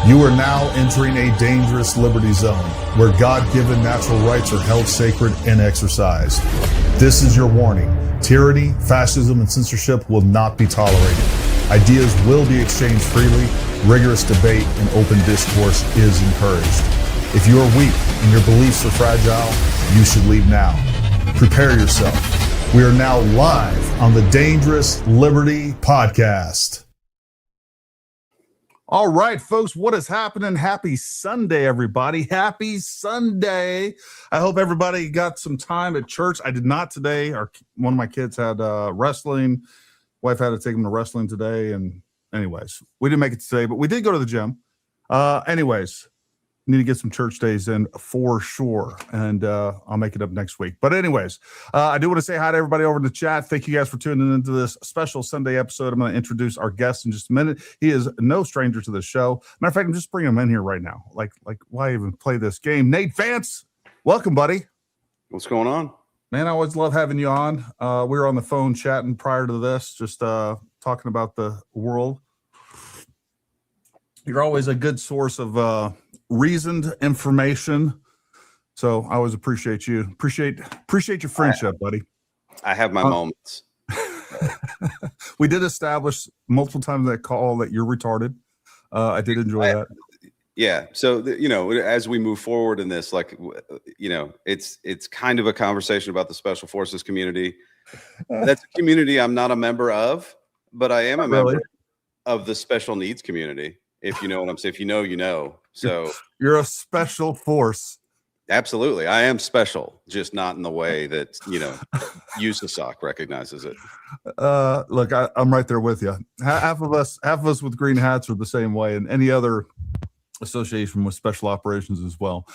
You are now entering a dangerous liberty zone where God-given natural rights are held sacred and exercised. This is your warning. Tyranny, fascism, and censorship will not be tolerated. Ideas will be exchanged freely. Rigorous debate and open discourse is encouraged. If you are weak and your beliefs are fragile, you should leave now. Prepare yourself. We are now live on the Dangerous Liberty Podcast. All right, folks, what is happening? Happy Sunday, everybody. Happy Sunday. I hope everybody got some time at church. I did not today. One of my kids had wrestling. Wife had to take him to wrestling today. And anyways, we didn't make it today, but we did go to the gym. Anyways, need to get some church days in for sure. And I'll make it up next week. But anyways, I do want to say hi to everybody over in the chat. Thank you guys for tuning into this special Sunday episode. I'm going to introduce our guest in just a minute. He is no stranger to the show. Matter of fact, I'm just bringing him in here right now. Like why even play this game? Nate Vance, welcome, buddy. What's going on? Man, I always love having you on. We were on the phone chatting prior to this, just talking about the world. You're always a good source of reasoned information. So I always appreciate you. Appreciate your friendship, buddy. I have my moments. We did establish multiple times that call that you're retarded. I did enjoy that. Yeah. So, as we move forward in this, it's kind of a conversation about the special forces community. That's a community I'm not a member of, but I am a member of the special needs community. If you know what I'm saying, if you know, you know. So you're a special force. Absolutely. I am special, just not in the way that, USASOC recognizes it. Look, I'm right there with you. Half of us with green hats are the same way, and any other association with special operations as well.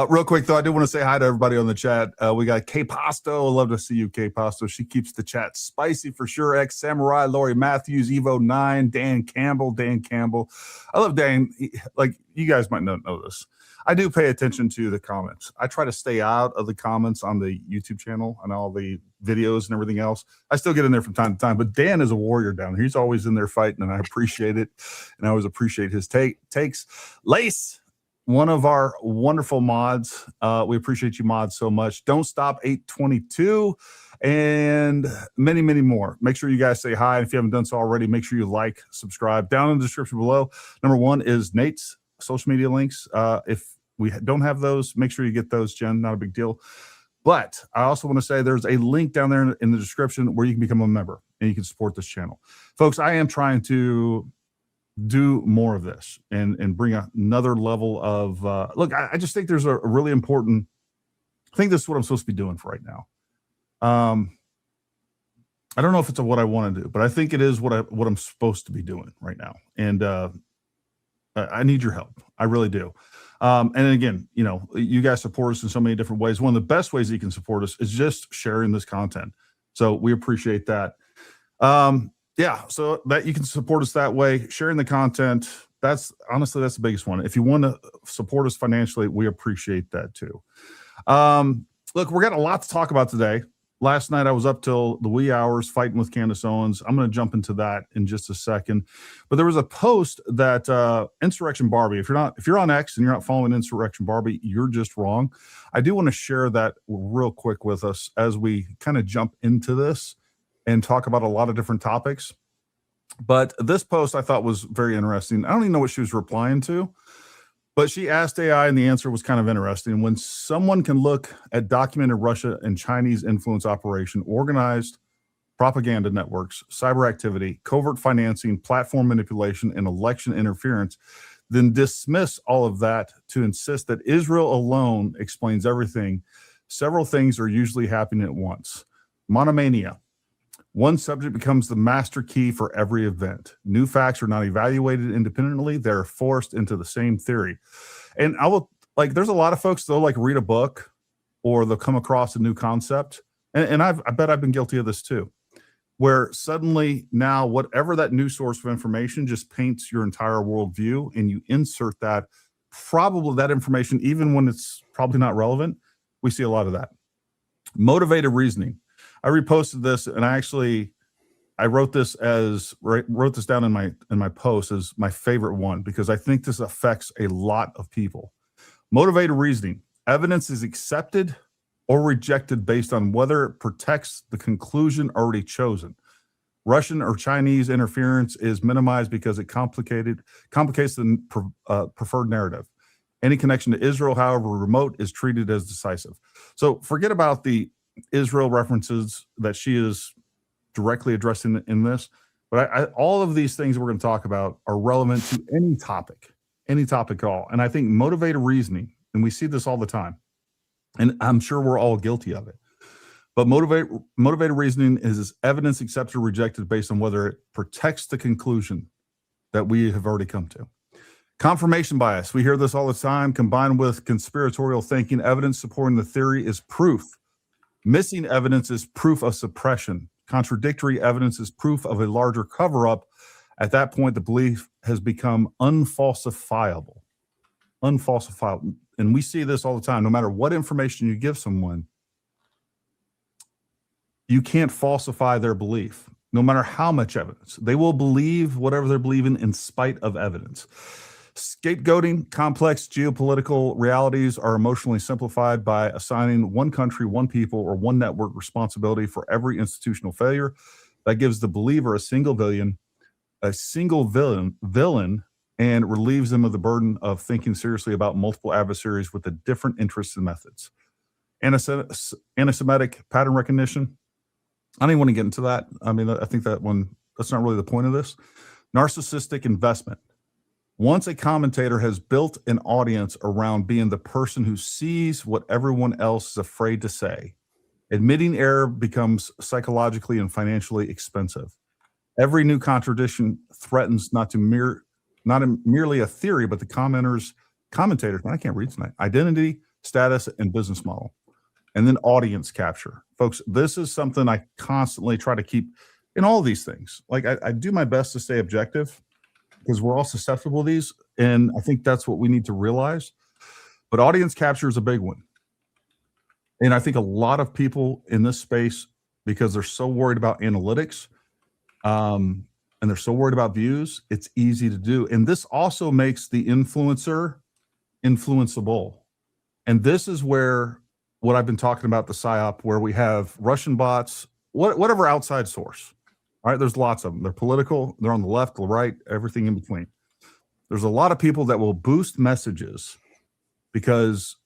Real quick though, I do want to say hi to everybody on the chat. We got K Pasto. I love to see you, K Pasto. She keeps the chat spicy for sure. Ex Samurai, Lori Matthews, Evo 9, Dan Campbell. I love Dan. Like, you guys might not know this. I do pay attention to the comments. I try to stay out of the comments on the YouTube channel and all the videos and everything else. I still get in there from time to time, but Dan is a warrior down there. He's always in there fighting, and I appreciate it. And I always appreciate his takes. Lace, one of our wonderful mods. We appreciate you, mods, so much. Don't Stop 822 and many, many more. Make sure you guys say hi. And if you haven't done so already, make sure you like, subscribe. Down in the description below, number one is Nate's social media links. If we don't have those, make sure you get those, Jen. Not a big deal. But I also want to say there's a link down there in the description where you can become a member and you can support this channel. Folks, I am trying to do more of this and bring another level of look, I just think there's a really important, I think this is what I'm supposed to be doing for right now. I don't know if it's what I want to do, but I think it is what I'm supposed to be doing right now. And I need your help. I really do. And again, you guys support us in so many different ways. One of the best ways that you can support us is just sharing this content. So we appreciate that. So that you can support us that way, sharing the content. That's the biggest one. If you want to support us financially, we appreciate that too. Look, we're got a lot to talk about today. Last night I was up till the wee hours fighting with Candace Owens. I'm going to jump into that in just a second. But there was a post that Insurrection Barbie, if you're on X and you're not following Insurrection Barbie, you're just wrong. I do want to share that real quick with us as we kind of jump into this and talk about a lot of different topics. But this post I thought was very interesting. I don't even know what she was replying to, but she asked AI, and the answer was kind of interesting. When someone can look at documented Russia and Chinese influence operation, organized propaganda networks, cyber activity, covert financing, platform manipulation, and election interference, then dismiss all of that to insist that Israel alone explains everything, several things are usually happening at once. Monomania. One subject becomes the master key for every event. New facts are not evaluated independently. They're forced into the same theory. And there's a lot of folks, they'll read a book or they'll come across a new concept. And I bet I've been guilty of this too, where suddenly now whatever that new source of information just paints your entire worldview, and you insert that information, even when it's probably not relevant. We see a lot of that. Motivated reasoning. I reposted this, and I actually I wrote this down in my post as my favorite one because I think this affects a lot of people. Motivated reasoning. Evidence is accepted or rejected based on whether it protects the conclusion already chosen. Russian or Chinese interference is minimized because it complicates the preferred narrative. Any connection to Israel, however remote, is treated as decisive. So forget about the Israel references that she is directly addressing in this. But all of these things we're going to talk about are relevant to any topic at all. And I think motivated reasoning, and we see this all the time, and I'm sure we're all guilty of it. But motivated reasoning is evidence accepted or rejected based on whether it protects the conclusion that we have already come to. Confirmation bias. We hear this all the time. Combined with conspiratorial thinking, evidence supporting the theory is proof. Missing evidence is proof of suppression. Contradictory evidence is proof of a larger cover-up. At that point, the belief has become unfalsifiable. Unfalsifiable. And we see this all the time. No matter what information you give someone, you can't falsify their belief, no matter how much evidence. They will believe whatever they're believing in spite of evidence. Scapegoating. Complex geopolitical realities are emotionally simplified by assigning one country, one people, or one network responsibility for every institutional failure. That gives the believer a single villain, and relieves them of the burden of thinking seriously about multiple adversaries with the different interests and methods. Anti-Semitic pattern recognition. I don't even want to get into that. I mean, I think that's not really the point of this. Narcissistic investment. Once a commentator has built an audience around being the person who sees what everyone else is afraid to say, admitting error becomes psychologically and financially expensive. Every new contradiction threatens not merely a theory, but the commentators, I can't read tonight, identity, status, and business model. And then audience capture. Folks, this is something I constantly try to keep in all of these things. Like I do my best to stay objective because we're all susceptible to these. And I think that's what we need to realize. But audience capture is a big one. And I think a lot of people in this space, because they're so worried about analytics, and they're so worried about views, it's easy to do. And this also makes the influencer influenceable. And this is where what I've been talking about, the PSYOP, where we have Russian bots, whatever outside source. All right, there's lots of them. They're political, they're on the left, the right, everything in between. There's a lot of people that will boost messages because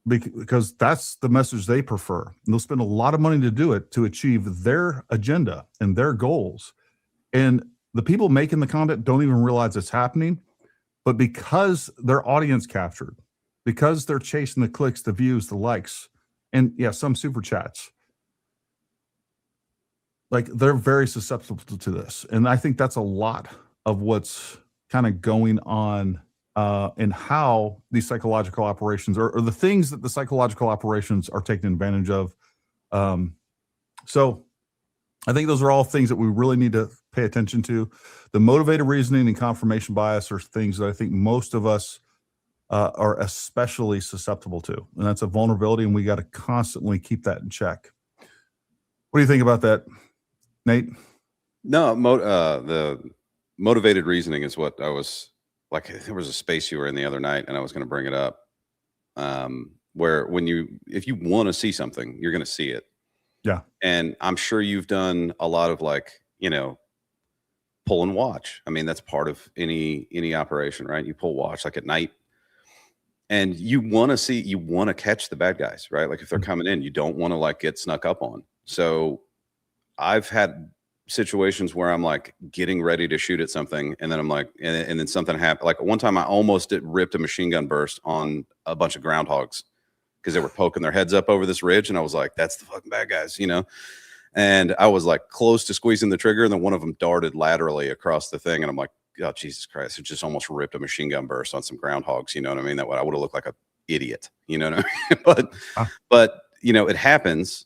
that's the message they prefer. And they'll spend a lot of money to do it to achieve their agenda and their goals. And the people making the content don't even realize it's happening. But because they're audience captured, because they're chasing the clicks, the views, the likes, and yeah, some super chats, like they're very susceptible to this. And I think that's a lot of what's kind of going on in how these psychological operations or the things that the psychological operations are taking advantage of. So I think those are all things that we really need to pay attention to. The motivated reasoning and confirmation bias are things that I think most of us are especially susceptible to. And that's a vulnerability, and we got to constantly keep that in check. What do you think about that, Nate? No, the motivated reasoning is what I was like. There was a space you were in the other night, and I was going to bring it up. Where if you want to see something, you're going to see it. Yeah. And I'm sure you've done a lot of pull and watch. I mean, that's part of any operation, right? You pull watch like at night. And you want to catch the bad guys, right? Like if they're coming in, you don't want to get snuck up on. So I've had situations where I'm like getting ready to shoot at something. And then I'm like, and then something happened. Like one time I almost ripped a machine gun burst on a bunch of groundhogs because they were poking their heads up over this ridge. And I was like, that's the fucking bad guys, And I was like close to squeezing the trigger. And then one of them darted laterally across the thing. And I'm like, oh, Jesus Christ, it just almost ripped a machine gun burst on some groundhogs. You know what I mean? That I would have looked like an idiot, you know what I mean? But it happens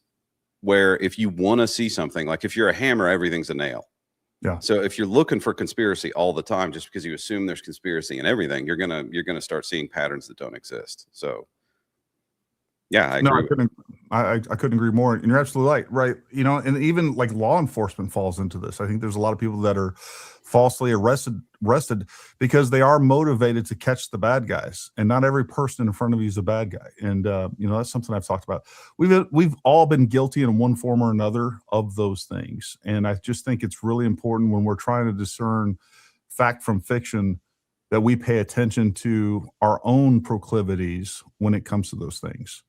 where if you want to see something, like if you're a hammer, everything's a nail. Yeah. So if you're looking for conspiracy all the time, just because you assume there's conspiracy in everything, you're gonna start seeing patterns that don't exist. So yeah, I agree. I couldn't agree more. And you're absolutely right. You know, and even like law enforcement falls into this. I think there's a lot of people that are falsely arrested because they are motivated to catch the bad guys, and not every person in front of you is a bad guy. And you know, that's something I've talked about. We've all been guilty in one form or another of those things, and I just think it's really important when we're trying to discern fact from fiction that we pay attention to our own proclivities when it comes to those things.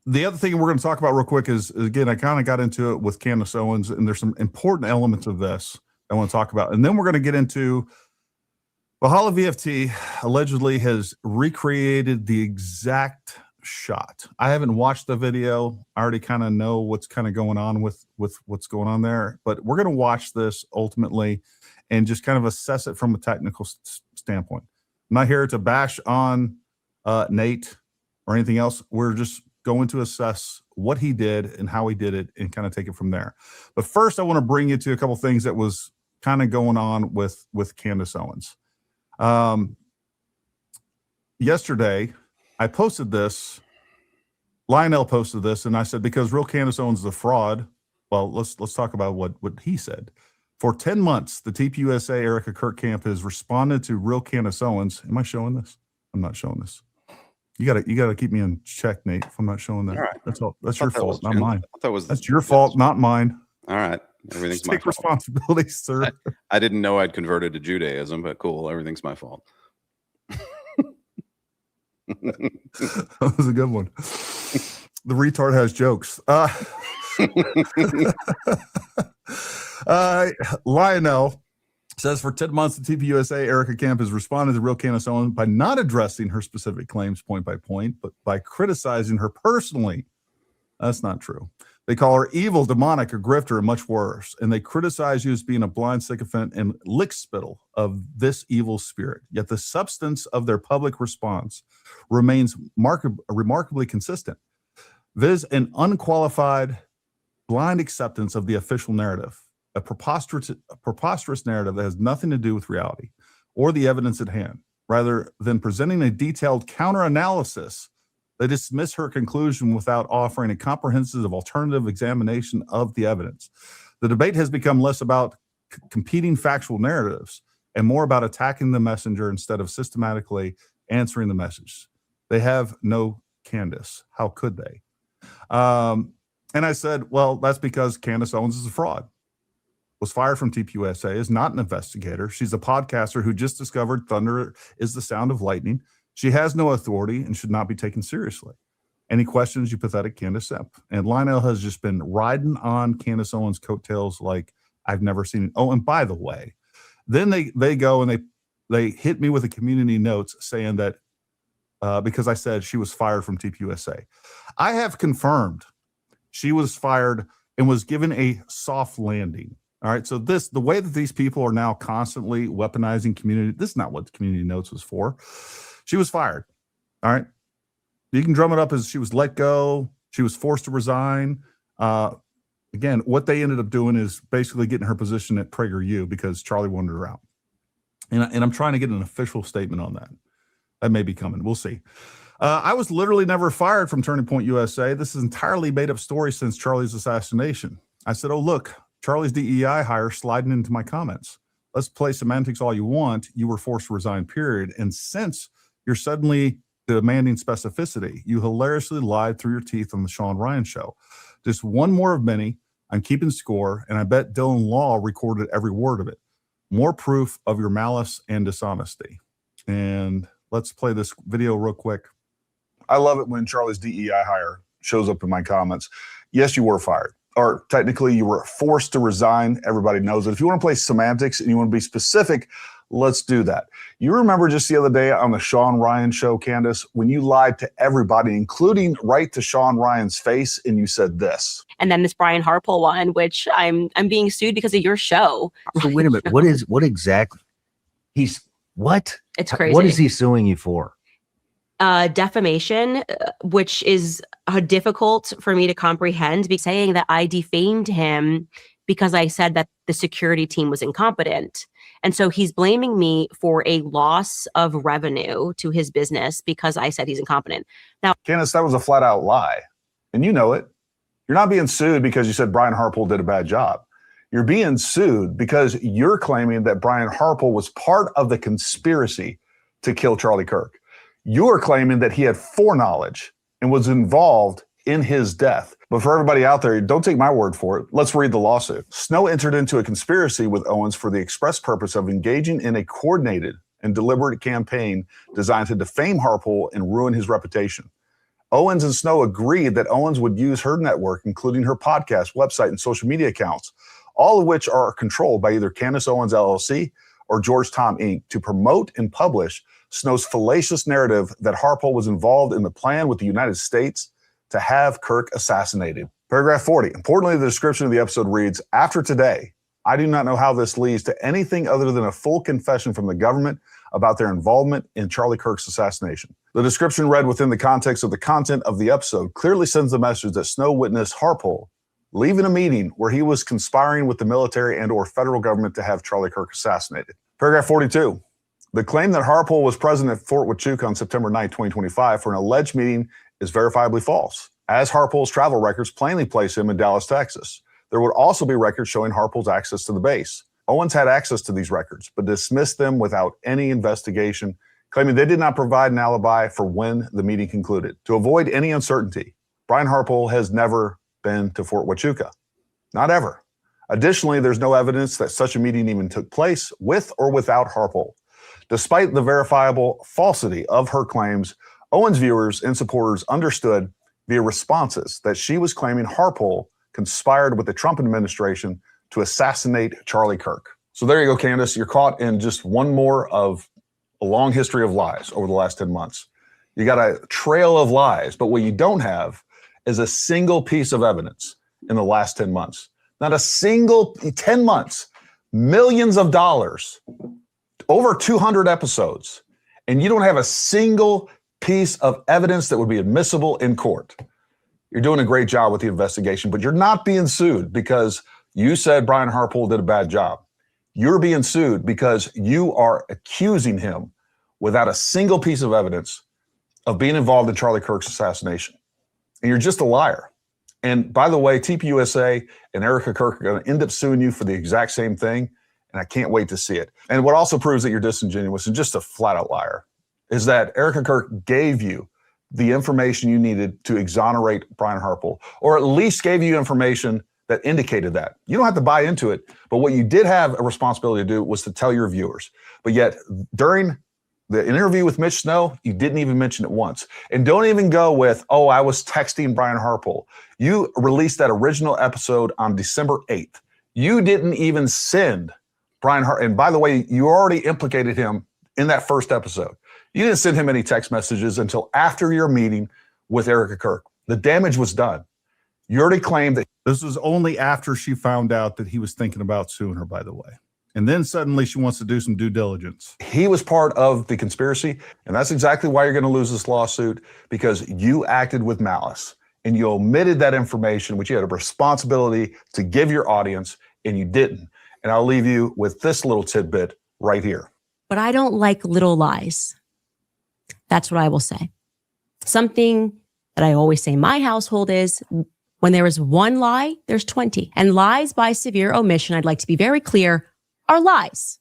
The other thing we're going to talk about real quick is again, I kind of got into it with Candace Owens, and there's some important elements of this I want to talk about. And then we're going to get into Valhalla VFT allegedly has recreated the exact shot. I haven't watched the video. I already kind of know what's kind of going on with what's going on there, but we're going to watch this ultimately and just kind of assess it from a technical standpoint. I'm not here to bash on Nate or anything else. We're just going to assess what he did and how he did it and kind of take it from there. But first, I want to bring you to a couple things that was kind of going on with Candace Owens. Yesterday, I posted this. Lionel posted this, and I said, because real Candace Owens is a fraud. Well, let's talk about what he said. For 10 months, the TPUSA Erica Kirk camp has responded to real Candace Owens. Am I showing this? I'm not showing this. You gotta keep me in check, Nate, if I'm not showing that. All right. That's all. That's your fault, not mine. That's your fault, not mine. All right. Everything's my fault. Take responsibility, sir. I didn't know I'd converted to Judaism, but cool. Everything's my fault. That was a good one. The retard has jokes. Lionel says for 10 months, the TPUSA Erica Camp has responded to real Candace Owens by not addressing her specific claims point by point, but by criticizing her personally. That's not true. They call her evil, demonic, or grifter, and much worse. And they criticize you as being a blind sycophant and lickspittle of this evil spirit. Yet the substance of their public response remains remarkably consistent. Viz. An unqualified, blind acceptance of the official narrative, a preposterous narrative that has nothing to do with reality or the evidence at hand. Rather than presenting a detailed counter-analysis, they dismiss her conclusion without offering a comprehensive alternative examination of the evidence. The debate has become less about competing factual narratives and more about attacking the messenger instead of systematically answering the message. They have no Candace. How could they? And I said, well, that's because Candace Owens is a fraud. Was fired from TPUSA, is not an investigator. She's a podcaster who just discovered thunder is the sound of lightning. She has no authority and should not be taken seriously. Any questions, you pathetic Candace Epp. And Lionel has just been riding on Candace Owens' coattails like I've never seen it. Oh, and by the way, then they go and they hit me with a community notes saying that because I said she was fired from TPUSA. I have confirmed she was fired and was given a soft landing. All right. So the way that these people are now constantly weaponizing community, this is not what the community notes was for. She was fired. All right. You can drum it up as she was let go. She was forced to resign. Again, what they ended up doing is basically getting her position at PragerU because Charlie wanted her out. And I'm trying to get an official statement on that. That may be coming. We'll see. I was literally never fired from Turning Point USA. This is entirely made up story since Charlie's assassination. I said, oh, look, Charlie's DEI hire sliding into my comments. Let's play semantics all you want. You were forced to resign, period. And since you're suddenly demanding specificity, you hilariously lied through your teeth on the Sean Ryan show. Just one more of many. I'm keeping score, and I bet Dylan Law recorded every word of it. More proof of your malice and dishonesty. And let's play this video real quick. I love it when Charlie's DEI hire shows up in my comments. Yes, you were fired. Or technically, you were forced to resign. Everybody knows it. If you want to play semantics and you want to be specific, let's do that. You remember just the other day on the Sean Ryan show, Candace, when you lied to everybody, including right to Sean Ryan's face, and you said this. And then this Brian Harpole one, which I'm being sued because of your show. So wait a minute. What exactly? What? It's crazy. What is he suing you for? Defamation, which is difficult for me to comprehend, saying that I defamed him because I said that the security team was incompetent. And so he's blaming me for a loss of revenue to his business because I said he's incompetent. Now, Candace, that was a flat out lie. And you know it. You're not being sued because you said Brian Harpole did a bad job. You're being sued because you're claiming that Brian Harpole was part of the conspiracy to kill Charlie Kirk. You're claiming that he had foreknowledge and was involved in his death. But for everybody out there, don't take my word for it. Let's read the lawsuit. Snow entered into a conspiracy with Owens for the express purpose of engaging in a coordinated and deliberate campaign designed to defame Harpole and ruin his reputation. Owens and Snow agreed that Owens would use her network, including her podcast, website, and social media accounts, all of which are controlled by either Candace Owens LLC or George Tom Inc., to promote and publish Snow's fallacious narrative that Harpole was involved in the plan with the United States to have Kirk assassinated. Paragraph 40. Importantly, the description of the episode reads, after today, I do not know how this leads to anything other than a full confession from the government about their involvement in Charlie Kirk's assassination. The description read within the context of the content of the episode clearly sends the message that Snow witnessed Harpole leaving a meeting where he was conspiring with the military and or federal government to have Charlie Kirk assassinated. Paragraph 42. The claim that Harpole was present at Fort Huachuca on September 9, 2025 for an alleged meeting is verifiably false, as Harpole's travel records plainly place him in Dallas, Texas. There would also be records showing Harpole's access to the base. Owens had access to these records, but dismissed them without any investigation, claiming they did not provide an alibi for when the meeting concluded. To avoid any uncertainty, Brian Harpole has never been to Fort Huachuca. Not ever. Additionally, there's no evidence that such a meeting even took place with or without Harpole. Despite the verifiable falsity of her claims, Owens viewers and supporters understood via responses that she was claiming Harpole conspired with the Trump administration to assassinate Charlie Kirk. So there you go, Candace. You're caught in just one more of a long history of lies over the last 10 months. You got a trail of lies, but what you don't have is a single piece of evidence in the last 10 months. Not a single 10 months, millions of dollars, over 200 episodes, and you don't have a single piece of evidence that would be admissible in court. You're doing a great job with the investigation, but you're not being sued because you said Brian Harpole did a bad job. You're being sued because you are accusing him without a single piece of evidence of being involved in Charlie Kirk's assassination. And you're just a liar. And by the way, TPUSA and Erica Kirk are going to end up suing you for the exact same thing, and I can't wait to see it. And what also proves that you're disingenuous and just a flat-out liar is that Erica Kirk gave you the information you needed to exonerate Brian Harpole, or at least gave you information that indicated that. You don't have to buy into it, but what you did have a responsibility to do was to tell your viewers. But yet, during the interview with Mitch Snow, you didn't even mention it once. And don't even go with, oh, I was texting Brian Harpole. You released that original episode on December 8th. You didn't even send Brian Harpole. And by the way, you already implicated him in that first episode. You didn't send him any text messages until after your meeting with Erica Kirk. The damage was done. You already claimed that. This was only after she found out that he was thinking about suing her, by the way. And then suddenly she wants to do some due diligence. He was part of the conspiracy, and that's exactly why you're going to lose this lawsuit, because you acted with malice and you omitted that information, which you had a responsibility to give your audience, and you didn't. And I'll leave you with this little tidbit right here. but I don't like little lies. That's what I will say. Something that I always say in my household is when there is one lie, there's 20. And lies by severe omission, I'd like to be very clear, are lies.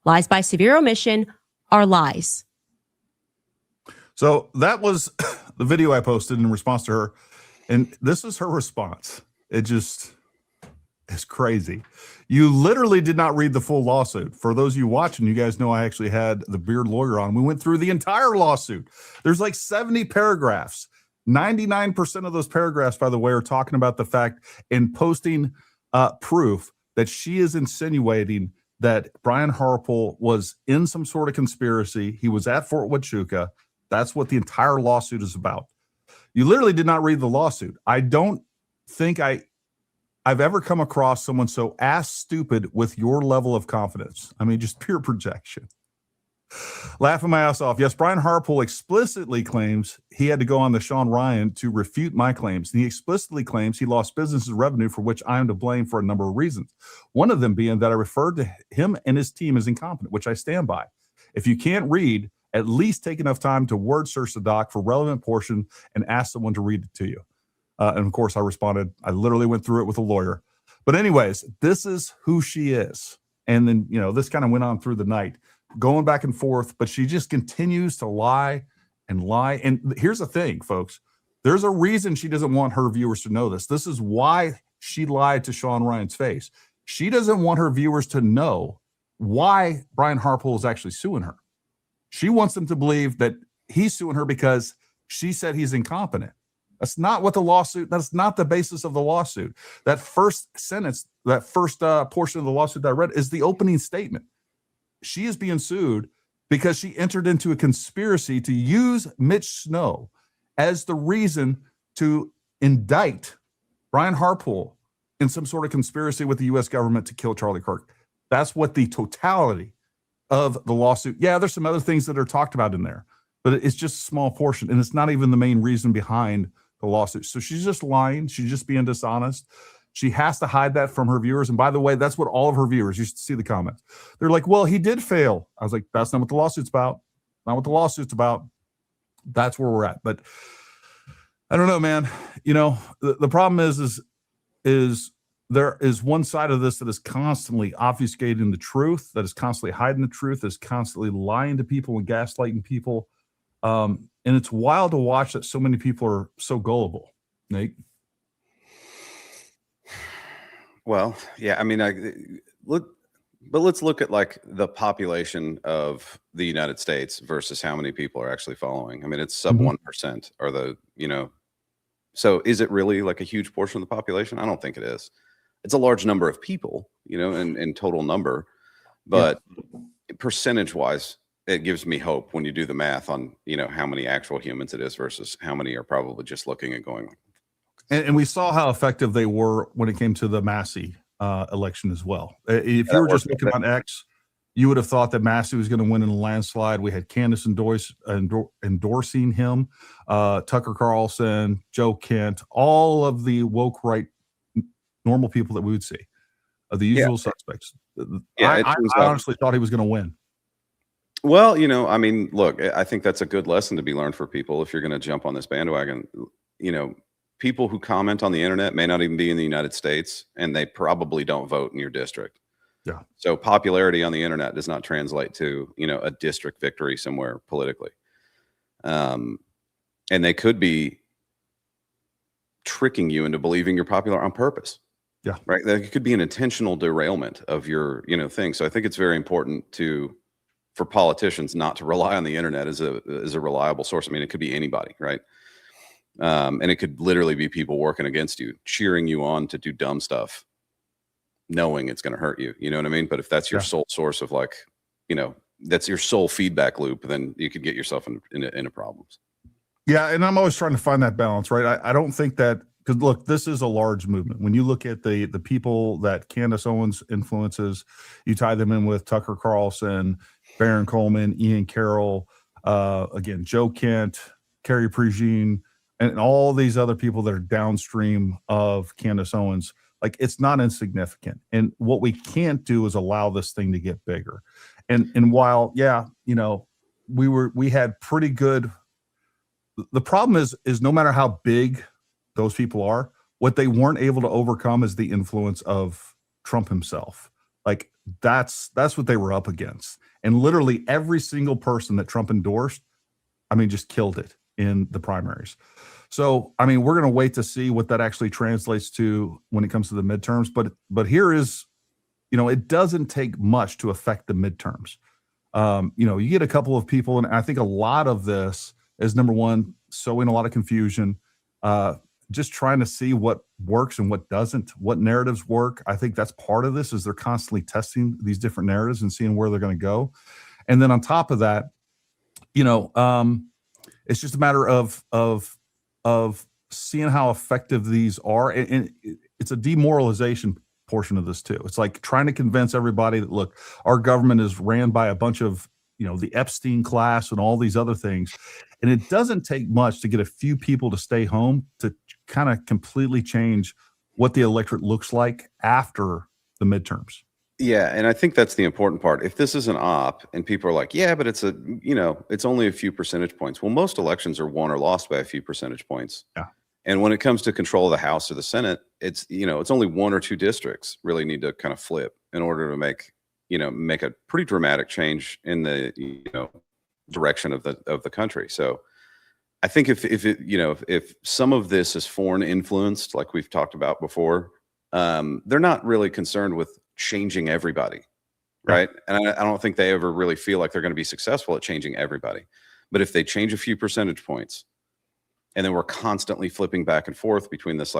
Lies by severe omission are lies. So that was the video I posted in response to her. And this is her response. It just is crazy. You literally did not read the full lawsuit. For those of you watching, you guys know I actually had the Beard lawyer on. We went through the entire lawsuit. There's like 70 paragraphs. 99% of those paragraphs, by the way, are talking about the fact and posting proof that she is insinuating that Brian Harpole was in some sort of conspiracy. He was at Fort Huachuca. That's what the entire lawsuit is about. You literally did not read the lawsuit. I don't think I've ever come across someone so ass stupid with your level of confidence. I mean, just pure projection. Laughing my ass off. Yes, Brian Harpool explicitly claims he had to go on the Sean Ryan to refute my claims. And he explicitly claims he lost business revenue for which I am to blame for a number of reasons. One of them being that I referred to him and his team as incompetent, which I stand by. If you can't read, at least take enough time to word search the doc for relevant portion and ask someone to read it to you. And of course, I responded. I literally went through it with a lawyer. But anyways, this is who she is. And then, this kind of went on through the night, going back and forth, but she just continues to lie and lie. And here's the thing, folks. There's a reason she doesn't want her viewers to know this. This is why she lied to Sean Ryan's face. She doesn't want her viewers to know why Brian Harpool is actually suing her. She wants them to believe that he's suing her because she said he's incompetent. That's not what that's not the basis of the lawsuit. That first sentence, that first portion of the lawsuit that I read is the opening statement. She is being sued because she entered into a conspiracy to use Mitch Snow as the reason to indict Brian Harpool in some sort of conspiracy with the U.S. government to kill Charlie Kirk. That's what the totality of the lawsuit. Yeah, there's some other things that are talked about in there, but it's just a small portion, and it's not even the main reason behind the lawsuit. So she's just lying. She's just being dishonest. She has to hide that from her viewers. And by the way, that's what all of her viewers, you should see the comments. They're like, well, he did fail. I was like, that's not what the lawsuit's about. Not what the lawsuit's about. That's where we're at. But I don't know, man. The problem is there is one side of this that is constantly obfuscating the truth, that is constantly hiding the truth, that is constantly lying to people and gaslighting people. And it's wild to watch that so many people are so gullible, Nate. Well, yeah, I mean, let's look at like the population of the United States versus how many people are actually following. I mean, it's sub 1% or so is it really like a huge portion of the population? I don't think it is. It's a large number of people, in total number, but percentage wise, it gives me hope when you do the math on, how many actual humans it is versus how many are probably just looking and going. And we saw how effective they were when it came to the Massey election as well. If you were just looking on X, you would have thought that Massey was going to win in a landslide. We had Candace endorsing him, Tucker Carlson, Joe Kent, all of the woke right normal people that we would see, the usual suspects. I honestly thought he was going to win. Well, I mean, look, I think that's a good lesson to be learned for people if you're going to jump on this bandwagon. People who comment on the internet may not even be in the United States, and they probably don't vote in your district. Yeah. So popularity on the internet does not translate to, a district victory somewhere politically. And they could be tricking you into believing you're popular on purpose. Yeah. Right. That could be an intentional derailment of your, thing. So I think it's very important for politicians not to rely on the internet as a reliable source. I mean, it could be anybody, right? And it could literally be people working against you, cheering you on to do dumb stuff, knowing it's going to hurt you. You know what I mean? But if that's your sole source of that's your sole feedback loop, then you could get yourself into problems. Yeah. And I'm always trying to find that balance, right? I don't think that, because look, this is a large movement. When you look at the people that Candace Owens influences, you tie them in with Tucker Carlson, Baron Coleman, Ian Carroll, again, Joe Kent, Carrie Prejean, and all these other people that are downstream of Candace Owens. Like, it's not insignificant. And what we can't do is allow this thing to get bigger. And while, we had pretty good, the problem is no matter how big those people are, what they weren't able to overcome is the influence of Trump himself. Like, that's what they were up against. And literally every single person that Trump endorsed, just killed it in the primaries. So, we're going to wait to see what that actually translates to when it comes to the midterms. But here is, it doesn't take much to affect the midterms. You get a couple of people, and I think a lot of this is, number one, sowing a lot of confusion, just trying to see what works and what doesn't, what narratives work. I think that's part of this, is they're constantly testing these different narratives and seeing where they're going to go. And then on top of that, it's just a matter of seeing how effective these are. And it's a demoralization portion of this too. It's like trying to convince everybody that, look, our government is ran by a bunch of the Epstein class and all these other things. And it doesn't take much to get a few people to stay home to kind of completely change what the electorate looks like after the midterms. Yeah, and I think that's the important part. If this is an op and people are like, yeah, but it's it's only a few percentage points. Well, most elections are won or lost by a few percentage points. Yeah. And when it comes to control of the House or the Senate, it's only one or two districts really need to kind of flip in order to make a pretty dramatic change in the direction of the country. So I think if some of this is foreign influenced, like we've talked about before, they're not really concerned with changing everybody, right? And I don't think they ever really feel like they're going to be successful at changing everybody. But if they change a few percentage points, and then we're constantly flipping back and forth between this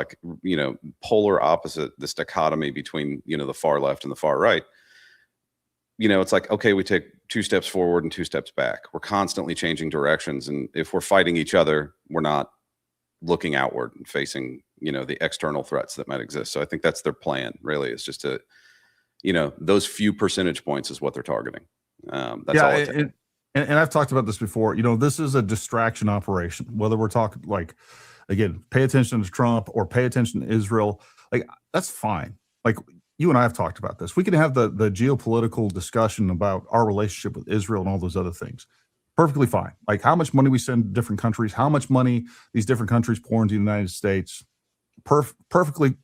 polar opposite, this dichotomy between the far left and the far right, it's like, okay, we take 2 steps forward and 2 steps back. We're constantly changing directions, and if we're fighting each other, we're not looking outward and facing the external threats that might exist. So I think that's their plan, really, is just to those few percentage points is what they're targeting. That's all it takes. And I've talked about this before. This is a distraction operation. Whether we're talking again, pay attention to Trump or pay attention to Israel, that's fine. You and I have talked about this. We can have the geopolitical discussion about our relationship with Israel and all those other things. Perfectly fine. How much money we send to different countries, how much money these different countries pour into the United States. Perfectly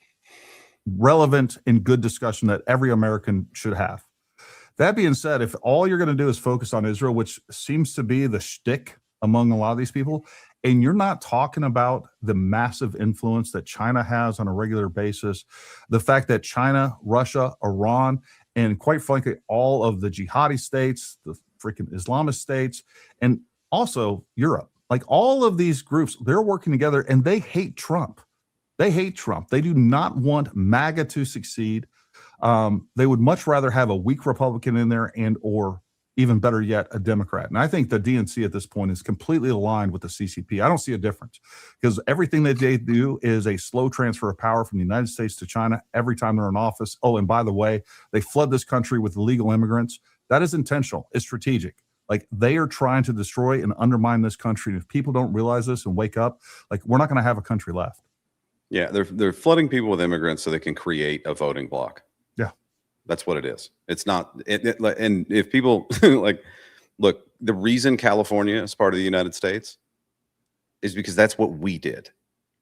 relevant and good discussion that every American should have. That being said, if all you're going to do is focus on Israel, which seems to be the shtick among a lot of these people, and you're not talking about the massive influence that China has on a regular basis, the fact that China, Russia, Iran, and quite frankly, all of the jihadi states, the freaking Islamist states, and also Europe, all of these groups, they're working together and they hate Trump. They hate Trump. They do not want MAGA to succeed. They would much rather have a weak Republican in there or even better yet, a Democrat. And I think the DNC at this point is completely aligned with the CCP. I don't see a difference because everything that they do is a slow transfer of power from the United States to China every time they're in office. Oh, and by the way, they flood this country with illegal immigrants. That is intentional. It's strategic. They are trying to destroy and undermine this country. And if people don't realize this and wake up, we're not going to have a country left. Yeah, they're flooding people with immigrants so they can create a voting bloc. Yeah, that's what it is. It's not. And if people look, the reason California is part of the United States is because that's what we did,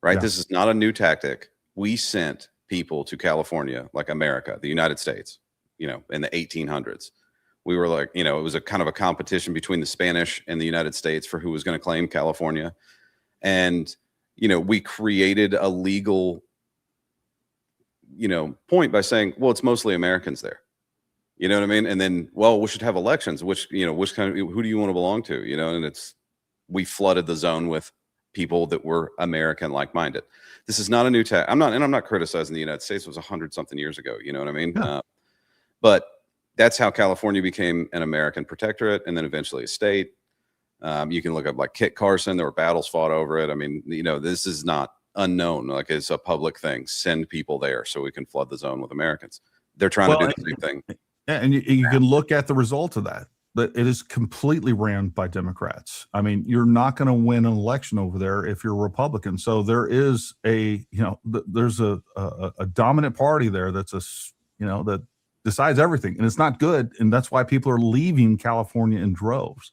right? Yeah. This is not a new tactic. We sent people to California, like America, the United States, in the 1800s. We were it was a kind of a competition between the Spanish and the United States for who was going to claim California, and we created a legal, point by saying, well, it's mostly Americans there. You know what I mean? And then, well, we should have elections, which kind of, who do you want to belong to? And we flooded the zone with people that were American like-minded. This is not a new I'm not criticizing the United States. It was 100-something years ago. You know what I mean? Yeah. But that's how California became an American protectorate and then eventually a state. You can look up Kit Carson. There were battles fought over it. I mean, this is not unknown. It's a public thing. Send people there so we can flood the zone with Americans. They're trying to do the same thing. Yeah, and you can look at the result of that. But it is completely ran by Democrats. I mean, you're not going to win an election over there if you're a Republican. So there is there's a dominant party there that's that decides everything, and it's not good. And that's why people are leaving California in droves.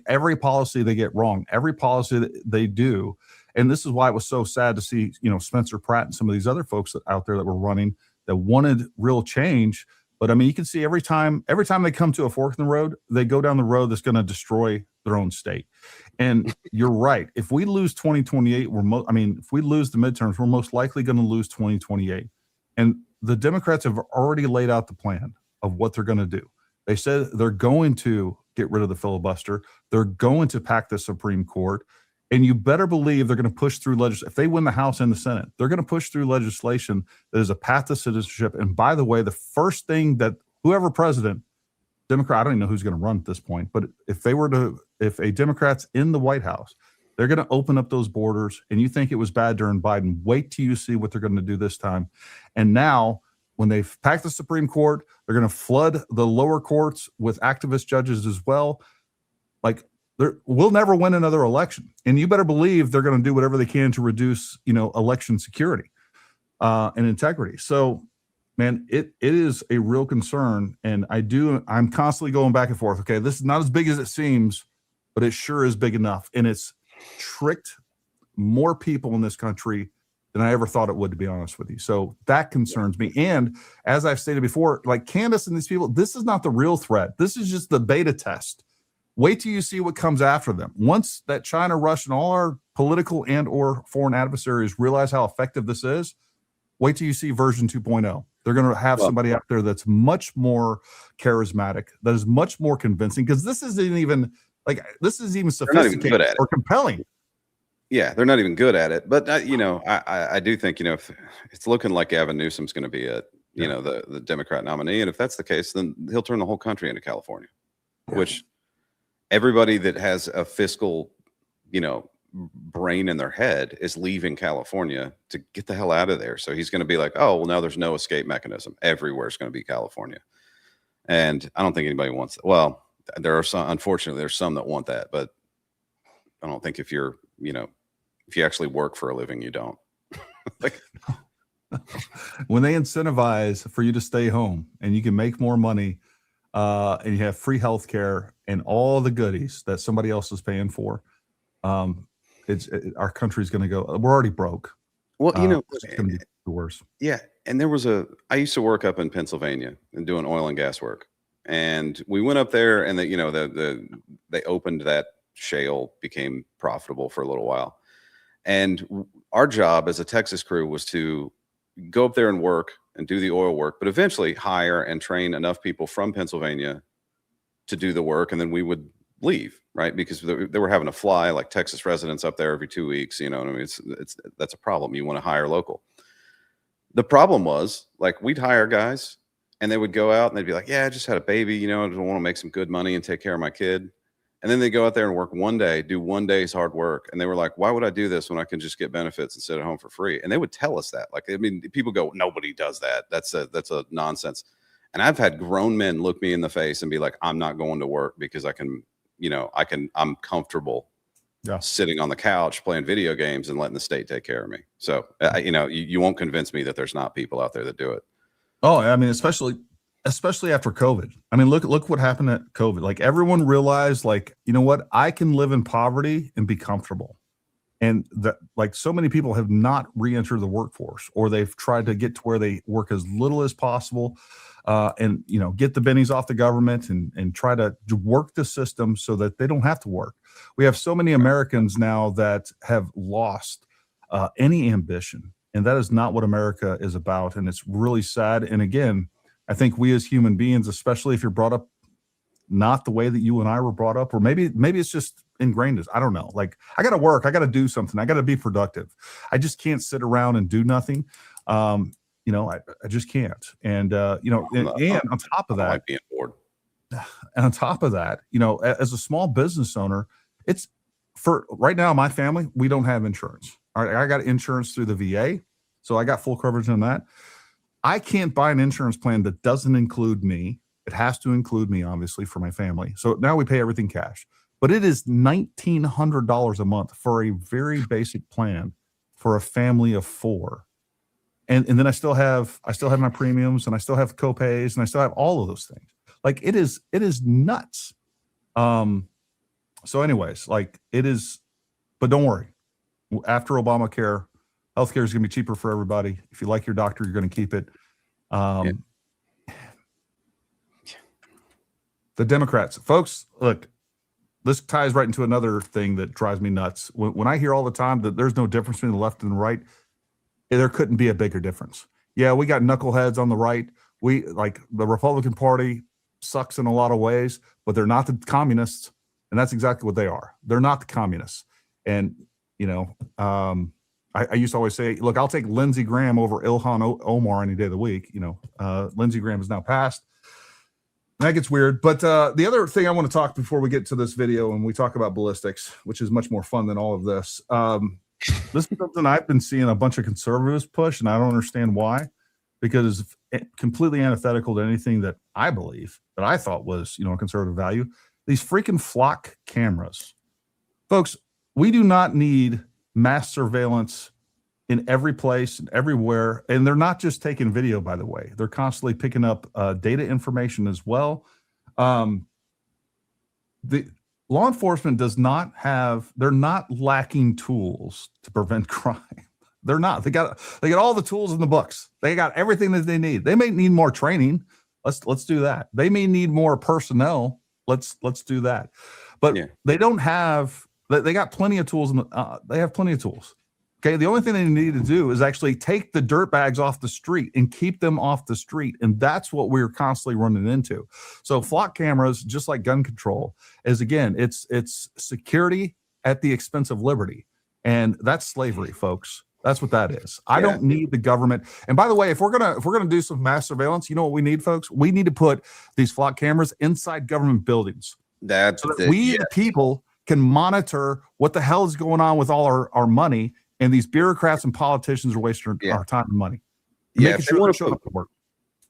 Every policy they get wrong, every policy that they do. And this is why it was so sad to see, Spencer Pratt and some of these other folks out there that were running that wanted real change. But I mean, you can see every time they come to a fork in the road, they go down the road that's going to destroy their own state. And you're right. If we lose 2028, if we lose the midterms, we're most likely going to lose 2028. And the Democrats have already laid out the plan of what they're going to do. They said they're going to get rid of the filibuster. They're going to pack the Supreme Court. And you better believe they're going to push through legislation. If they win the House and the Senate, they're going to push through legislation that is a path to citizenship. And by the way, the first thing that whoever president, Democrat, I don't even know who's going to run at this point, but if a Democrat's in the White House, they're going to open up those borders. And you think it was bad during Biden, wait till you see what they're going to do this time. And now when they've packed the Supreme Court, they're going to flood the lower courts with activist judges as well. Like, we'll never win another election, and you better believe they're going to do whatever they can to reduce, election security and integrity. So, man, it is a real concern, and I'm constantly going back and forth. Okay, this is not as big as it seems, but it sure is big enough, and it's tricked more people in this country than I ever thought it would, to be honest with you. So that concerns me. And as I've stated before, like Candace and these people, this is not the real threat. This is just the beta test. Wait till you see what comes after them. Once that China, Russia, and all our political and or foreign adversaries realize how effective this is, wait till you see version 2.0. They're going to have somebody out there that's much more charismatic, that is much more convincing, because this isn't even sophisticated or compelling. Yeah, they're not even good at it. But I do think if it's looking like Gavin Newsom's going to be the Democrat nominee, and if that's the case, then he'll turn the whole country into California, which everybody that has a fiscal, brain in their head is leaving California to get the hell out of there. So he's going to be like, oh, well, now there's no escape mechanism. Everywhere's going to be California, and I don't think anybody wants that. Well, there are some. Unfortunately, there's some that want that, but I don't think if you're if you actually work for a living, you don't. When they incentivize for you to stay home and you can make more money and you have free health care and all the goodies that somebody else is paying for, our country's going to go. We're already broke. Well, it's going to be worse. Yeah. And I used to work up in Pennsylvania and doing oil and gas work. And we went up there and they opened that shale, became profitable for a little while. And our job as a Texas crew was to go up there and work and do the oil work, but eventually hire and train enough people from Pennsylvania to do the work. And then we would leave, right? Because they were having to fly like Texas residents up there every 2 weeks. You know what I mean? That's a problem. You want to hire local. The problem was, like, we'd hire guys and they would go out and they'd be like, yeah, I just had a baby, I just want to make some good money and take care of my kid. And then they go out there and work one day, do one day's hard work. And they were like, why would I do this when I can just get benefits and sit at home for free? And they would tell us that. Like, I mean, people go, nobody does that. That's a nonsense. And I've had grown men look me in the face and be like, I'm not going to work because I'm comfortable sitting on the couch playing video games and letting the state take care of me. So, you won't convince me that there's not people out there that do it. Oh, I mean, especially after COVID. I mean, look what happened at COVID. Like, everyone realized, like, you know what, I can live in poverty and be comfortable. And that, like, so many people have not re-entered the workforce, or they've tried to get to where they work as little as possible, and get the bennies off the government and try to work the system so that they don't have to work. We have so many Americans now that have lost any ambition, and that is not what America is about. And it's really sad. And again, I think we as human beings, especially if you're brought up not the way that you and I were brought up, or maybe it's just ingrained as, I don't know, like, I got to work, I got to do something, I got to be productive. I just can't sit around and do nothing. I just can't. And, and on top of that, I like being bored. And on top of that, as a small business owner, it's for right now, my family, we don't have insurance. All right. I got insurance through the VA. So I got full coverage on that. I can't buy an insurance plan that doesn't include me. It has to include me, obviously, for my family. So now we pay everything cash, but it is $1,900 a month for a very basic plan for a family of 4. And then I still have my premiums, and I still have copays, and I still have all of those things. Like, it is nuts. So anyways, like, it is, but don't worry. After Obamacare, healthcare is going to be cheaper for everybody. If you like your doctor, you're going to keep it. The Democrats, folks, look, this ties right into another thing that drives me nuts. When I hear all the time that there's no difference between the left and the right, there couldn't be a bigger difference. Yeah, we got knuckleheads on the right. We, like, the Republican Party sucks in a lot of ways, but they're not the communists. And that's exactly what they are. They're not the communists. And, I used to always say, look, I'll take Lindsey Graham over Ilhan Omar any day of the week. Lindsey Graham is now passed. That gets weird. But the other thing I want to talk before we get to this video and we talk about ballistics, which is much more fun than all of this. This is something I've been seeing a bunch of conservatives push, and I don't understand why. because it's completely antithetical to anything that I believe, that I thought was, a conservative value. These freaking flock cameras. Folks, we do not need mass surveillance in every place and everywhere. And they're not just taking video, by the way. They're constantly picking up data information as well. The law enforcement they're not lacking tools to prevent crime. They're not. They got all the tools in the books. They got everything that they need. They may need more training. Let's do that. They may need more personnel. Let's do that. But they don't have. They got plenty of tools. They have plenty of tools. Okay. The only thing they need to do is actually take the dirt bags off the street and keep them off the street. And that's what we're constantly running into. So flock cameras, just like gun control, is again, it's security at the expense of liberty. And that's slavery, folks. That's what that is. I don't need the government. And by the way, if we're gonna do some mass surveillance, you know what we need, folks? We need to put these flock cameras inside government buildings. So that we the people can monitor what the hell is going on with all our money. And these bureaucrats and politicians are wasting our time and money. Making sure they show up to work.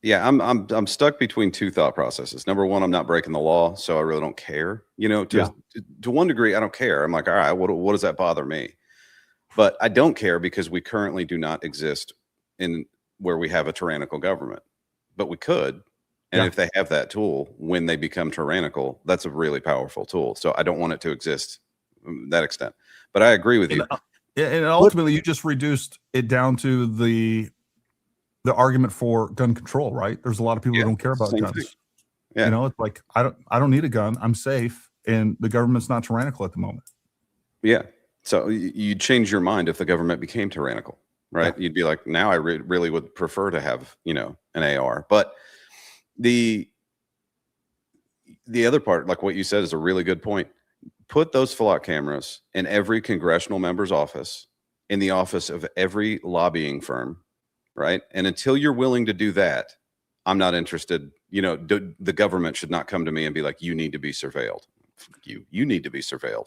Yeah, I'm stuck between two thought processes. Number one, I'm not breaking the law, so I really don't care. To one degree, I don't care. I'm like, all right, what does that bother me? But I don't care because we currently do not exist in where we have a tyrannical government. But we could. And if they have that tool, when they become tyrannical, that's a really powerful tool. So I don't want it to exist to that extent. But I agree with you. And ultimately, you just reduced it down to the argument for gun control, right? There's a lot of people who don't care about guns. Thing. Yeah. It's like I don't need a gun. I'm safe, and the government's not tyrannical at the moment. Yeah. So you'd change your mind if the government became tyrannical, right? Yeah. You'd be like, now I really would prefer to have an AR. But the other part, like what you said, is a really good point. Put those flock cameras in every congressional member's office, in the office of every lobbying firm, right? And until you're willing to do that, I'm not interested. The government should not come to me and be like, you need to be surveilled. You need to be surveilled.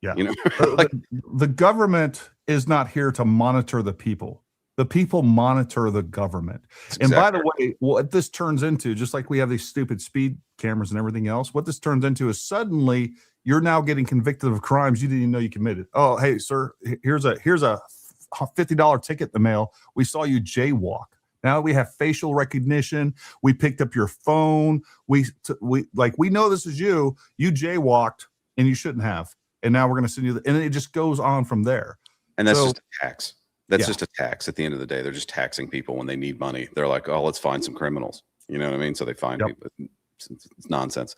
Yeah. The government is not here to monitor the people. The people monitor the government. And by the way, what this turns into, just like we have these stupid speed cameras and everything else, what this turns into is suddenly you're now getting convicted of crimes you didn't even know you committed. Oh, hey, sir, here's a $50 ticket in the mail. We saw you jaywalk. Now we have facial recognition. We picked up your phone. We know this is you. You jaywalked and you shouldn't have. And now we're going to send you, and it just goes on from there. And that's just a tax. That's just a tax at the end of the day. They're just taxing people when they need money. They're like, oh, let's find some criminals. You know what I mean? So they find people. It's nonsense.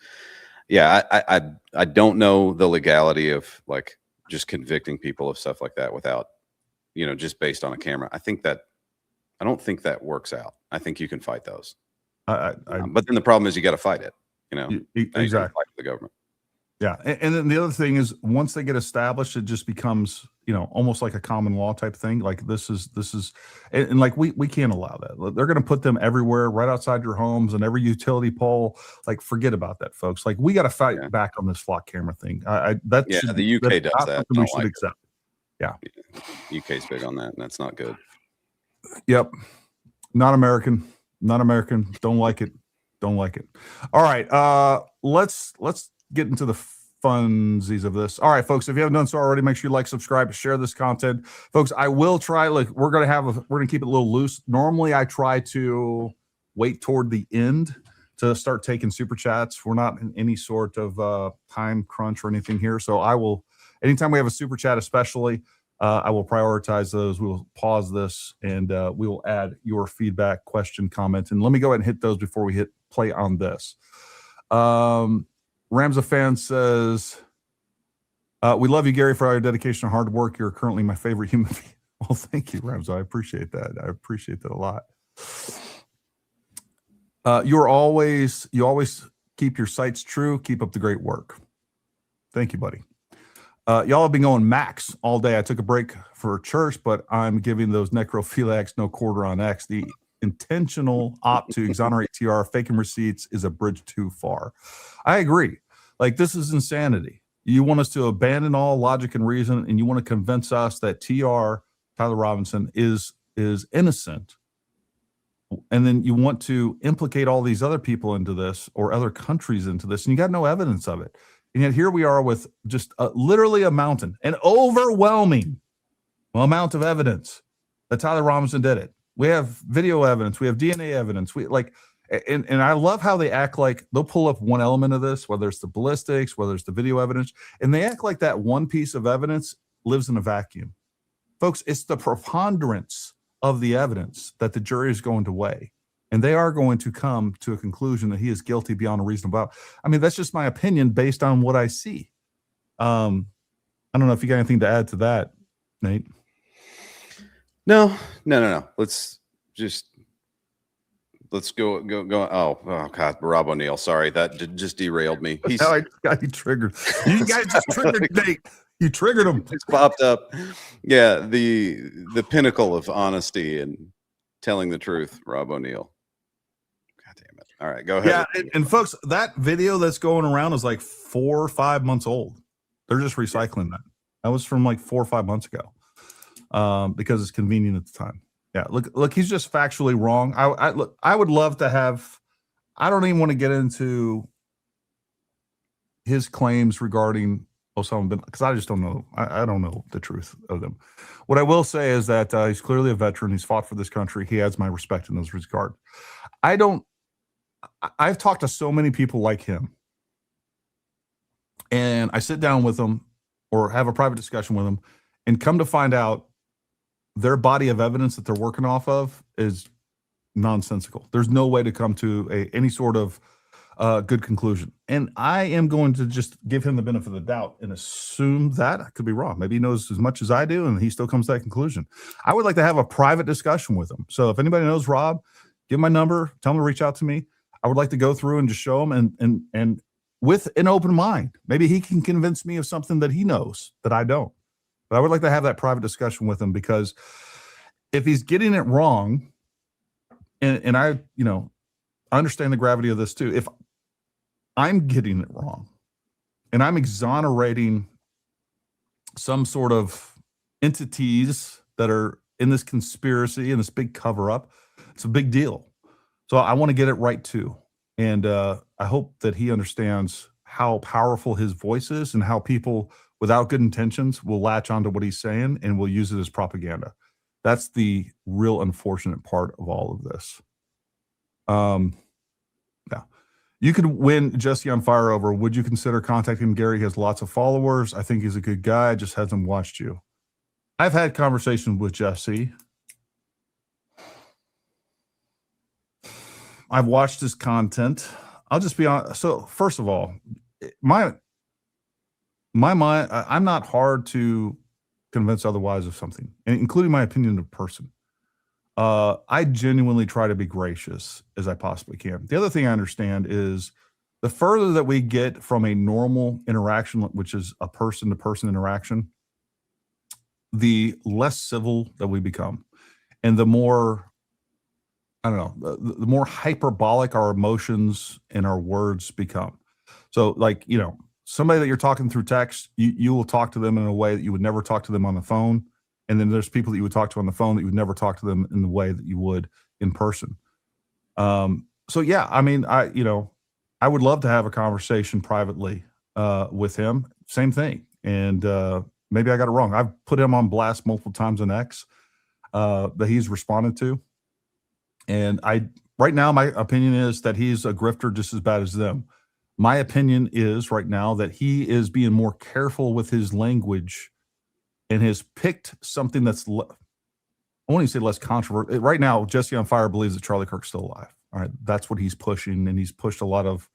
Yeah, I don't know the legality of like just convicting people of stuff like that without, just based on a camera. I don't think that works out. I think you can fight those. But then the problem is you got to fight it. Exactly. Fight the government. Yeah. And then the other thing is once they get established, it just becomes, almost like a common law type thing. Like this is, and like we can't allow that. They're going to put them everywhere, right outside your homes and every utility pole. Like, forget about that, folks. Like, we got to fight back on this flock camera thing. The UK does that. We should accept. Yeah. UK's big on that, and that's not good. Yep. Not American. Don't like it. All right. Let's get into the funsies of this. All right, folks, if you haven't done so already, make sure you like, subscribe, share this content. Folks, I will try, we're going to keep it a little loose. Normally I try to wait toward the end to start taking super chats. We're not in any sort of time crunch or anything here. So I will, anytime we have a super chat, especially, I will prioritize those. We will pause this and we will add your feedback, question, comment. And let me go ahead and hit those before we hit play on this. Ramza fan says, we love you, Gary, for all your dedication and hard work. You're currently my favorite human being. Well, thank you, Ramza. I appreciate that. I appreciate that a lot. You always keep your sights true. Keep up the great work. Thank you, buddy. Y'all have been going max all day. I took a break for church, but I'm giving those necrophiliacs no quarter on X. The intentional opt to exonerate TR, faking receipts is a bridge too far. I agree. Like, this is insanity. You want us to abandon all logic and reason, and you want to convince us that TR, Tyler Robinson, is innocent and then you want to implicate all these other people into this or other countries into this, and you got no evidence of it. And yet here we are with just literally an overwhelming amount of evidence that Tyler Robinson did it. We have video evidence, we have DNA evidence. We like, and I love how they act like they'll pull up one element of this, whether it's the ballistics, whether it's the video evidence, and they act like that one piece of evidence lives in a vacuum. Folks, it's the preponderance of the evidence that the jury is going to weigh, and they are going to come to a conclusion that he is guilty beyond a reasonable doubt. I mean, that's just my opinion based on what I see. I don't know if you got anything to add to that, Nate. No. Let's go. Oh God, Rob O'Neill. Sorry, that just derailed me. He's got you triggered. You guys just triggered Nate. You triggered him. It's popped up. Yeah, the pinnacle of honesty and telling the truth, Rob O'Neill. God damn it. All right, go ahead. Yeah, and folks, that video that's going around is like 4 or 5 months old. They're just recycling that. That was from like 4 or 5 months ago. Because it's convenient at the time. Yeah, look, he's just factually wrong. I would love to have. I don't even want to get into his claims regarding Osama bin, because I just don't know. I don't know the truth of them. What I will say is that he's clearly a veteran. He's fought for this country. He has my respect in this regard. I've talked to so many people like him, and I sit down with them or have a private discussion with them, and come to find out their body of evidence that they're working off of is nonsensical. There's no way to come to any sort of good conclusion. And I am going to just give him the benefit of the doubt and assume that I could be wrong. Maybe he knows as much as I do, and he still comes to that conclusion. I would like to have a private discussion with him. So if anybody knows Rob, give my number, tell him to reach out to me. I would like to go through and just show him and with an open mind. Maybe he can convince me of something that he knows that I don't. But I would like to have that private discussion with him, because if he's getting it wrong, and I understand the gravity of this too. If I'm getting it wrong and I'm exonerating some sort of entities that are in this conspiracy and this big cover up, it's a big deal. So I want to get it right too. And I hope that he understands how powerful his voice is and how people without good intentions will latch onto what he's saying and will use it as propaganda. That's the real unfortunate part of all of this. Yeah. You could win Jesse on fire over. Would you consider contacting Gary? He has lots of followers. I think he's a good guy. Just hasn't watched you. I've had conversations with Jesse. I've watched his content. I'll just be honest. So first of all, my mind, I'm not hard to convince otherwise of something, including my opinion of a person. I genuinely try to be gracious as I possibly can. The other thing I understand is the further that we get from a normal interaction, which is a person-to-person interaction, the less civil that we become. And the more, I don't know, the more hyperbolic our emotions and our words become. So like, somebody that you're talking through text, you will talk to them in a way that you would never talk to them on the phone. And then there's people that you would talk to on the phone that you would never talk to them in the way that you would in person. So yeah, I mean, I would love to have a conversation privately with him. Same thing. And maybe I got it wrong. I've put him on blast multiple times on X that he's responded to. And right now, my opinion is that he's a grifter just as bad as them. My opinion is right now that he is being more careful with his language and has picked something that's, I won't even say less controversial. Right now, Jesse on Fire believes that Charlie Kirk's still alive. All right. That's what he's pushing. And he's pushed a lot of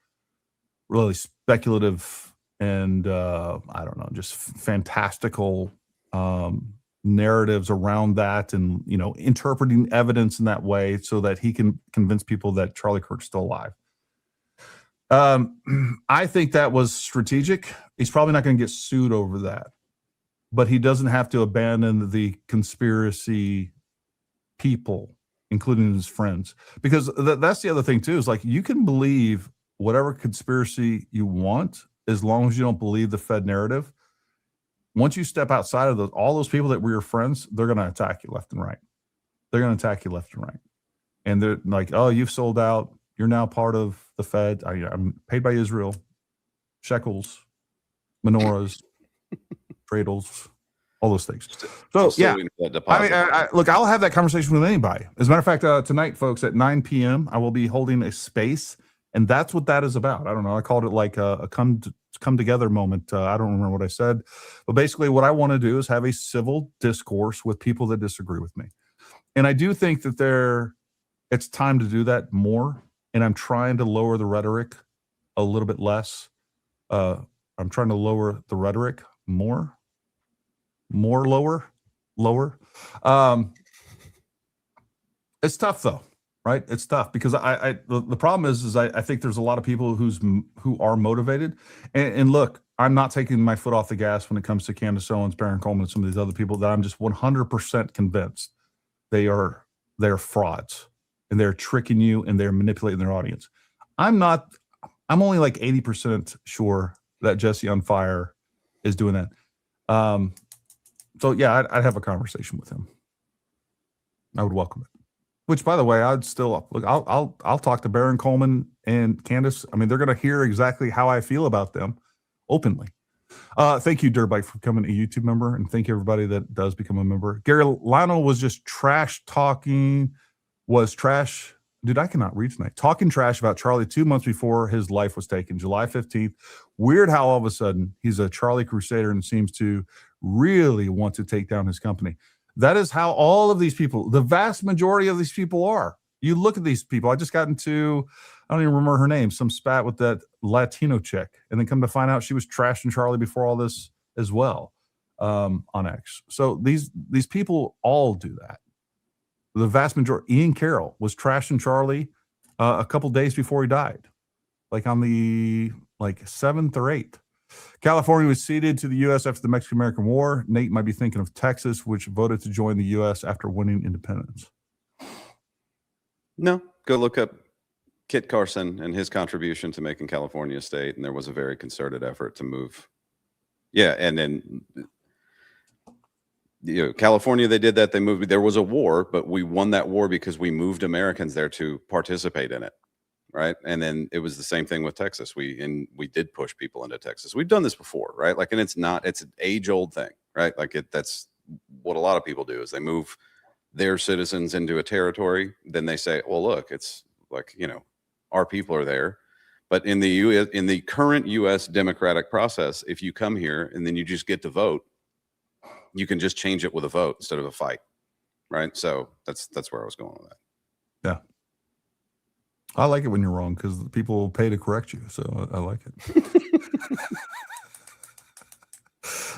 really speculative and, I don't know, just fantastical narratives around that and, interpreting evidence in that way so that he can convince people that Charlie Kirk's still alive. I think that was strategic. He's probably not going to get sued over that, but he doesn't have to abandon the conspiracy people, including his friends, because that's the other thing too, is like, you can believe whatever conspiracy you want, as long as you don't believe the Fed narrative. Once you step outside of all those people that were your friends, they're going to attack you left and right. They're going to attack you left and right. and they're like, "Oh, you've sold out. You're now part of the Fed. I'm paid by Israel, shekels, menorahs, dreidels, all those things." So Still yeah, waiting for that I mean, deposit. look, I'll have that conversation with anybody. As a matter of fact, tonight, folks, at 9 p.m., I will be holding a space, and that's what that is about. I don't know. I called it like a come together moment. I don't remember what I said, but basically, what I want to do is have a civil discourse with people that disagree with me, and I do think that it's time to do that more. And I'm trying to lower the rhetoric a little bit less. I'm trying to lower the rhetoric more lower. It's tough though, right? It's tough because the problem is I think there's a lot of people who are motivated, and look, I'm not taking my foot off the gas when it comes to Candace Owens, Baron Coleman, and some of these other people that I'm just 100% convinced they're frauds and they're tricking you and they're manipulating their audience. I'm only like 80% sure that Jesse on Fire is doing that. So yeah, I'd have a conversation with him. I would welcome it. Which, by the way, I'd still look. I'll talk to Baron Coleman and Candace. I mean, they're going to hear exactly how I feel about them openly. Thank you, Dirtbike, for becoming a YouTube member, and thank you everybody that does become a member. Gary Lionel was just talking trash. Dude, I cannot read tonight. Talking trash about Charlie 2 months before his life was taken, July 15th. Weird how all of a sudden he's a Charlie Crusader and seems to really want to take down his company. That is how all of these people, the vast majority of these people are. You look at these people. I just got into, I don't even remember her name, some spat with that Latino chick, and then come to find out she was trashing Charlie before all this as well on X. So these people all do that. The vast majority. Ian Carroll was trashing Charlie a couple days before he died, like on the 7th or 8th. California was ceded to the U.S. after the Mexican-American War. Nate might be thinking of Texas, which voted to join the U.S. after winning independence. No, go look up Kit Carson and his contribution to making California a state, and there was a very concerted effort to move. Yeah, and then California, they did that. They moved. There was a war, but we won that war because we moved Americans there to participate in it, right? And then it was the same thing with Texas. We did push people into Texas. We've done this before, right? Like, and it's an age-old thing, right? Like that's what a lot of people do is they move their citizens into a territory. Then they say, well, look, it's like, our people are there. But in the current U.S. democratic process, if you come here and then you just get to vote, you can just change it with a vote instead of a fight, right? So that's where I was going with that. Yeah. I like it when you're wrong because people will pay to correct you. So I like it.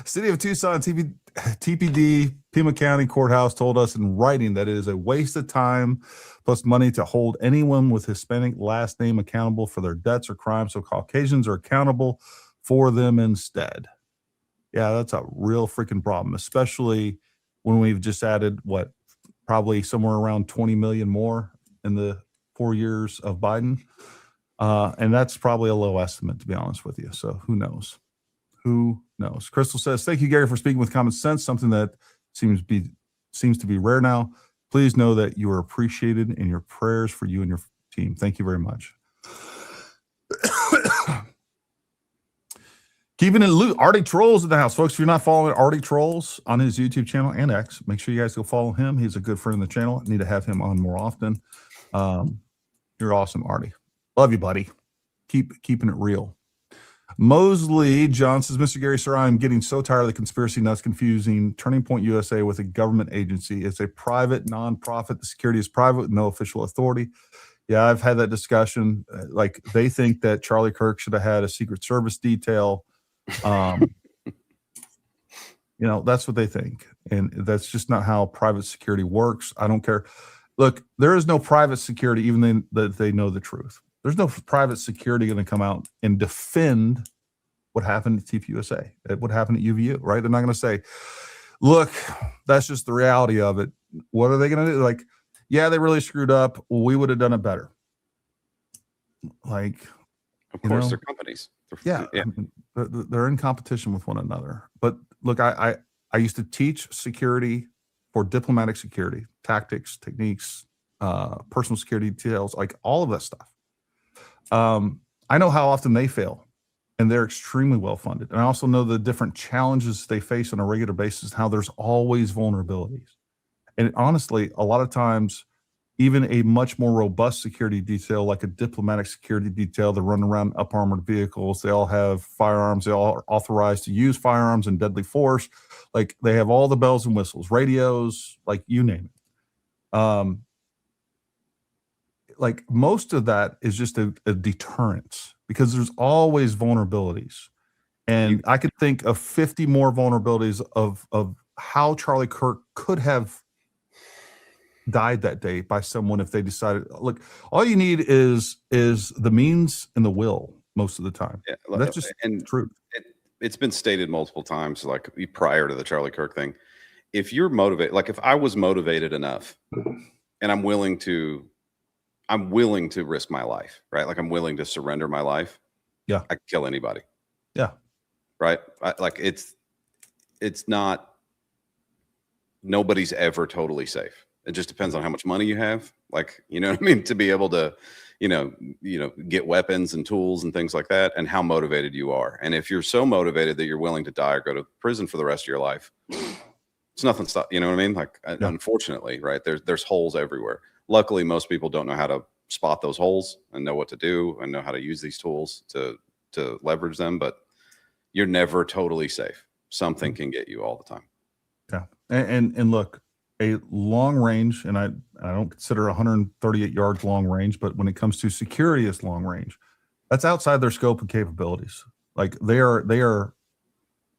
City of Tucson TPD Pima County Courthouse told us in writing that it is a waste of time plus money to hold anyone with Hispanic last name accountable for their debts or crimes, so Caucasians are accountable for them instead. Yeah, that's a real freaking problem, especially when we've just added probably somewhere around 20 million more in the 4 years of Biden. And that's probably a low estimate, to be honest with you. So who knows? Who knows? Crystal says, thank you, Gary, for speaking with common sense, something that seems to be rare now. Please know that you are appreciated in your prayers for you and your team. Thank you very much. Keeping it loose. Artie Trolls in the house. Folks, if you're not following Artie Trolls on his YouTube channel and X, make sure you guys go follow him. He's a good friend of the channel. I need to have him on more often. You're awesome, Artie. Love you, buddy. Keeping it real. Mosley John says, Mr. Gary, sir, I'm getting so tired of the conspiracy nuts confusing Turning Point USA with a government agency. It's a private nonprofit. The security is private with no official authority. Yeah, I've had that discussion. Like, they think that Charlie Kirk should have had a Secret Service detail. That's what they think. And that's just not how private security works. I don't care. Look, there is no private security, even that they know the truth. There's no private security going to come out and defend what happened at TPUSA, what happened at UVU, right? They're not going to say, look, that's just the reality of it. What are they going to do? Like, yeah, they really screwed up. Well, we would have done it better. Like, of course, they're companies. Yeah. I mean, they're in competition with one another. But look, I used to teach security for diplomatic security, tactics, techniques, personal security details, like all of that stuff. I know how often they fail, and they're extremely well funded. And I also know the different challenges they face on a regular basis, how there's always vulnerabilities. And honestly, a lot of times, even a much more robust security detail, like a diplomatic security detail, they run around up armored vehicles. They all have firearms. They all are authorized to use firearms and deadly force. Like they have all the bells and whistles, radios, like you name it. Like most of that is just a deterrence because there's always vulnerabilities. And I could think of 50 more vulnerabilities of how Charlie Kirk could have died that day by someone if they decided, look, all you need is the means and the will most of the time. Yeah, that's just true. It's been stated multiple times, like prior to the Charlie Kirk thing. If you're motivated, like if I was motivated enough and I'm willing to risk my life, right? Like I'm willing to surrender my life. Yeah. I could kill anybody. Yeah. Right. Like it's not, nobody's ever totally safe. It just depends on how much money you have. Like, you know what I mean? To be able to, get weapons and tools and things like that, and how motivated you are. And if you're so motivated that you're willing to die or go to prison for the rest of your life, it's nothing stop. You know what I mean? Like, unfortunately, right? There's holes everywhere. Luckily, most people don't know how to spot those holes and know what to do and know how to use these tools to leverage them. But you're never totally safe. Something can get you all the time. Yeah. And look, a long range, and I don't consider 138 yards long range, but when it comes to security as long range, that's outside their scope and capabilities. Like they are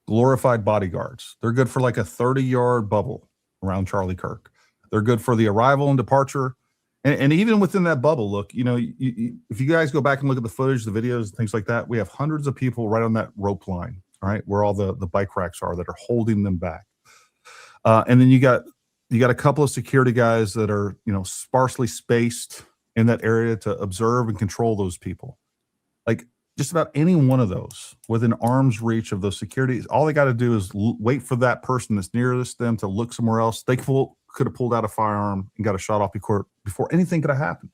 glorified bodyguards. They're good for like a 30-yard bubble around Charlie Kirk. They're good for the arrival and departure. And even within that bubble, look, if you guys go back and look at the footage, the videos, things like that, we have hundreds of people right on that rope line, right, where all the bike racks are that are holding them back. And then you got a couple of security guys that are, sparsely spaced in that area to observe and control those people. Like just about any one of those within arm's reach of those securities, all they got to do is wait for that person that's nearest them to look somewhere else. They could have pulled out a firearm and got a shot off before anything could have happened.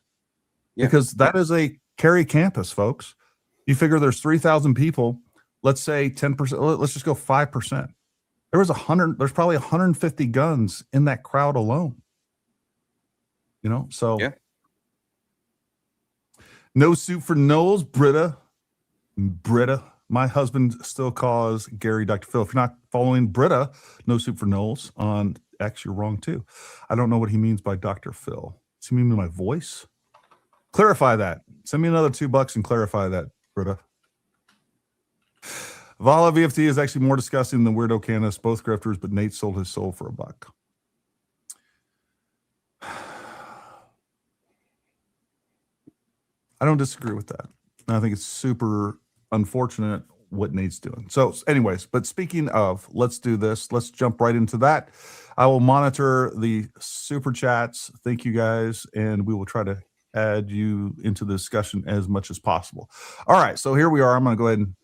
Yeah. Because that is a carry campus, folks. You figure there's 3,000 people. Let's say 10%. Let's just go 5%. There's probably 150 guns in that crowd alone. So yeah. No soup for Knowles, Britta. My husband still calls Gary Dr. Phil. If you're not following Britta, No Soup for Knowles on X, you're wrong too. I don't know what he means by Dr. Phil. Does he mean my voice? Clarify that. Send me another $2 and clarify that, Britta. Valhalla VFT is actually more disgusting than Weirdo Candace, both grifters, but Nate sold his soul for $1. I don't disagree with that. I think it's super unfortunate what Nate's doing. So anyways, but speaking of, let's do this. Let's jump right into that. I will monitor the super chats. Thank you guys. And we will try to add you into the discussion as much as possible. All right. So here we are. I'm going to go ahead and,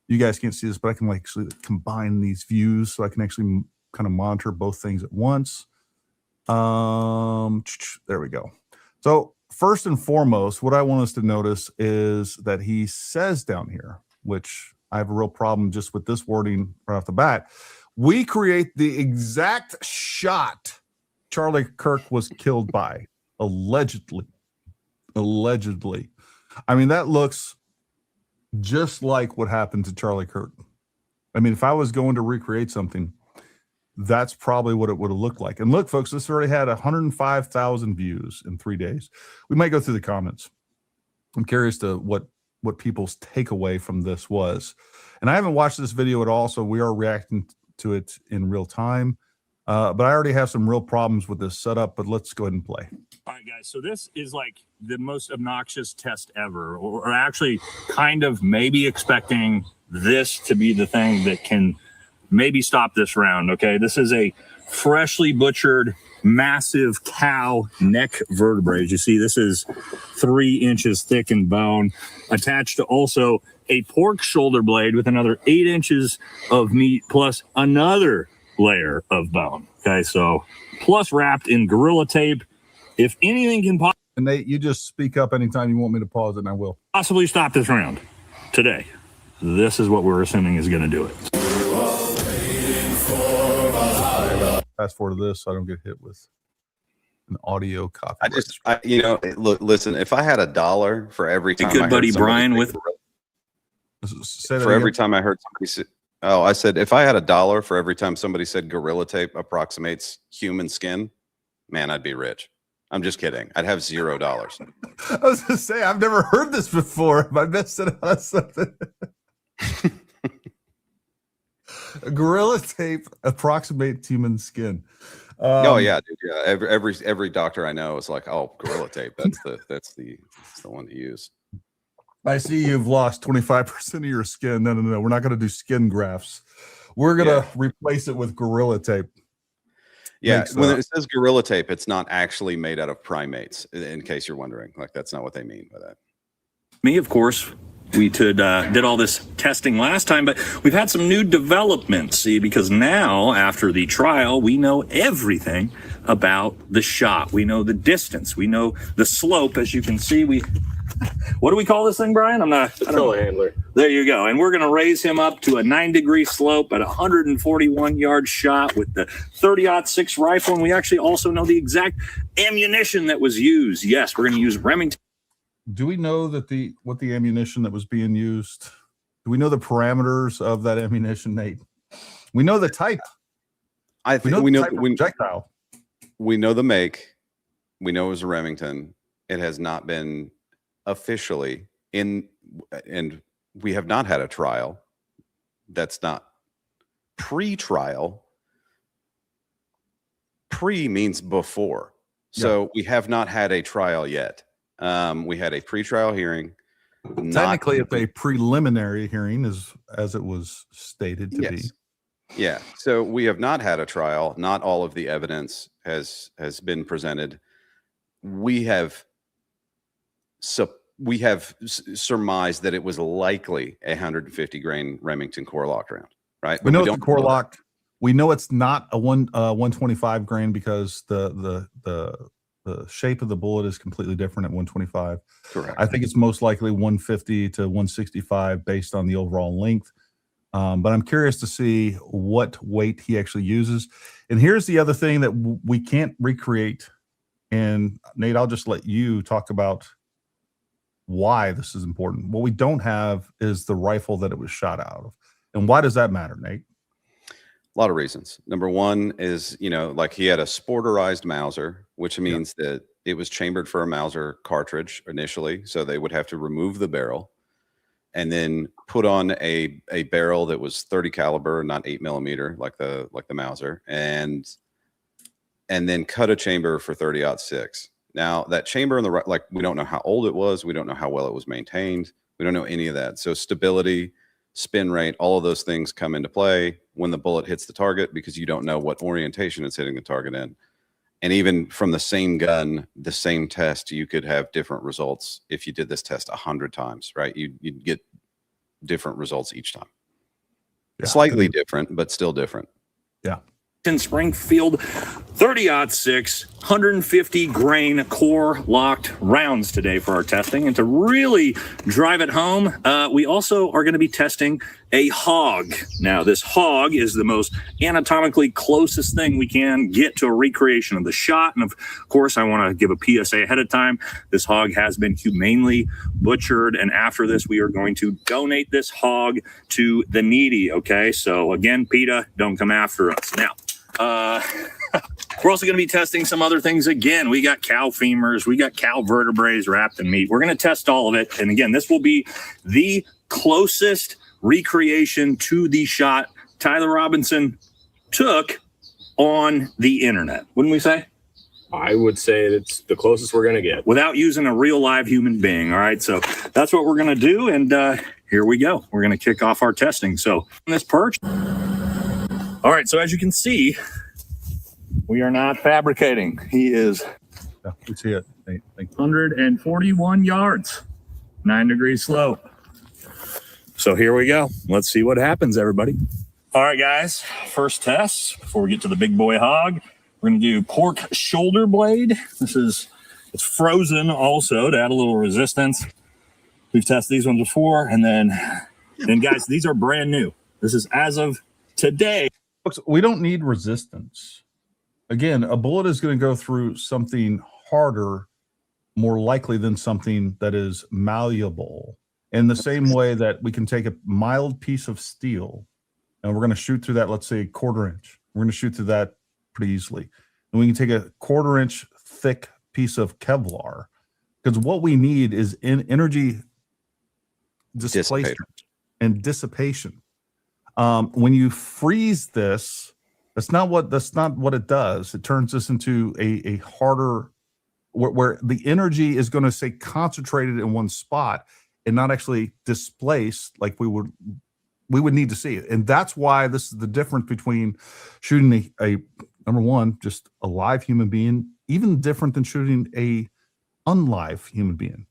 you guys can't see this, but I can actually combine these views so I can actually kind of monitor both things at once. There we go. So first and foremost, what I want us to notice is that he says down here, which I have a real problem just with this wording right off the bat. We create the exact shot Charlie Kirk was killed by, allegedly. I mean, that looks just like what happened to Charlie Kirk. I mean, if I was going to recreate something, that's probably what it would have looked like. And look, folks, this already had 105,000 views in 3 days. We might go through the comments. I'm curious to what people's takeaway from this was. And I haven't watched this video at all, so we are reacting to it in real time. But I already have some real problems with this setup, but let's go ahead and play. All right, guys, so this is like the most obnoxious test ever, or actually kind of maybe expecting this to be the thing that can maybe stop this round, okay? This is a freshly butchered, massive cow neck vertebrae. As you see, this is 3 inches thick in bone, attached to also a pork shoulder blade with another 8 inches of meat plus another layer of bone, okay? So plus wrapped in gorilla tape if anything can And Nate, you just speak up anytime you want me to pause it, and I will. possibly stop this round today, this is what we're assuming is going to do it. Fast forward to this so I don't get hit with an audio copy. Look, listen, if I had $1 for every time Good buddy Brian with every time I heard somebody say, I said, if I had $1 for every time somebody said Gorilla Tape approximates human skin, man, I'd be rich. I'm just kidding. I'd have $0. I was going to say, I've never heard this before. If I missed it on something. Gorilla Tape approximates human skin. Oh yeah, dude, yeah. Every doctor I know is like, oh, Gorilla Tape. That's the one to use. I see you've lost 25% of your skin. No. We're not going to do skin grafts. We're going to replace it with Gorilla Tape. Yeah, when it says Gorilla Tape, it's not actually made out of primates, in case you're wondering. Like, that's not what they mean by that. me, of course. We did all this testing last time, but we've had some new developments, see, because now, after the trial, we know everything about the shot. We know the distance. We know the slope. As you can see, what do we call this thing, Brian? Telehandler. There you go. And we're going to raise him up to a 9-degree slope at a 141-yard shot with the 30-06 rifle. And we actually also know the exact ammunition that was used. Yes, we're going to use Remington. Do we know that what the ammunition that was being used? Do we know the parameters of that ammunition, Nate? We know the type. I think we know the projectile. We know the make. We know it was a Remington. It has not been officially and we have not had a trial. That's not pre-trial. Pre means before. So we have not had a trial yet. We had a pre-trial hearing. Technically, it's a preliminary hearing, as it was stated to be. Yeah. So we have not had a trial. Not all of the evidence has been presented. We have surmised that it was likely a 150 grain Remington core locked round. Right. We know it's a core locked. We know it's not a 125 grain because the shape of the bullet is completely different at 125. Correct. I think it's most likely 150 to 165 based on the overall length. But I'm curious to see what weight he actually uses. And here's the other thing that we can't recreate. And Nate, I'll just let you talk about why this is important. What we don't have is the rifle that it was shot out of. And why does that matter, Nate? A lot of reasons. Number one is, like he had a sporterized Mauser, which means that it was chambered for a Mauser cartridge initially. So they would have to remove the barrel and then put on a barrel that was 30 caliber, not 8 millimeter, like the Mauser, and then cut a chamber for 30-06. Now that chamber in the we don't know how old it was. We don't know how well it was maintained. We don't know any of that. So stability, spin rate, all of those things come into play when the bullet hits the target because you don't know what orientation it's hitting the target in. And even from the same gun, the same test, you could have different results if you did this test 100 times, right? You'd get different results each time. Yeah. Slightly different, but still different. Yeah. In Springfield, 30-06, 150 grain core locked rounds today for our testing. And to really drive it home, we also are going to be testing a hog. Now, this hog is the most anatomically closest thing we can get to a recreation of the shot. And of course, I want to give a PSA ahead of time. This hog has been humanely butchered. And after this, we are going to donate this hog to the needy. Okay. So again, PETA, don't come after us. Now, we're also going to be testing some other things again. We got cow femurs, we got cow vertebrae wrapped in meat. We're going to test all of it. And again, this will be the closest recreation to the shot Tyler Robinson took on the internet. Wouldn't we say? I would say it's the closest we're going to get. Without using a real live human being. All right. So that's what we're going to do. And here we go. We're going to kick off our testing. So this perch. All right. So as you can see, we are not fabricating. He is we see it. 141 yards, 9-degree slope. So here we go. Let's see what happens, everybody. All right, guys. First test before we get to the big boy hog. We're going to do pork shoulder blade. It's frozen also to add a little resistance. We've tested these ones before. And then guys, these are brand new. This is as of today. Folks, we don't need resistance. Again, a bullet is going to go through something harder, more likely than something that is malleable. In the same way that we can take a mild piece of steel and we're going to shoot through that, let's say, 1/4 inch. We're going to shoot through that pretty easily. And we can take a 1/4 inch thick piece of Kevlar, because what we need is energy displacement and dissipation. When you freeze this, that's not what it does. It turns this into a harder, where the energy is going to stay concentrated in one spot and not actually displaced like we would need to see it. And that's why this is the difference between shooting a number one, just a live human being, even different than shooting a unlive human being.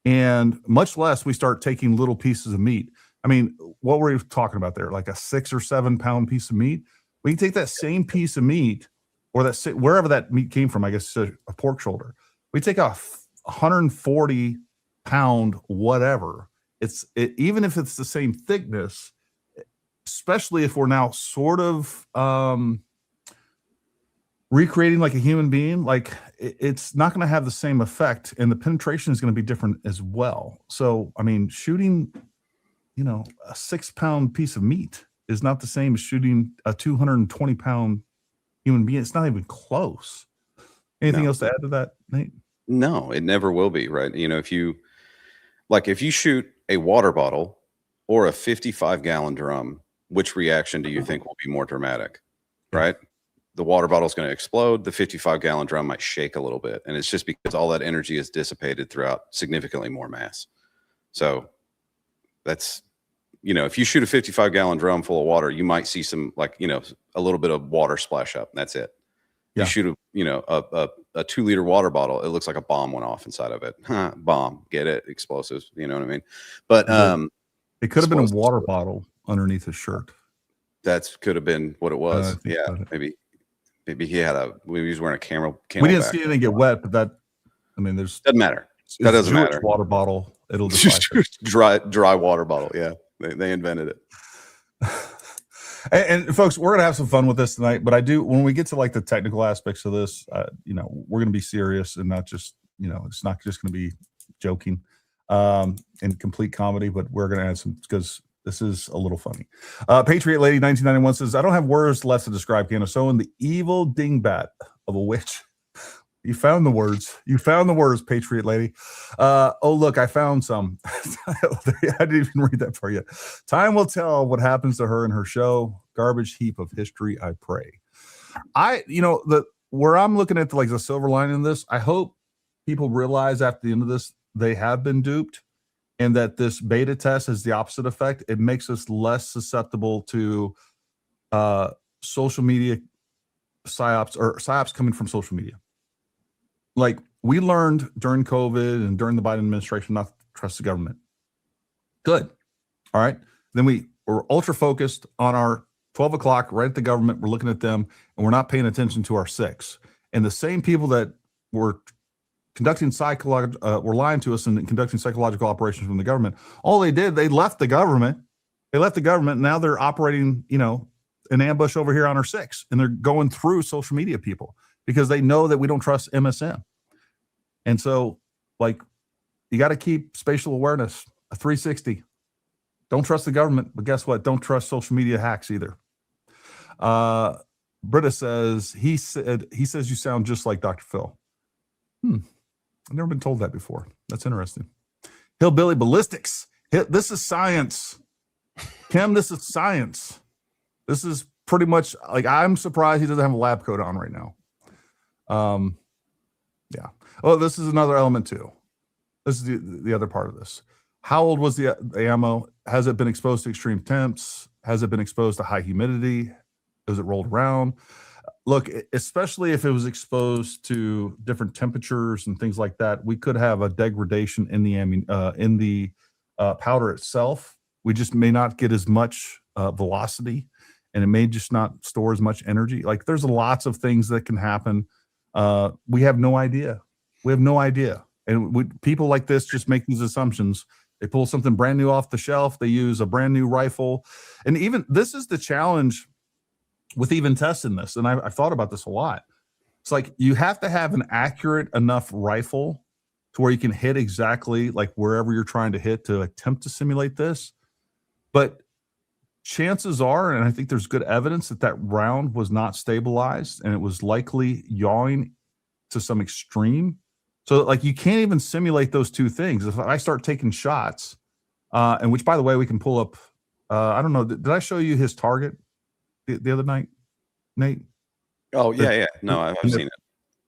And much less we start taking little pieces of meat. I mean, what were we talking about there? Like a 6 or 7 pound piece of meat? We can take that same piece of meat, or wherever that meat came from, I guess a pork shoulder. We take a 140 pound whatever. Even if it's the same thickness, especially if we're now sort of recreating like a human being, like it's not going to have the same effect, and the penetration is going to be different as well. So, I mean, shooting, a 6 pound piece of meat is not the same as shooting a 220 pound human being. It's not even close. Anything else to add to that, Nate? No, it never will be, right? If you shoot a water bottle or a 55-gallon drum, which reaction do you think will be more dramatic, right? The water bottle is going to explode. The 55-gallon drum might shake a little bit. And it's just because all that energy is dissipated throughout significantly more mass. So that's, if you shoot a 55-gallon drum full of water, you might see some, a little bit of water splash up. And that's it. Yeah. You shoot a 2-liter water bottle, it looks like a bomb went off inside of it. Bomb, get it? Explosives, you know what I mean? But it could have been a water bottle underneath his shirt. That could have been what it was. Yeah, maybe he was wearing a camel. We didn't see anything get wet, but there's doesn't matter. That doesn't matter. Water bottle, it'll dry water bottle. Yeah, they invented it. And folks, we're gonna have some fun with this tonight. But when we get to like the technical aspects of this, we're gonna be serious and not just, it's not just gonna be joking and complete comedy. But we're gonna add some, because this is a little funny. Patriot Lady 1991 says, I don't have words left to describe Candace Owens, the evil dingbat of a witch. You found the words. Patriot Lady. Oh, look, I found some. I didn't even read that for you. Time will tell what happens to her in her show. Garbage heap of history, I pray. Where I'm looking at the silver lining in this, I hope people realize after the end of this, they have been duped, and that this beta test has the opposite effect. It makes us less susceptible to social media psyops, or psyops coming from social media. Like we learned during COVID and during the Biden administration not to trust the government. Good. All right. Then we were ultra focused on our 12 o'clock right at the government. We're looking at them and we're not paying attention to our 6. And the same people that were conducting were lying to us and conducting psychological operations from the government. All they did, they left the government. And now they're operating, an ambush over here on our 6, and they're going through social media people because they know that we don't trust MSM. And so, you got to keep spatial awareness, a 360. Don't trust the government, but guess what? Don't trust social media hacks either. Britta says, he says you sound just like Dr. Phil. I've never been told that before. That's interesting. Hillbilly Ballistics. This is science. Kim, this is science. This is pretty much I'm surprised he doesn't have a lab coat on right now. Yeah. Oh, this is another element too. This is the other part of this. How old was the ammo? Has it been exposed to extreme temps? Has it been exposed to high humidity? Was it rolled around? Look, especially if it was exposed to different temperatures and things like that, we could have a degradation in the powder itself. We just may not get as much velocity, and it may just not store as much energy. Like there's lots of things that can happen. We have no idea. We have no idea. And people like this just make these assumptions. They pull something brand new off the shelf. They use a brand new rifle. And even this is the challenge with even testing this. And I've thought about this a lot. It's like you have to have an accurate enough rifle to where you can hit exactly like wherever you're trying to hit to attempt to simulate this. But chances are, and I think there's good evidence that that round was not stabilized and it was likely yawing to some extreme. So like you can't even simulate those two things. If I start taking shots, and which by the way, we can pull up, I don't know, did I show you his target the other night, Nate? Oh yeah. No, I've seen it.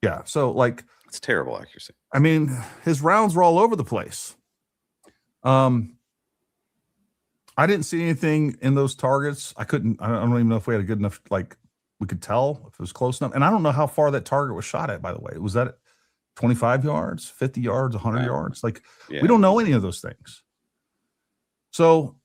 Yeah. So like, it's terrible accuracy. I mean, his rounds were all over the place. I didn't see anything in those targets. I don't even know if we had a good enough, like we could tell if it was close enough. And I don't know how far that target was shot at, by the way. Was that 25 yards, 50 yards, 100 yards? Like we don't know any of those things. So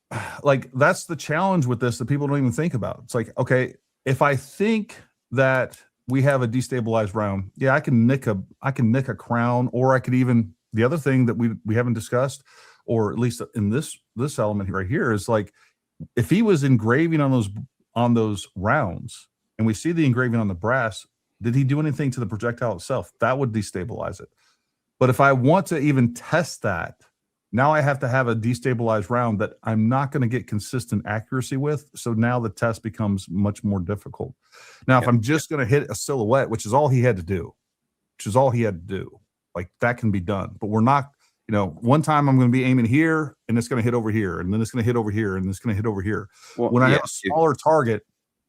like, that's the challenge with this that people don't even think about. It's like, okay, if I think that we have a destabilized round, yeah, I can nick a crown, or I could even, the other thing that we haven't discussed, or at least in this element right here, is like if he was engraving on those rounds and we see the engraving on the brass, did he do anything to the projectile itself? That would destabilize it. But if I want to even test that, now I have to have a destabilized round that I'm not going to get consistent accuracy with. So now the test becomes much more difficult. Now, if I'm just going to hit a silhouette, which is all he had to do, like that can be done. But we're not, one time I'm going to be aiming here and it's going to hit over here, and then it's going to hit over here, and it's going to hit over here. Well, when I have a smaller target,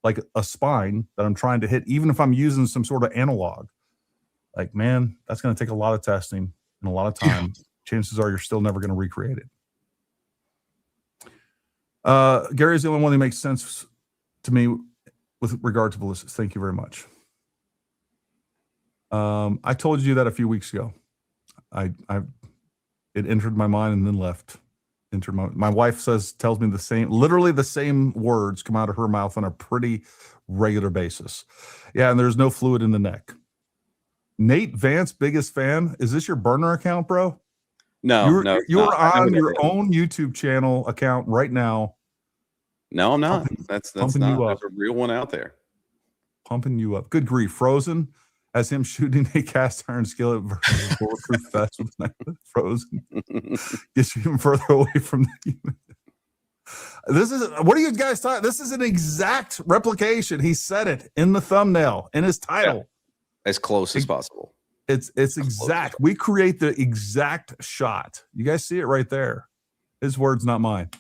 like a spine that I'm trying to hit, even if I'm using some sort of analog, like, man, that's going to take a lot of testing and a lot of time. Chances are you're still never going to recreate it. Gary's the only one that makes sense to me with regard to ballistics. Thank you very much. I told you that a few weeks ago. It entered my mind and then left. My wife tells me literally the same words come out of her mouth on a pretty regular basis. Yeah, and there's no fluid in the neck. Nate Vance, biggest fan. Is this your burner account, bro? No, you're on your own YouTube channel account right now. No, I'm not. That's not. There's a real one out there. Pumping you up. Good grief. Frozen as him shooting a cast iron skillet versus bulletproof vest with Frozen. Gets you even further away from the human. What are you guys talking? This is an exact replication. He said it in the thumbnail, in his title. Yeah. As close as possible. It's exact. We create the exact shot. You guys see it right there. His words, not mine.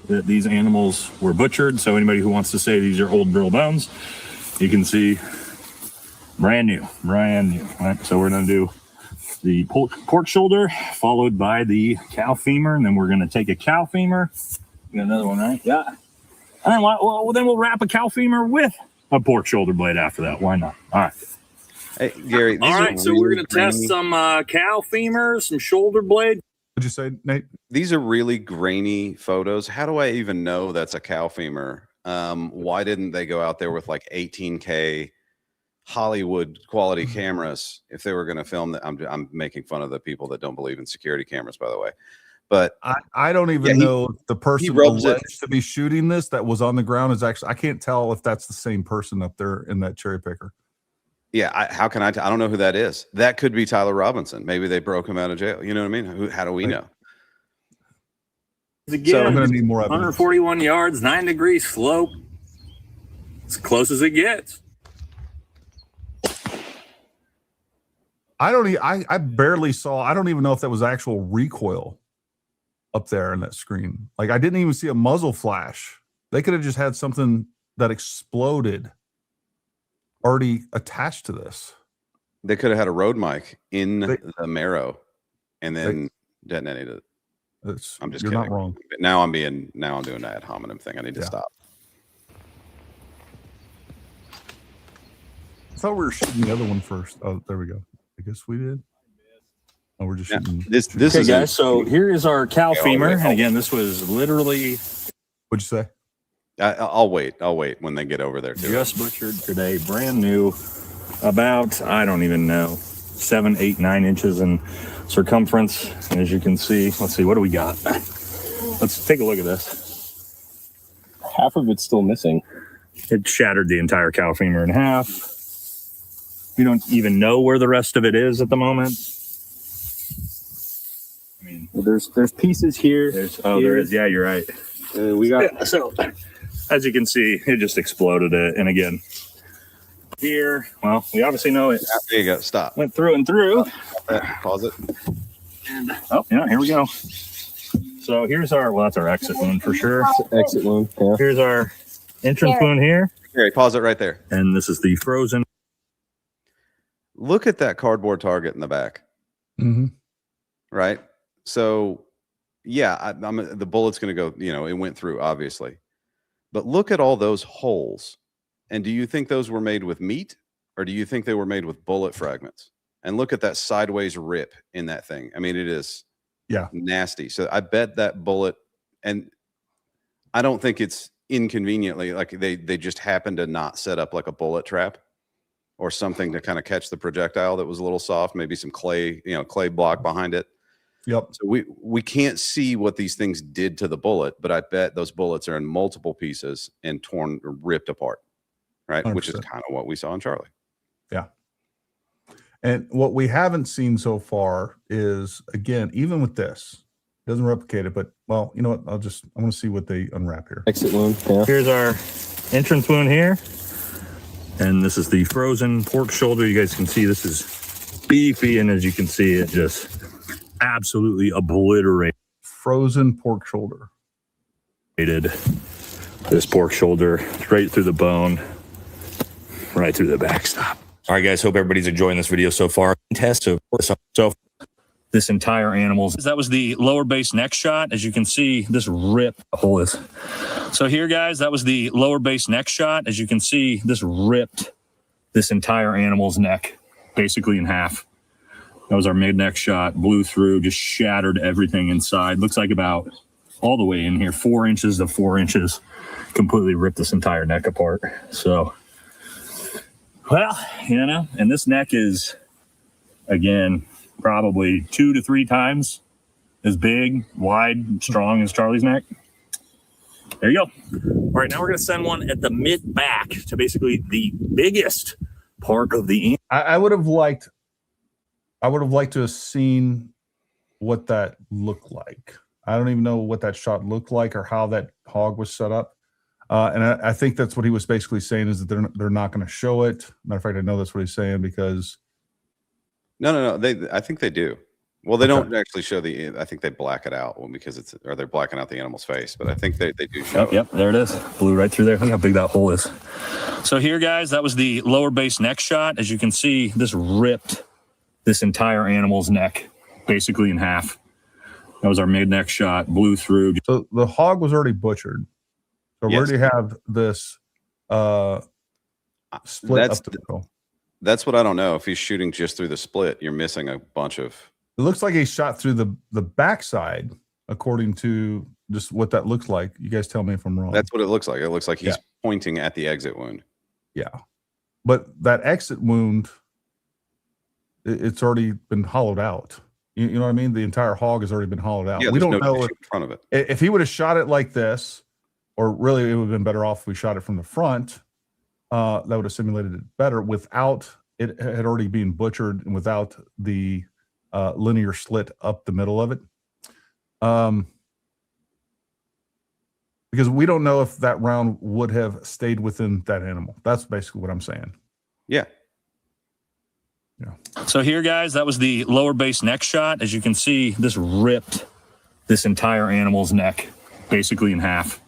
That these animals were butchered. So anybody who wants to say these are old drill bones, you can see brand new. All right, so we're going to do the pork shoulder followed by the cow femur, and then we're going to take a cow femur. We got another one, right? Yeah. And then, well, then we'll wrap a cow femur with a pork shoulder blade after that. Why not? All right. Hey, Gary. All right, so we're going to test some cow femur, some shoulder blade. What'd you say, Nate? These are really grainy photos. How do I even know that's a cow femur? Why didn't they go out there with like 18K Hollywood quality cameras if they were going to film that? I'm making fun of the people that don't believe in security cameras, by the way. But I don't even know if the person alleged to be shooting this that was on the ground is actually, I can't tell if that's the same person up there in that cherry picker. Yeah, how can I don't know who that is. That could be Tyler Robinson. Maybe they broke him out of jail. You know what I mean? How do we know? Again, so I'm going to need more evidence. 141 yards, 9-degree slope. As close as it gets. I barely saw. I don't even know if that was actual recoil up there in that screen. Like I didn't even see a muzzle flash. They could have just had something that exploded already attached to this. They could have had a road mic in the marrow and then detonated it. I'm just kidding. You're not wrong. Now I'm doing the ad hominem thing. I need to stop. I thought we were shooting the other one first. Oh, there we go. I guess we did. Oh, we're just shooting. This okay, is guys. So here is our cow femur, and again, this was literally. What'd you say? I'll wait. I'll wait when they get over there too. Just butchered today, brand new, about, I don't even know, 7, 8, 9 inches in circumference. And as you can see, let's see, what do we got? Let's take a look at this. Half of it's still missing. It shattered the entire cow femur in half. We don't even know where the rest of it is at the moment. I mean, There's pieces here. there is. Yeah, you're right. We got So, as you can see, it just exploded it. And again, here, well, we obviously know it There you go. Stop. went through and through. Pause it. And, oh, yeah, here we go. So here's our, well, that's our exit wound for sure. exit wound. Yeah. Here's our entrance wound here. Gary, pause it right there. And this is the frozen. Look at that cardboard target in the back. Mm-hmm. Right. So, yeah, the bullet's going to go, it went through, obviously. But look at all those holes. And do you think those were made with meat, or do you think they were made with bullet fragments? And look at that sideways rip in that thing. I mean, it is nasty. So I bet that bullet, and I don't think it's inconveniently, like they just happened to not set up like a bullet trap or something to kind of catch the projectile that was a little soft, maybe some clay block behind it. Yep. So we can't see what these things did to the bullet, but I bet those bullets are in multiple pieces and torn or ripped apart, right? 100%. Which is kind of what we saw in Charlie. Yeah. And what we haven't seen so far is, again, even with this, it doesn't replicate it, but, well, you know what? I want to see what they unwrap here. Exit wound. Yeah. Here's our entrance wound here. And this is the frozen pork shoulder. You guys can see this is beefy. And as you can see, it just absolutely obliterated Frozen pork shoulder. this pork shoulder straight through the bone, right through the backstop. All right, guys, hope everybody's enjoying this video so far. So this entire animal's, that was the lower base neck shot. As you can see, this ripped the hole is. So here, guys, that was the lower base neck shot. As you can see, this ripped this entire animal's neck basically in half. That was our mid neck shot, blew through, just shattered everything inside. Looks like about all the way in here, 4 inches to 4 inches, completely ripped this entire neck apart. So, well, and this neck is, again, probably 2 to 3 times as big, wide, strong as Charlie's neck. There you go. All right, now we're going to send one at the mid back to basically the biggest part of the. I would have liked to have seen what that looked like. I don't even know what that shot looked like or how that hog was set up. And I think that's what he was basically saying, is that they're not going to show it. Matter of fact, I know that's what he's saying because. No. I think they do. Well, they don't actually show I think they black it out because they're blacking out the animal's face, but I think they do show it. Yep, there it is. Blew right through there. Look how big that hole is. So here, guys, that was the lower base neck shot. As you can see, this ripped this entire animal's neck basically in half. That was our mid neck shot, blew through. So the hog was already butchered. So Yes. where do you have this split up the middle? That's what I don't know. If he's shooting just through the split, you're missing a bunch of. It looks like he shot through the backside, according to just what that looks like. You guys tell me if I'm wrong. That's what it looks like. It looks like he's pointing at the exit wound. Yeah. But that exit wound, it's already been hollowed out. You know what I mean? The entire hog has already been hollowed out. Yeah, We don't no know tissue in front of it. if he would have shot it like this, or really it would have been better off if we shot it from the front. That would have simulated it better without it had already been butchered and without the linear slit up the middle of it. Because we don't know if that round would have stayed within that animal. That's basically what I'm saying. Yeah. So here, guys, that was the lower base neck shot. As you can see, this ripped this entire animal's neck basically in half.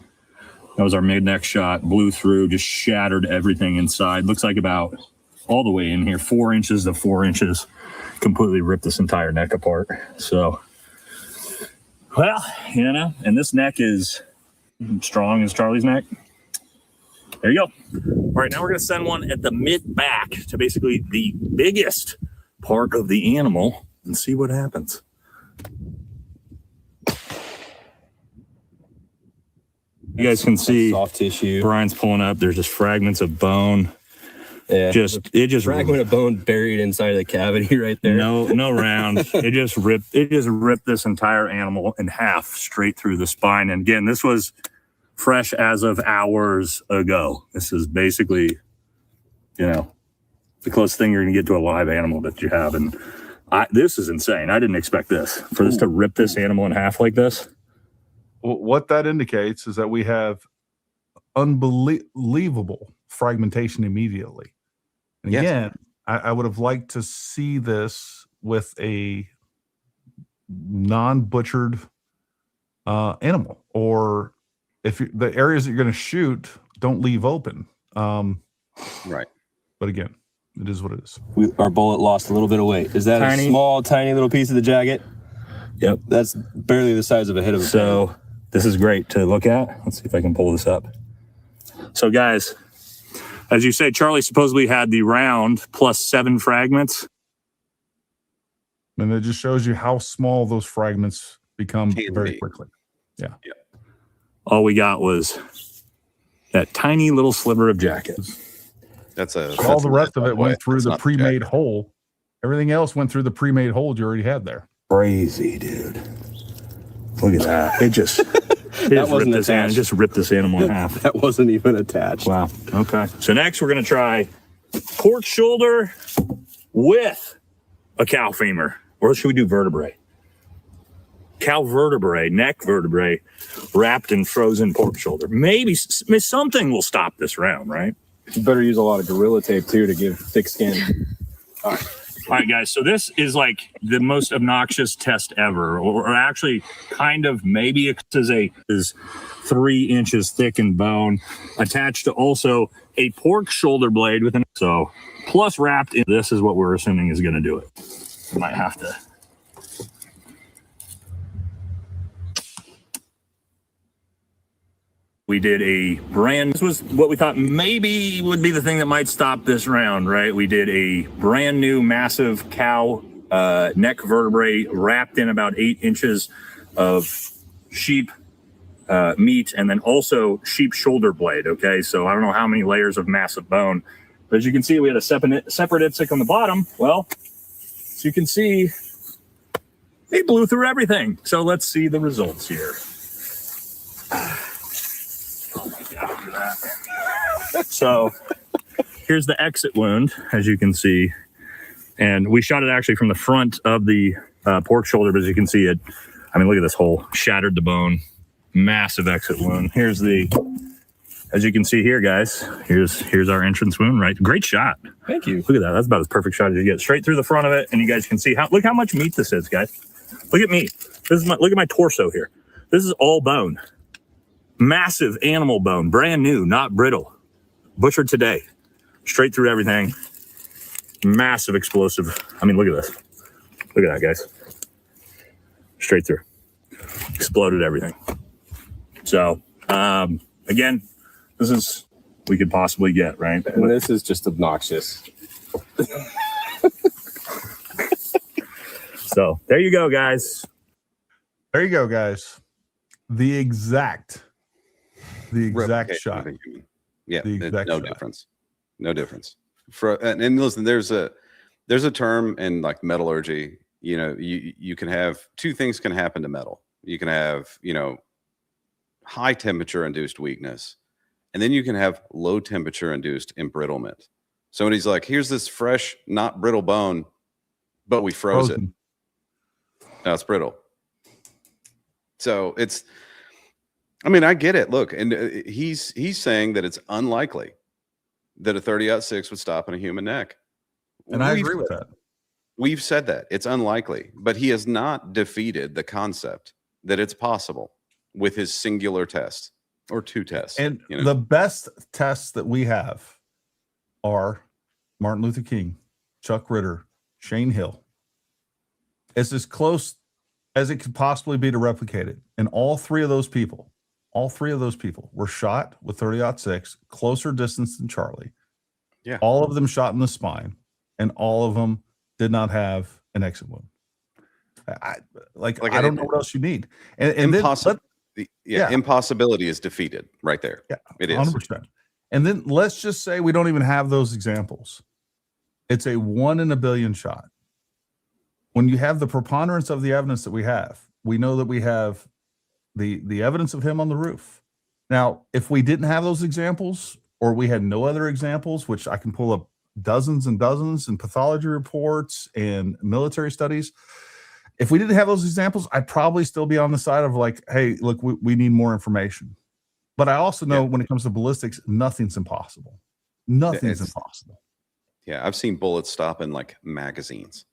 That was our mid neck shot, blew through, just shattered everything inside. Looks like about all the way in here, 4 inches to 4 inches, completely ripped this entire neck apart. So, well, and this neck is strong as Charlie's neck. There you go. All right, now we're going to send one at the mid back to basically the biggest part of the animal and see what happens. You guys can see soft tissue. Brian's pulling up. There's just fragments of bone. Yeah, It just fragment of bone buried inside of the cavity right there. No round. It just ripped this entire animal in half straight through the spine. And again, this was fresh as of hours ago. This is basically, the closest thing you're gonna get to a live animal that you have. And this is insane. I didn't expect this. For this to rip this animal in half like this. What that indicates is that we have unbelievable fragmentation immediately. And Yes. again, I would have liked to see this with a non-butchered animal, or if the areas that you're going to shoot, don't leave open. Right. But again, it is what it is. Our bullet lost a little bit of weight. Is that Tiny. a small, tiny little piece of the jacket? Yep. That's barely the size of a head of a So this is great to look at. Let's see if I can pull this up. So guys, as you say, Charlie supposedly had the round plus 7 fragments. And it just shows you how small those fragments become Can very be. quickly. Yeah. All we got was that tiny little sliver of jacket. All the rest of it went through the not pre-made jacket. hole. Everything else went through the pre-made hole you already had there. Crazy, dude. Look at that. It just wasn't attached. just ripped this animal in half. That wasn't even attached. Wow. Okay. So next we're going to try pork shoulder with a cow femur. Or should we do vertebrae? Cow vertebrae, neck vertebrae, wrapped in frozen pork shoulder. Maybe something will stop this round, right? You better use a lot of Gorilla Tape too to give thick skin. All right, guys. So this is like the most obnoxious test ever, or actually kind of maybe it is 3 inches thick in bone, attached to also a pork shoulder blade with so plus wrapped in. This is what we're assuming is going to do it. We might have to. We did this was what we thought maybe would be the thing that might stop this round, right? We did a brand new massive cow neck vertebrae wrapped in about 8 inches of sheep meat, and then also sheep shoulder blade. Okay, so I don't know how many layers of massive bone, but as you can see, we had a separate ipsic on the bottom. Well, as you can see, they blew through everything. So let's see the results here. So here's the exit wound, as you can see. And we shot it actually from the front of the pork shoulder, but as you can see it, I mean, look at this hole, shattered the bone, massive exit wound. Here's as you can see here, guys, here's our entrance wound, right? Great shot. Thank you. Look at that. That's about as perfect shot as you get. Straight through the front of it. And you guys can see look how much meat this is, guys. Look at me. Look at my torso here. This is all bone. Massive animal bone, brand new, not brittle. Butchered today. Straight through everything. Massive explosive. I mean, look at this. Look at that, guys. Straight through. Exploded everything. So, again, this is we could possibly get, right? And this is just obnoxious. So, there you go, guys. There you go, guys. The exact Replication shot. of a human. Yeah, The exact no shot. difference. No difference. And listen, there's a term in like metallurgy. You can have two things can happen to metal. You can have high temperature induced weakness, and then you can have low temperature induced embrittlement. So when he's like, "Here's this fresh, not brittle bone, but we froze it. Now it's brittle." So I get it. Look, and he's saying that it's unlikely that a 30-06 would stop in a human neck. And I agree with that. We've said that. It's unlikely, but he has not defeated the concept that it's possible with his singular test or two tests. And the best tests that we have are Martin Luther King, Chuck Ritter, Shane Hill. It's as close as it could possibly be to replicate it. And all three of those people were shot with 30-06, closer distance than Charlie. Yeah. All of them shot in the spine, and all of them did not have an exit wound. I don't know what else you need. And then Yeah. impossibility is defeated right there. Yeah, It is. 100%. And then let's just say we don't even have those examples. It's a 1 in a billion shot. When you have the preponderance of the evidence that we have, we know that we have the evidence of him on the roof. Now, if we didn't have those examples, or we had no other examples, which I can pull up dozens and dozens and pathology reports and military studies, if we didn't have those examples, I'd probably still be on the side of like, hey, look, we need more information. But I also know when it comes to ballistics, nothing's impossible. Nothing's impossible. Yeah, I've seen bullets stop in like magazines.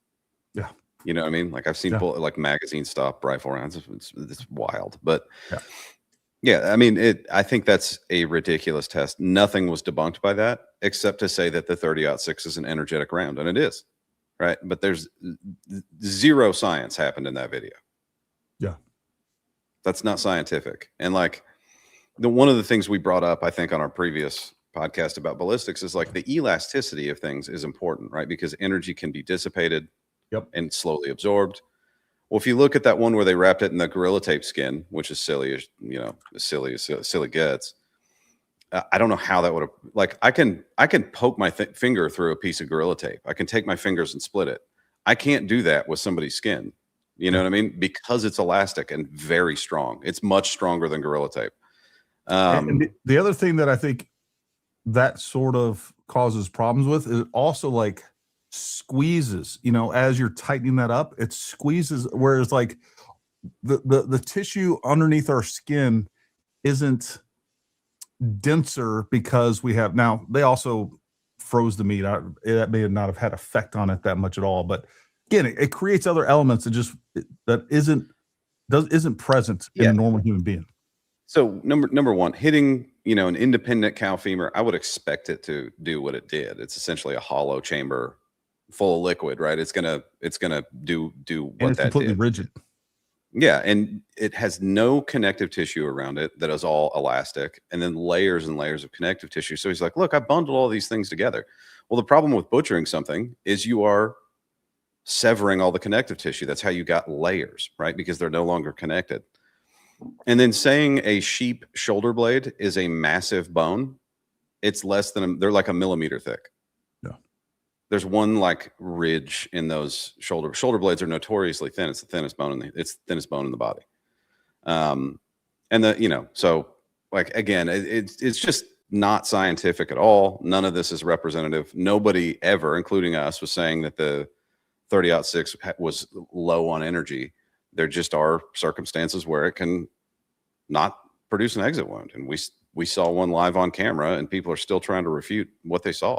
Yeah. You know what I mean? Like I've seen like magazine stop rifle rounds. It's wild. But yeah, I mean, I think that's a ridiculous test. Nothing was debunked by that, except to say that the 30-06 is an energetic round, and it is, right? But there's zero science happened in that video. Yeah. That's not scientific. And like one of the things we brought up, I think, on our previous podcast about ballistics is like the elasticity of things is important, right? Because energy can be dissipated and slowly absorbed. Well, if you look at that one where they wrapped it in the Gorilla Tape skin, which is silly as, you know, silly gets, I don't know how that would have, like, I can poke my finger through a piece of Gorilla Tape. I can take my fingers and split it. I can't do that with somebody's skin. You know what I mean? Because it's elastic and very strong. It's much stronger than Gorilla Tape. And the other thing that I think that sort of causes problems with is also like squeezes, you know, as you're tightening that up, it squeezes, whereas like the tissue underneath our skin isn't denser because we have, now they also froze the meat. That may not have had effect on it that much at all, but again, it creates other elements that isn't present in a normal human being. So number one, hitting, you know, an independent cow femur, I would expect it to do what it did. It's essentially a hollow chamber full of liquid, right? It's gonna do what and it's that completely did. rigid. Yeah, and it has no connective tissue around it that is all elastic, and then layers and layers of connective tissue. So he's like, look, I bundled all these things together. Well, the problem with butchering something is you are severing all the connective tissue. That's how you got layers, right? Because they're no longer connected. And then saying a sheep shoulder blade is a massive bone, it's less than, they're like a millimeter thick. Yeah. There's one like ridge in those shoulder blades are notoriously thin. It's the thinnest bone it's the thinnest bone in the body. And the, you know, so like, again, it's just not scientific at all. None of this is representative. Nobody ever, including us, was saying that the 30-06 was low on energy. There just are circumstances where it can not produce an exit wound. And we saw one live on camera and people are still trying to refute what they saw.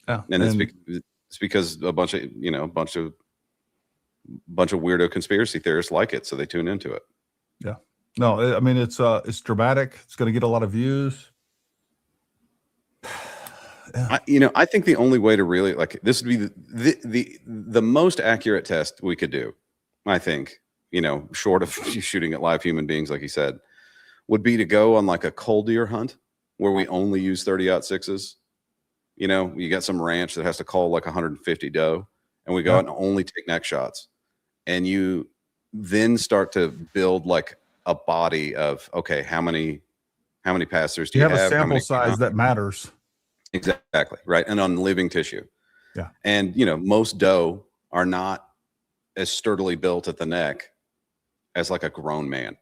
Yeah. And it's because a bunch of weirdo conspiracy theorists like it. So they tune into it. Yeah. No, I mean, it's dramatic. It's going to get a lot of views. Yeah. I think the only way to really, like, this would be the most accurate test we could do, I think, you know, short of shooting at live human beings, like he said, would be to go on like a cold deer hunt where we only use 30-06s. You know, you got some ranch that has to call like 150 doe, and we go out and only take neck shots. And you then start to build like a body of, okay, how many pass-throughs do you have? A sample size that matters. Exactly. Right. And on living tissue. Yeah. And, you know, most doe are not as sturdily built at the neck as like a grown man.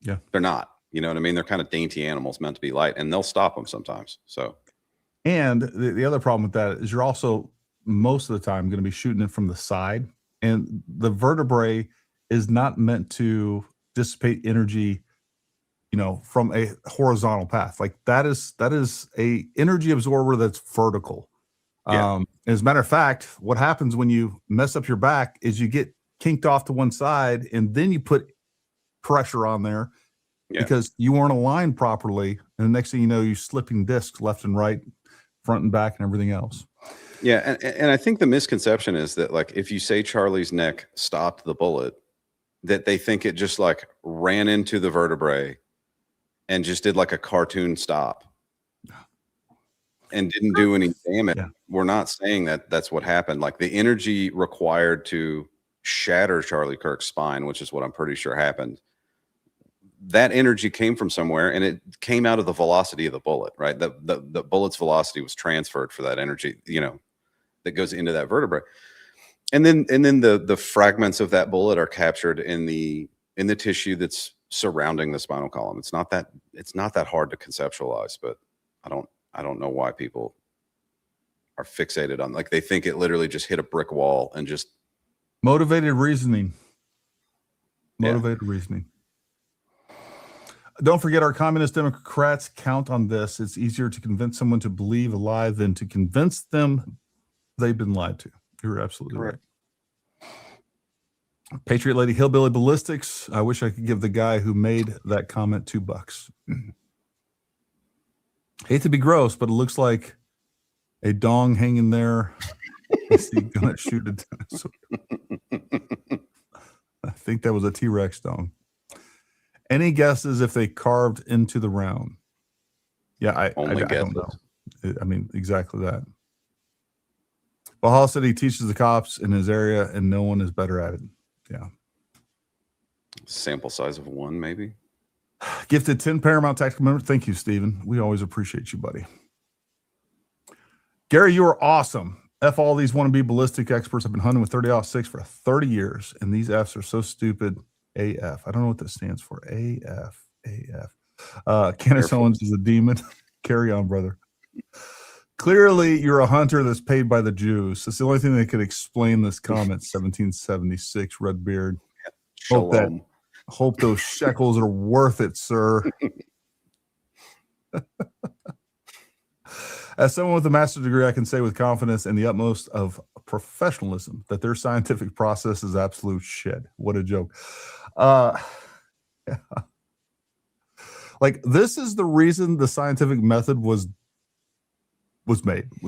Yeah. They're not, you know what I mean? They're kind of dainty animals meant to be light, and they'll stop them sometimes. So, and the other problem with that is you're also most of the time going to be shooting it from the side, and the vertebrae is not meant to dissipate energy, you know, from a horizontal path. Like that is a energy absorber that's vertical. Yeah. As a matter of fact, what happens when you mess up your back is you get kinked off to one side, and then you put pressure on there because you weren't aligned properly. And the next thing you know, you're slipping discs left and right, front and back, and everything else. Yeah. And I think the misconception is that, like, if you say Charlie's neck stopped the bullet, that they think it just like ran into the vertebrae and just did like a cartoon stop and didn't do any damage. Yeah. We're not saying that that's what happened. Like the energy required to shatter Charlie Kirk's spine, which is what I'm pretty sure happened, that energy came from somewhere, and it came out of the velocity of the bullet, right? The bullet's velocity was transferred for that energy, that goes into that vertebrae. And then the fragments of that bullet are captured in the tissue that's surrounding the spinal column. It's not that hard to conceptualize, but I don't know why people are fixated on, like, they think it literally just hit a brick wall and just motivated reasoning. Reasoning. Don't forget, our communist Democrats count on this. It's easier to convince someone to believe a lie than to convince them they've been lied to. You're absolutely right. Patriot Lady Hillbilly Ballistics. I wish I could give the guy who made that comment $2. Hate to be gross, but it looks like a dong hanging there. Is he gonna shoot a dinosaur? I think that was a T-Rex dong. Any guesses if they carved into the round? Yeah, I don't know. I mean, exactly that. Valhall said he teaches the cops in his area and no one is better at it. Yeah. Sample size of 1, maybe. Gifted 10 Paramount Tactical members. Thank you, Stephen. We always appreciate you, buddy. Gary, you are awesome. F all these wannabe ballistic experts. I've been hunting with 30-06 for 30 years, and these Fs are so stupid. AF. I don't know what that stands for. AF. Candace Owens is a demon. Carry on, brother. Clearly, you're a hunter that's paid by the Jews. That's the only thing that could explain this comment. 1776, Redbeard. Hope those shekels are worth it, sir. As someone with a master's degree, I can say with confidence and the utmost of professionalism that their scientific process is absolute shit. What a joke. Yeah. Like, this is the reason the scientific method was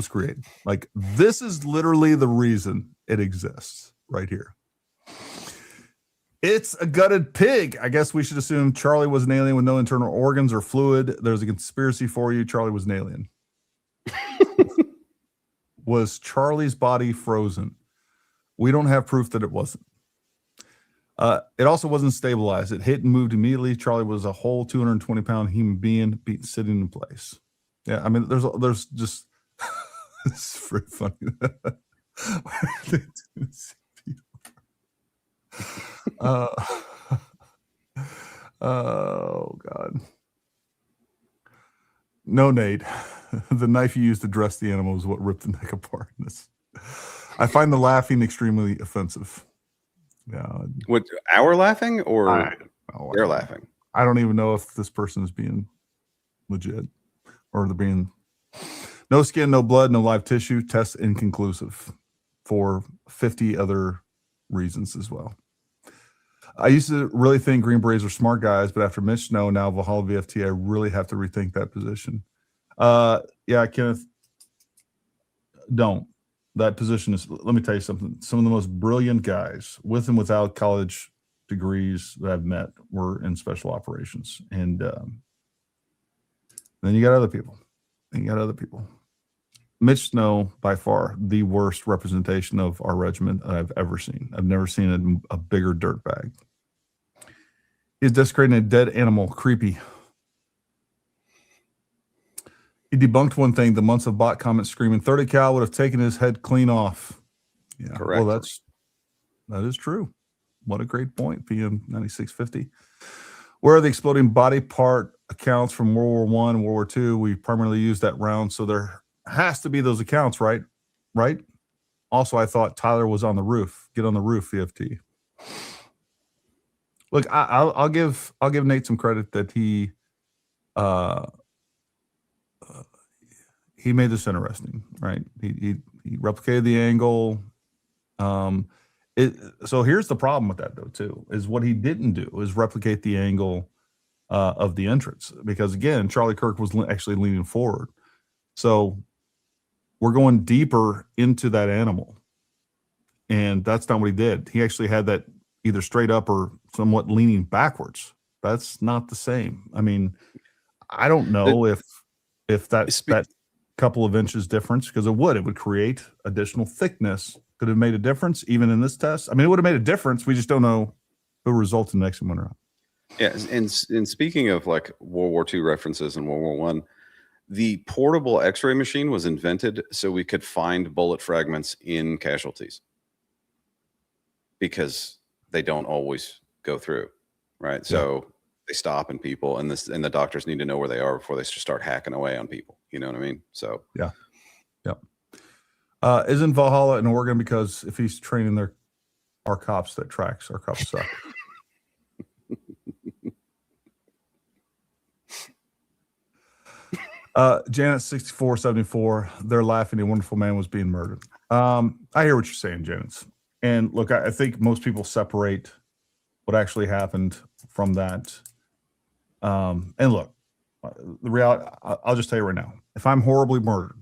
created. Like, this is literally the reason it exists right here. It's a gutted pig. I guess we should assume Charlie was an alien with no internal organs or fluid. There's a conspiracy for you. Charlie was an alien. Was Charlie's body frozen? We don't have proof that it wasn't. It also wasn't stabilized. It hit and moved immediately. Charlie was a whole 220-pound human being sitting in place. Yeah, I mean, there's just it's very funny. Oh God. No, Nate. The knife you used to dress the animal is what ripped the neck apart. I find the laughing extremely offensive. Yeah. What, our laughing or they're laughing? I don't even know if this person is being legit or they're being no skin, no blood, no live tissue. Test inconclusive for 50 other reasons as well. I used to really think Green Berets were smart guys, but after Mitch Snow, now Valhalla VFT, I really have to rethink that position. Yeah, Kenneth, don't. That position is, let me tell you something. Some of the most brilliant guys, with and without college degrees that I've met, were in special operations. And then you got other people. Mitch Snow, by far, the worst representation of our regiment I've ever seen. I've never seen a bigger dirtbag. He's desecrating a dead animal. Creepy. He debunked one thing, the months of bot comments screaming 30 cal would have taken his head clean off. Yeah, correct. Well, that is true. What a great point, PM 9650. Where are the exploding body part accounts from World War I and World War II? We primarily used that round, so there has to be those accounts, right? Right? Also, I thought Tyler was on the roof. Get on the roof, VFT. Look, I'll give Nate some credit that he made this interesting, right? He replicated the angle. So here's the problem with that, though, too, is what he didn't do is replicate the angle of the entrance, because again, Charlie Kirk was actually leaning forward. So we're going deeper into that animal, and that's not what he did. He actually had that either straight up or somewhat leaning backwards. That's not the same. I mean, I don't know if that couple of inches difference, because it would create additional thickness. Could have made a difference even in this test. I mean, it would have made a difference. We just don't know who results in the next one or not. Yeah, and speaking of like World War II references and World War One, the portable X-ray machine was invented so we could find bullet fragments in casualties because they don't always go through, right? So they stop in people, and the doctors need to know where they are before they start hacking away on people. You know what I mean? So Yeah. Isn't Valhalla in Oregon? Because if he's training our cops, that tracks. Our cops suck. Janet 6474. They're laughing. A wonderful man was being murdered. I hear what you're saying, Janet. And look, I think most people separate what actually happened from that. And look, the reality. I'll just tell you right now. If I'm horribly murdered,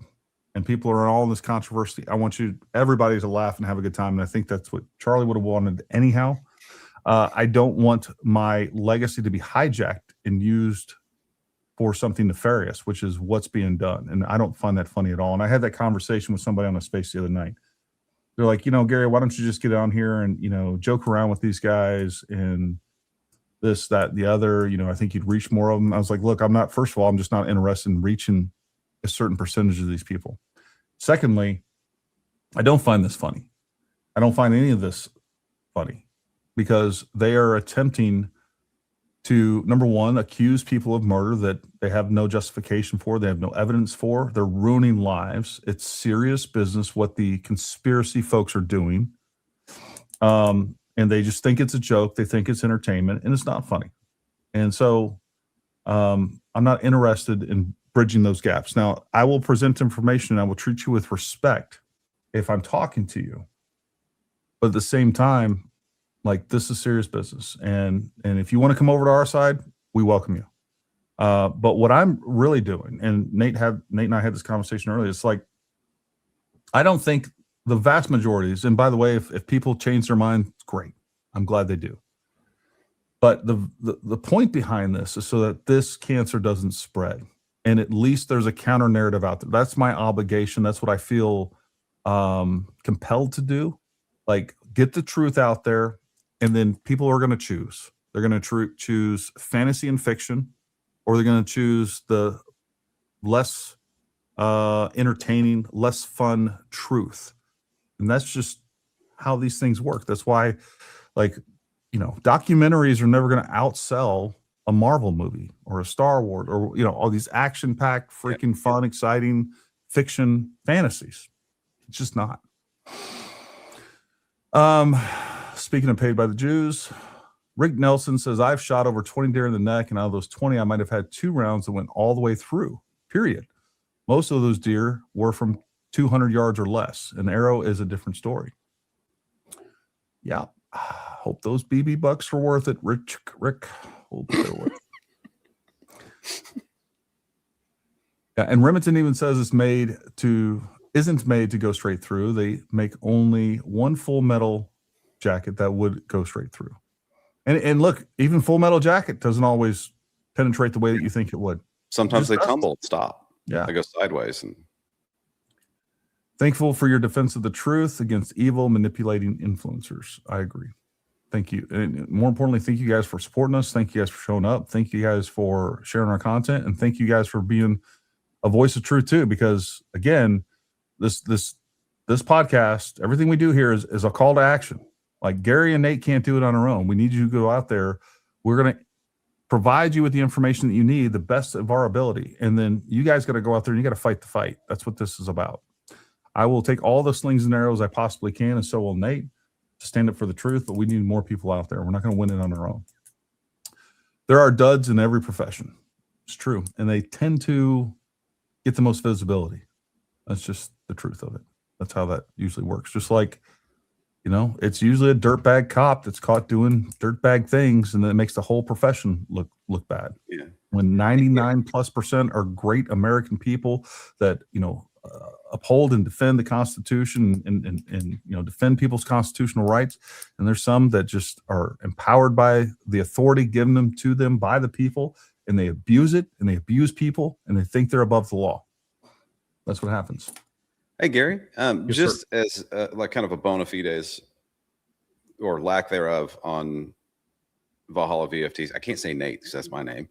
and people are all in this controversy, I want everybody to laugh and have a good time. And I think that's what Charlie would have wanted anyhow. I don't want my legacy to be hijacked and used for something nefarious, which is what's being done. And I don't find that funny at all. And I had that conversation with somebody on the space the other night. They're like, Gary, why don't you just get on here and, joke around with these guys and this, that, the other, I think you'd reach more of them. I was like, look, first of all, I'm just not interested in reaching a certain percentage of these people. Secondly, I don't find this funny. I don't find any of this funny because they are attempting to, number one, accuse people of murder that they have no justification for, they have no evidence for. They're ruining lives. It's serious business what the conspiracy folks are doing. And they just think it's a joke. They think it's entertainment, and it's not funny. And so I'm not interested in bridging those gaps. Now, I will present information and I will treat you with respect if I'm talking to you. But at the same time, like, this is serious business. And if you want to come over to our side, we welcome you. But what I'm really doing, and Nate and I had this conversation earlier, it's like, I don't think the vast majorities, and by the way, if people change their mind, it's great. I'm glad they do. But the point behind this is so that this cancer doesn't spread. And at least there's a counter narrative out there. That's my obligation. That's what I feel compelled to do. Like, get the truth out there, and then people are going to choose. They're going to choose fantasy and fiction, or they're going to choose the less entertaining, less fun truth. And that's just how these things work. That's why, like, documentaries are never going to outsell a Marvel movie or a Star Wars or, all these action-packed, freaking fun, exciting fiction fantasies. It's just not. Speaking of paid by the Jews, Rick Nelson says, I've shot over 20 deer in the neck, and out of those 20, I might have had 2 rounds that went all the way through, period. Most of those deer were from 200 yards or less. An arrow is a different story. Yeah. Hope those BB bucks were worth it, Rick. Hope they're worth it. Yeah, and Remington even says isn't made to go straight through. They make only one full metal jacket that would go straight through. And look, even full metal jacket doesn't always penetrate the way that you think it would. Sometimes they tumble and stop. Yeah. They go sideways. And thankful for your defense of the truth against evil manipulating influencers. I agree. Thank you. And more importantly, thank you guys for supporting us. Thank you guys for showing up. Thank you guys for sharing our content. And thank you guys for being a voice of truth too, because again, this podcast, everything we do here is a call to action. Like, Gary and Nate can't do it on their own. We need you to go out there. We're going to provide you with the information that you need, the best of our ability. And then you guys got to go out there and you got to fight the fight. That's what this is about. I will take all the slings and arrows I possibly can, and so will Nate, to stand up for the truth, but we need more people out there. We're not going to win it on our own. There are duds in every profession. It's true. And they tend to get the most visibility. That's just the truth of it. That's how that usually works. Just like, it's usually a dirtbag cop that's caught doing dirtbag things, and then it makes the whole profession look bad. Yeah. When 99+% are great American people that, uphold and defend the Constitution and defend people's constitutional rights. And there's some that just are empowered by the authority given to them by the people, and they abuse it, and they abuse people, and they think they're above the law. That's what happens. Hey, Gary, Yes, just sir. as like kind of a bona fides or lack thereof on Valhalla VFTs. I can't say Nate because that's my name.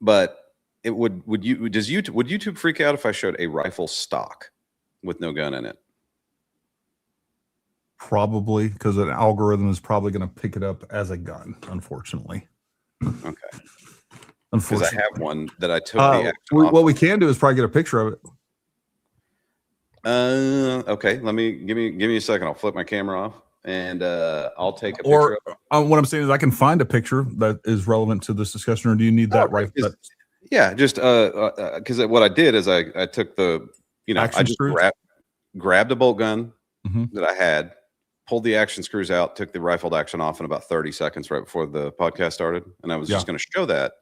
But it would YouTube freak out if I showed a rifle stock with no gun in it? Probably, because an algorithm is probably going to pick it up as a gun, unfortunately. Okay. Because I Unfortunately. have one that I took the action off. What we can do is probably get a picture of it. Okay. Give me a second. I'll flip my camera off and I'll take a picture Or of it. what I'm saying is I can find a picture that is relevant to this discussion, or do you need that right? Yeah, just because what I did is I took the, I just grabbed a bolt gun that I had, pulled the action screws out, took the rifled action off in about 30 seconds right before the podcast started. And I was just going to show that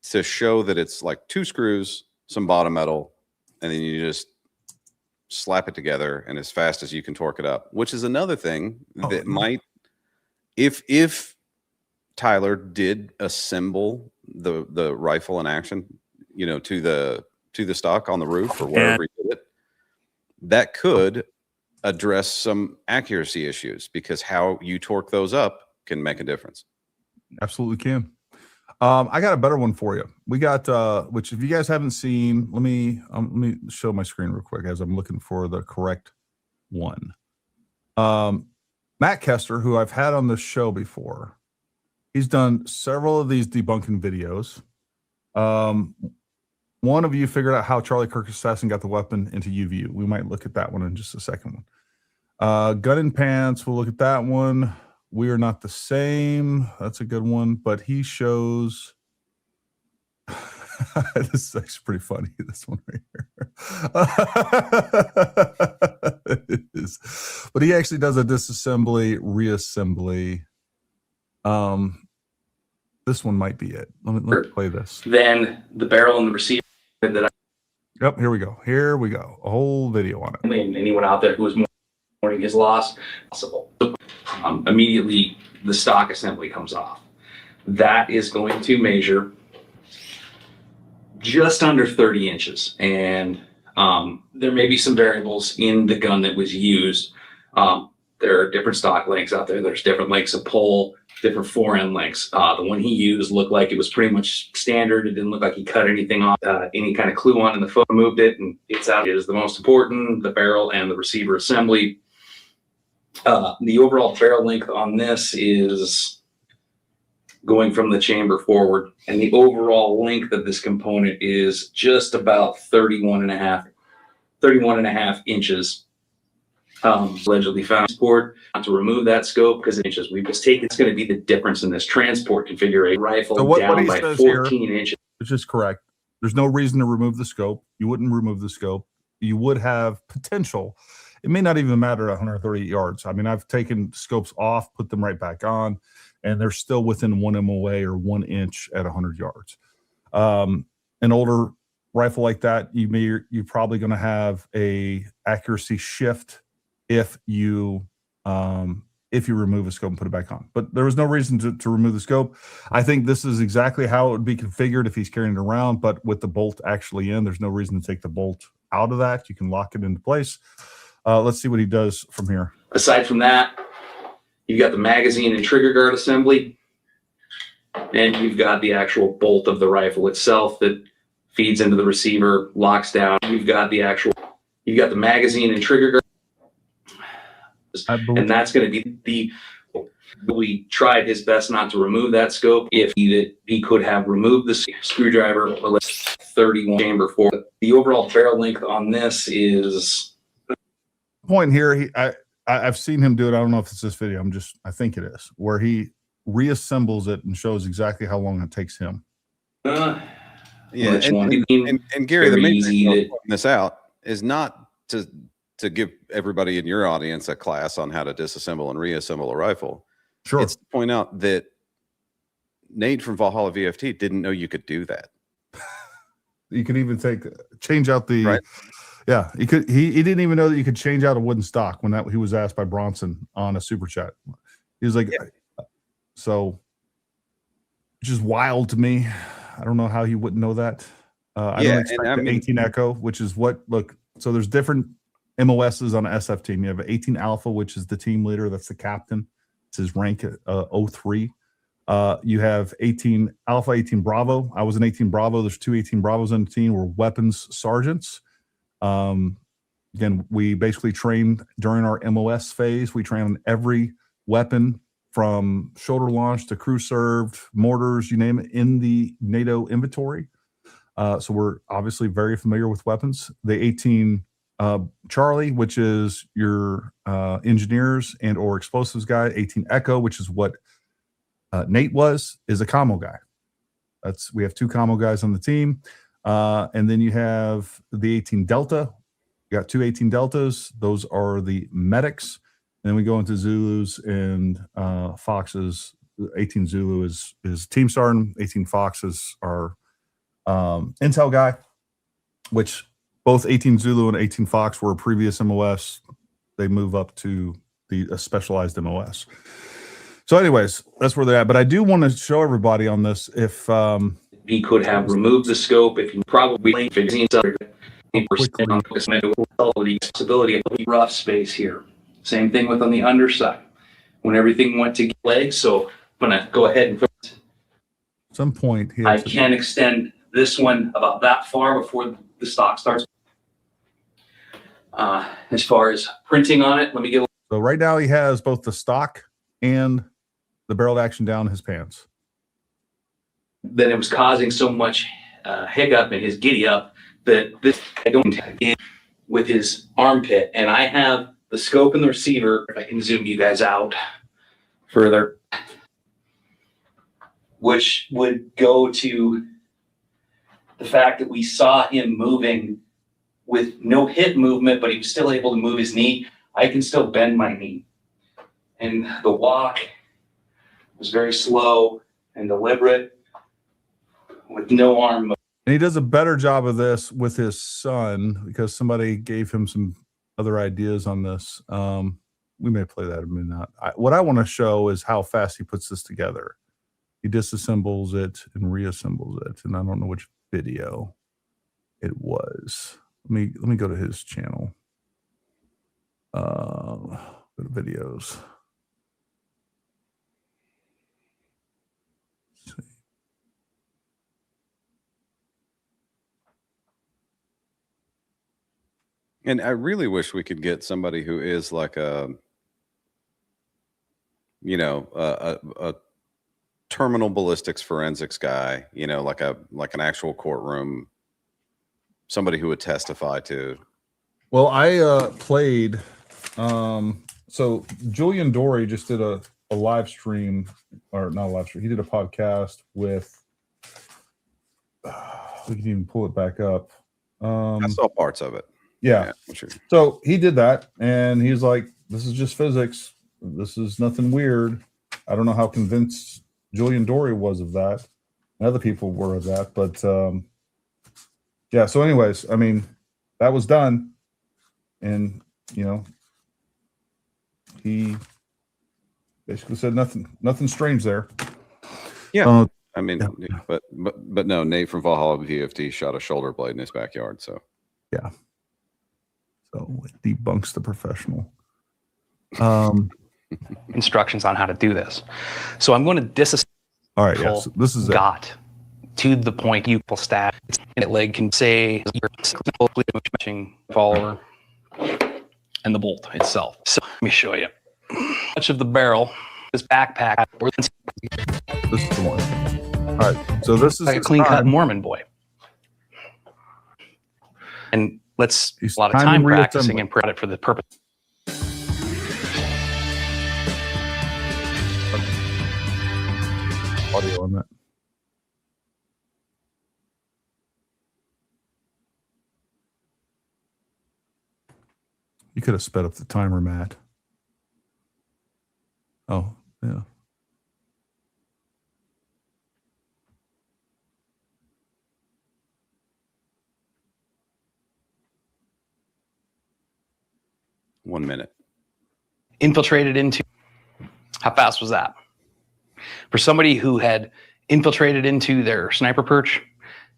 to show that it's like 2 screws, some bottom metal, and then you just slap it together and as fast as you can torque it up, which is another thing that might, if Tyler did assemble the rifle in action, to the stock on the roof or wherever he did it, that could address some accuracy issues, because how you torque those up can make a difference. Absolutely can. I got a better one for you. We got which, if you guys haven't seen, let me show my screen real quick as I'm looking for the correct one. Matt Kester, who I've had on the show before, he's done several of these debunking videos. One of you figured out how Charlie Kirk assassin got the weapon into UVU. We might look at that one in just a second. Gun in Pants, we'll look at that one. We Are Not the Same. That's a good one. But he shows this is actually pretty funny, this one right here. It is. But he actually does a disassembly, reassembly. This one might be it. Let me play this. Then the barrel and the receiver that Yep, here we go. Here we go. A whole video on it. and anyone out there who was mourning his loss, possible. Immediately the stock assembly comes off. That is going to measure just under 30 inches. And there may be some variables in the gun that was used. There are different stock lengths out there. There's different lengths of pull, different forend lengths. The one he used looked like it was pretty much standard. It didn't look like he cut anything off, any kind of clue on in the photo, moved it, and it's out. It is the most important, the barrel and the receiver assembly. The overall barrel length on this is going from the chamber forward, and the overall length of this component is just about 31 and a half inches. Allegedly found support to remove that scope because inches we've just taken. It's going to be the difference in this transport configuration. Rifle down by 14 inches. Which is correct. There's no reason to remove the scope. You wouldn't remove the scope. You would have potential. It may not even matter at 130 yards. I mean, I've taken scopes off, put them right back on, and they're still within 1 MOA or 1 inch at 100 yards. An older rifle like that, you're probably going to have a accuracy shift if you remove a scope and put it back on. But there was no reason to remove the scope. I think this is exactly how it would be configured if he's carrying it around, but with the bolt actually in, there's no reason to take the bolt out of that. You can lock it into place. Let's see what he does from here. Aside from that, you've got the magazine and trigger guard assembly, and you've got the actual bolt of the rifle itself that feeds into the receiver, locks down. You've got the magazine and trigger guard. And that's going to be we tried his best not to remove that scope. If he could have removed the screwdriver, or 31 chamber for the overall barrel length on this is point here. I've seen him do it. I don't know if it's this video. I think it is, where he reassembles it and shows exactly how long it takes him. Yeah, and Gary, the main thing of pointing this out is not to give everybody in your audience a class on how to disassemble and reassemble a rifle. Sure. It's to point out that Nate from Valhalla VFT didn't know you could do that. You could even change out the, right. Yeah, he could. He didn't even know that you could change out a wooden stock when he was asked by Bronson on a super chat. He was like, yeah. So, which is wild to me. I don't know how he wouldn't know that. I don't expect the 18 Echo, which is so there's different MOSs on an SF team. You have an 18 Alpha, which is the team leader. That's the captain. This is rank 03. You have 18 Alpha, 18 Bravo. I was an 18 Bravo. There's 2 18 Bravos on the team. We're weapons sergeants. Again, we basically train during our MOS phase. We train on every weapon from shoulder launch to crew served, mortars, you name it, in the NATO inventory. So we're obviously very familiar with weapons. The 18 Charlie, which is your engineers and or explosives guy. 18 Echo, which is what Nate is a commo guy. We have 2 commo guys on the team. And then you have the 18 Delta. You got 2 18 Deltas. Those are the medics. And then we go into Zulus and Foxes. 18 Zulu is team sergeant. 18 Foxes are intel guy, which both 18 Zulu and 18 Fox were a previous MOS. They move up to the specialized MOS. So anyways, that's where they're at. But I do want to show everybody on this if he could have removed the scope, if you probably figured on the possibility of a rough space here. Same thing with on the underside. When everything went to legs, so I'm gonna go ahead and at some point here. I can extend this one about that far before the stock starts. As far as printing on it, let me get. So right now he has both the stock and the barreled action down his pants. Then it was causing so much hiccup in his giddy up that this I don't in with his armpit, and I have the scope and the receiver. If I can zoom you guys out further, which would go to the fact that we saw him moving with no hip movement, but he was still able to move his knee. I can still bend my knee. And the walk was very slow and deliberate with no arm movement. And he does a better job of this with his son because somebody gave him some other ideas on this. We may play that, may not. What I want to show is how fast he puts this together. He disassembles it and reassembles it. And I don't know which video it was. Let me go to his channel. Go to videos. Let's see. And I really wish we could get somebody who is like a terminal ballistics forensics guy, like an actual courtroom, somebody who would testify to. Well, I played. So Julian Dory just did a live stream, or not a live stream. He did a podcast with. We can even pull it back up. I saw parts of it. Yeah. Sure. So he did that, and he's like, "This is just physics. This is nothing weird." I don't know how convinced Julian Dory was of that, and other people were of that, but yeah. So, anyways, I mean, that was done, and he basically said nothing strange there. Yeah. I mean, yeah. But no, Nate from Valhalla VFT shot a shoulder blade in his backyard. So yeah. So it debunks the professional. Instructions on how to do this. So I'm going to disassemble. All right, yeah, so this is got to the point you will stab. That leg can say matching follower and the bolt itself. So let me show you. Much of the barrel, this backpack. This is the one. All right, so this is like a clean cut Mormon boy. And let's a lot of time practicing and it for the purpose. Audio on that. You could have sped up the timer, Matt. Oh, yeah. One minute. Infiltrated into. How fast was that? For somebody who had infiltrated into their sniper perch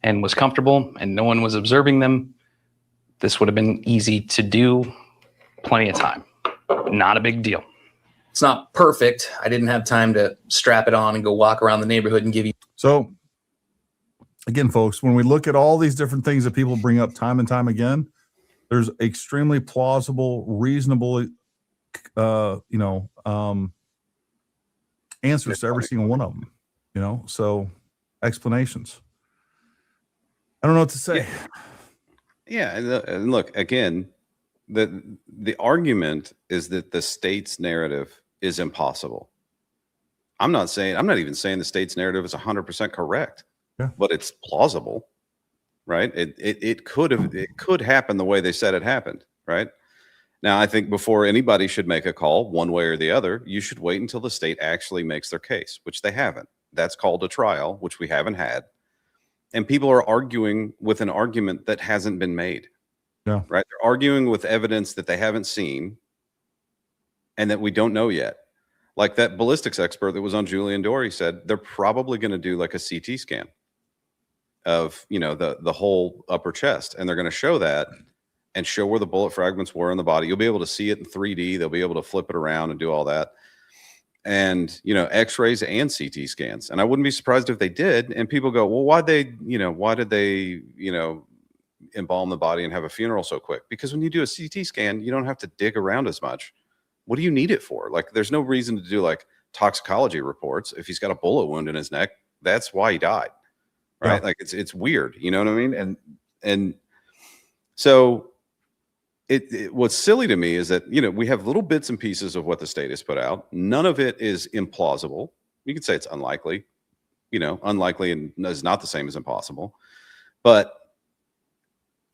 and was comfortable and no one was observing them, this would have been easy to do. Plenty of time. Not a big deal. It's not perfect. I didn't have time to strap it on and go walk around the neighborhood and give you. So again, folks, when we look at all these different things that people bring up time and time again, there's extremely plausible, reasonable, answers to every single one of them, so explanations. I don't know what to say. Yeah. And look, again, the argument is that the state's narrative is impossible. I'm not even saying the state's narrative is 100% correct, but it's plausible, right? It could happen the way they said it happened, right? Now, I think before anybody should make a call one way or the other, you should wait until the state actually makes their case, which they haven't. That's called a trial, which we haven't had. And people are arguing with an argument that hasn't been made. Yeah. Right. They're arguing with evidence that they haven't seen and that we don't know yet. Like that ballistics expert that was on Julian Dory said, they're probably going to do like a CT scan of, the whole upper chest. And they're going to show that and show where the bullet fragments were in the body. You'll be able to see it in 3D. They'll be able to flip it around and do all that. And, x-rays and CT scans. And I wouldn't be surprised if they did. And people go, well, why did they embalm the body and have a funeral so quick? Because when you do a CT scan, you don't have to dig around as much. What do you need it for? Like, there's no reason to do like toxicology reports. If he's got a bullet wound in his neck, that's why he died. Right. Yeah. Like it's weird. You know what I mean? And so what's silly to me is that, we have little bits and pieces of what the state has put out. None of it is implausible. You could say it's unlikely, unlikely and is not the same as impossible. But,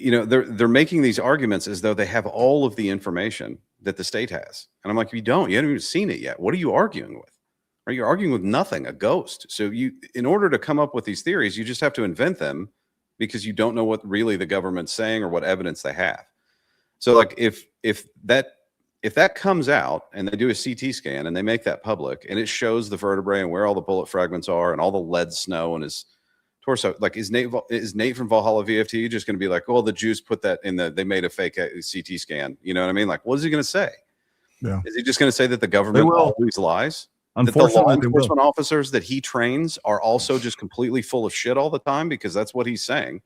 they're making these arguments as though they have all of the information that the state has. And I'm like, you haven't even seen it yet. What are you arguing with? Are you arguing with nothing, a ghost? So in order to come up with these theories, you just have to invent them because you don't know what really the government's saying or what evidence they have. So like if that comes out and they do a CT scan and they make that public and it shows the vertebrae and where all the bullet fragments are and all the lead snow in his torso, like is Nate from Valhalla VFT just going to be like, oh, the Jews put that they made a fake CT scan? You know what I mean? Like, what is he going to say? Yeah. Is he just going to say that the government always lies? Unfortunately, that the law enforcement officers that he trains are also just completely full of shit all the time? Because that's what he's saying.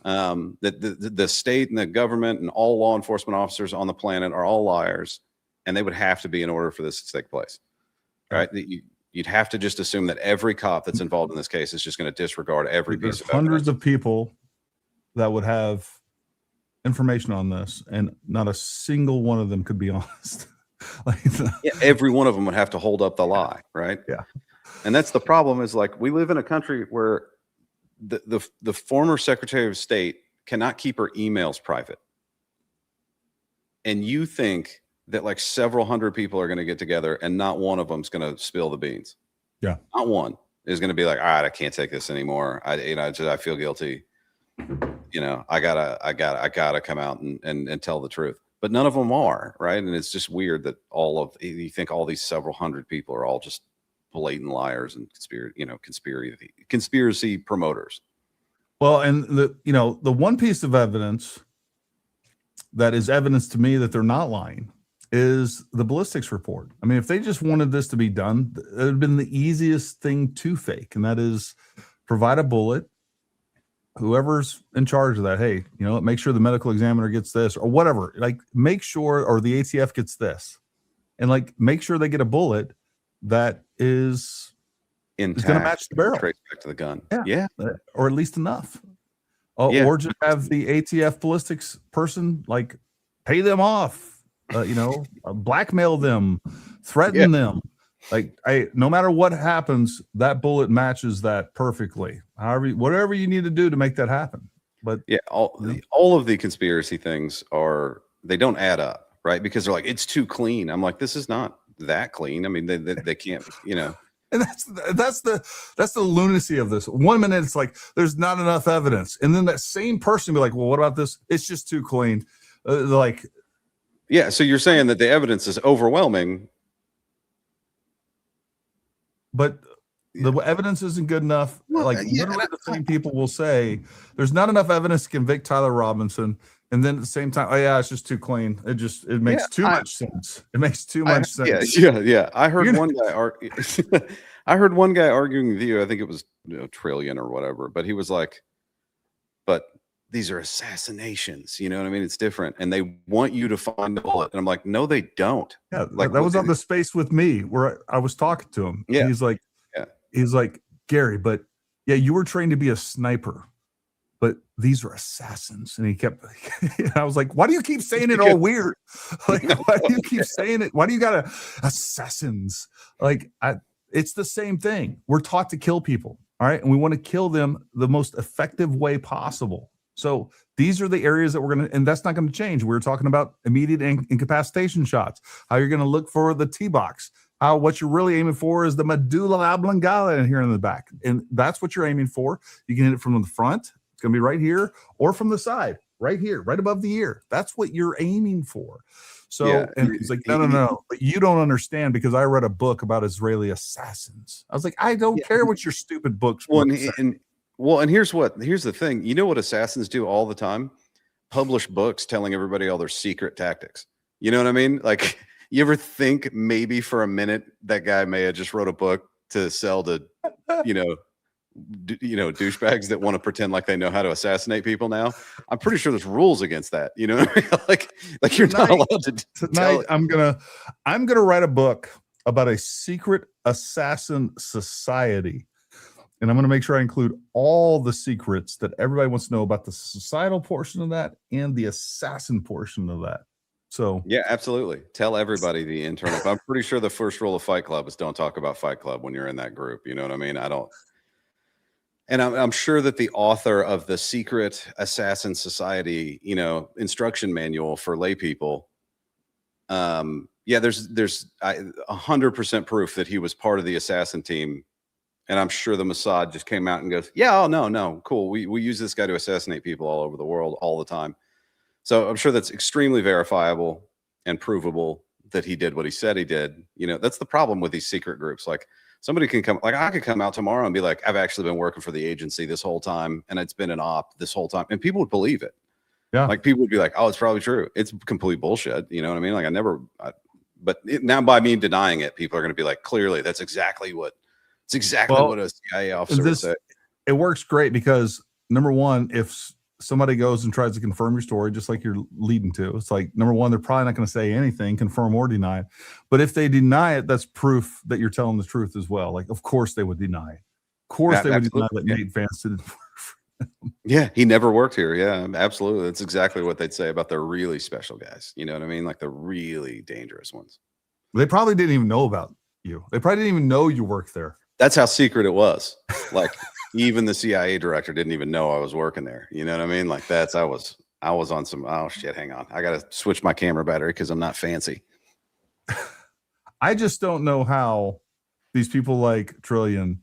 That the state and the government and all law enforcement officers on the planet are all liars, and they would have to be in order for this to take place, right? You'd have to just assume that every cop that's involved in this case is just going to disregard every piece of evidence. Hundreds of people that would have information on this, and not a single one of them could be honest. Every one of them would have to hold up the lie, right? Yeah. And that's the problem, is like we live in a country where the former Secretary of State cannot keep her emails private. And you think that like several hundred people are going to get together and not one of them is going to spill the beans. Yeah. Not one is going to be like, all right, I can't take this anymore. I feel guilty. I gotta come out and tell the truth. But none of them are, right? And it's just weird that you think all these several hundred people are all just blatant liars and conspiracy promoters. Well, and the one piece of evidence that is evidence to me that they're not lying is the ballistics report. I mean, if they just wanted this to be done, it would have been the easiest thing to fake, and that is provide a bullet. Whoever's in charge of that, hey, make sure the medical examiner gets this or whatever. Like, make sure, or the ATF gets this, and like make sure they get a bullet that is going to match the barrel, trace back to the gun. Yeah, or at least enough. Or just have the ATF ballistics person like pay them off, blackmail them, threaten them. Like, no matter what happens, that bullet matches that perfectly. Whatever you need to do to make that happen. But all of the conspiracy things they don't add up, right? Because they're like, it's too clean. I'm like, this is not that clean. I mean, they can't, And that's the lunacy of this. 1 minute it's like there's not enough evidence, and then that same person will be like, well, what about this? It's just too clean. So you're saying that the evidence is overwhelming, but the evidence isn't good enough. Literally the same people will say there's not enough evidence to convict Tyler Robinson. And then at the same time, oh yeah, it's just too clean. It makes too much sense. It makes too much sense. Yeah. I heard one guy I heard one guy arguing with you. I think it was Trillion or whatever, but he was like, but these are assassinations. You know what I mean? It's different. And they want you to find the bullet. And I'm like, no, they don't. Yeah. Like that was on the space with me where I was talking to him. Yeah. And he's like, Gary, but yeah, you were trained to be a sniper, but these are assassins. And he kept, I was like, why do you keep saying it all weird? Like, why do you keep saying it? Why do you got assassins? Like, it's the same thing. We're taught to kill people. All right. And we want to kill them the most effective way possible. So these are the areas that we're going to, and that's not going to change. We were talking about immediate incapacitation shots, how you're going to look for the T-box, how what you're really aiming for is the medulla oblongata in here in the back. And that's what you're aiming for. You can hit it from the front. It's going to be right here, or from the side, right here, right above the ear. That's what you're aiming for. So, and he's like, no, but you don't understand because I read a book about Israeli assassins. I was like, I don't care what your stupid books. Well, and here's the thing. You know what assassins do all the time? Publish books telling everybody all their secret tactics. You know what I mean? Like, you ever think maybe for a minute that guy may have just wrote a book to sell to, douchebags that want to pretend like they know how to assassinate people now? I'm pretty sure there's rules against that. You know what I mean? like you're not allowed to tell it. I'm gonna write a book about a secret assassin society. And I'm going to make sure I include all the secrets that everybody wants to know about the societal portion of that and the assassin portion of that. So yeah, absolutely. Tell everybody the internal. I'm pretty sure the first rule of Fight Club is don't talk about Fight Club when you're in that group. You know what I mean? And I'm sure that the author of the Secret Assassin Society, instruction manual for lay people, there's 100% proof that he was part of the assassin team. And I'm sure the Mossad just came out and goes, yeah, oh, no, cool. We use this guy to assassinate people all over the world all the time. So I'm sure that's extremely verifiable and provable that he did what he said he did. That's the problem with these secret groups. Like, somebody can come, like I could come out tomorrow and be like, I've actually been working for the agency this whole time, and it's been an op this whole time. And people would believe it. Yeah. Like, people would be like, oh, it's probably true. It's complete bullshit. You know what I mean? Like, now by me denying it, people are going to be like, clearly, that's exactly what what a CIA officer would say. It works great because, number one, if somebody goes and tries to confirm your story, just like you're leading to, it's like, number one, they're probably not going to say anything, confirm or deny it. But if they deny it, that's proof that you're telling the truth as well. Like, of course they would deny it. Of course they would deny that Nate Vance didn't work for them. Yeah, he never worked here. Yeah, absolutely. That's exactly what they'd say about the really special guys. You know what I mean? Like the really dangerous ones. They probably didn't even know about you. They probably didn't even know you worked there. That's how secret it was. Like, even the CIA director didn't even know I was working there. You know what I mean? Like, I was on some, oh shit, hang on. I got to switch my camera battery because I'm not fancy. I just don't know how these people like Trillion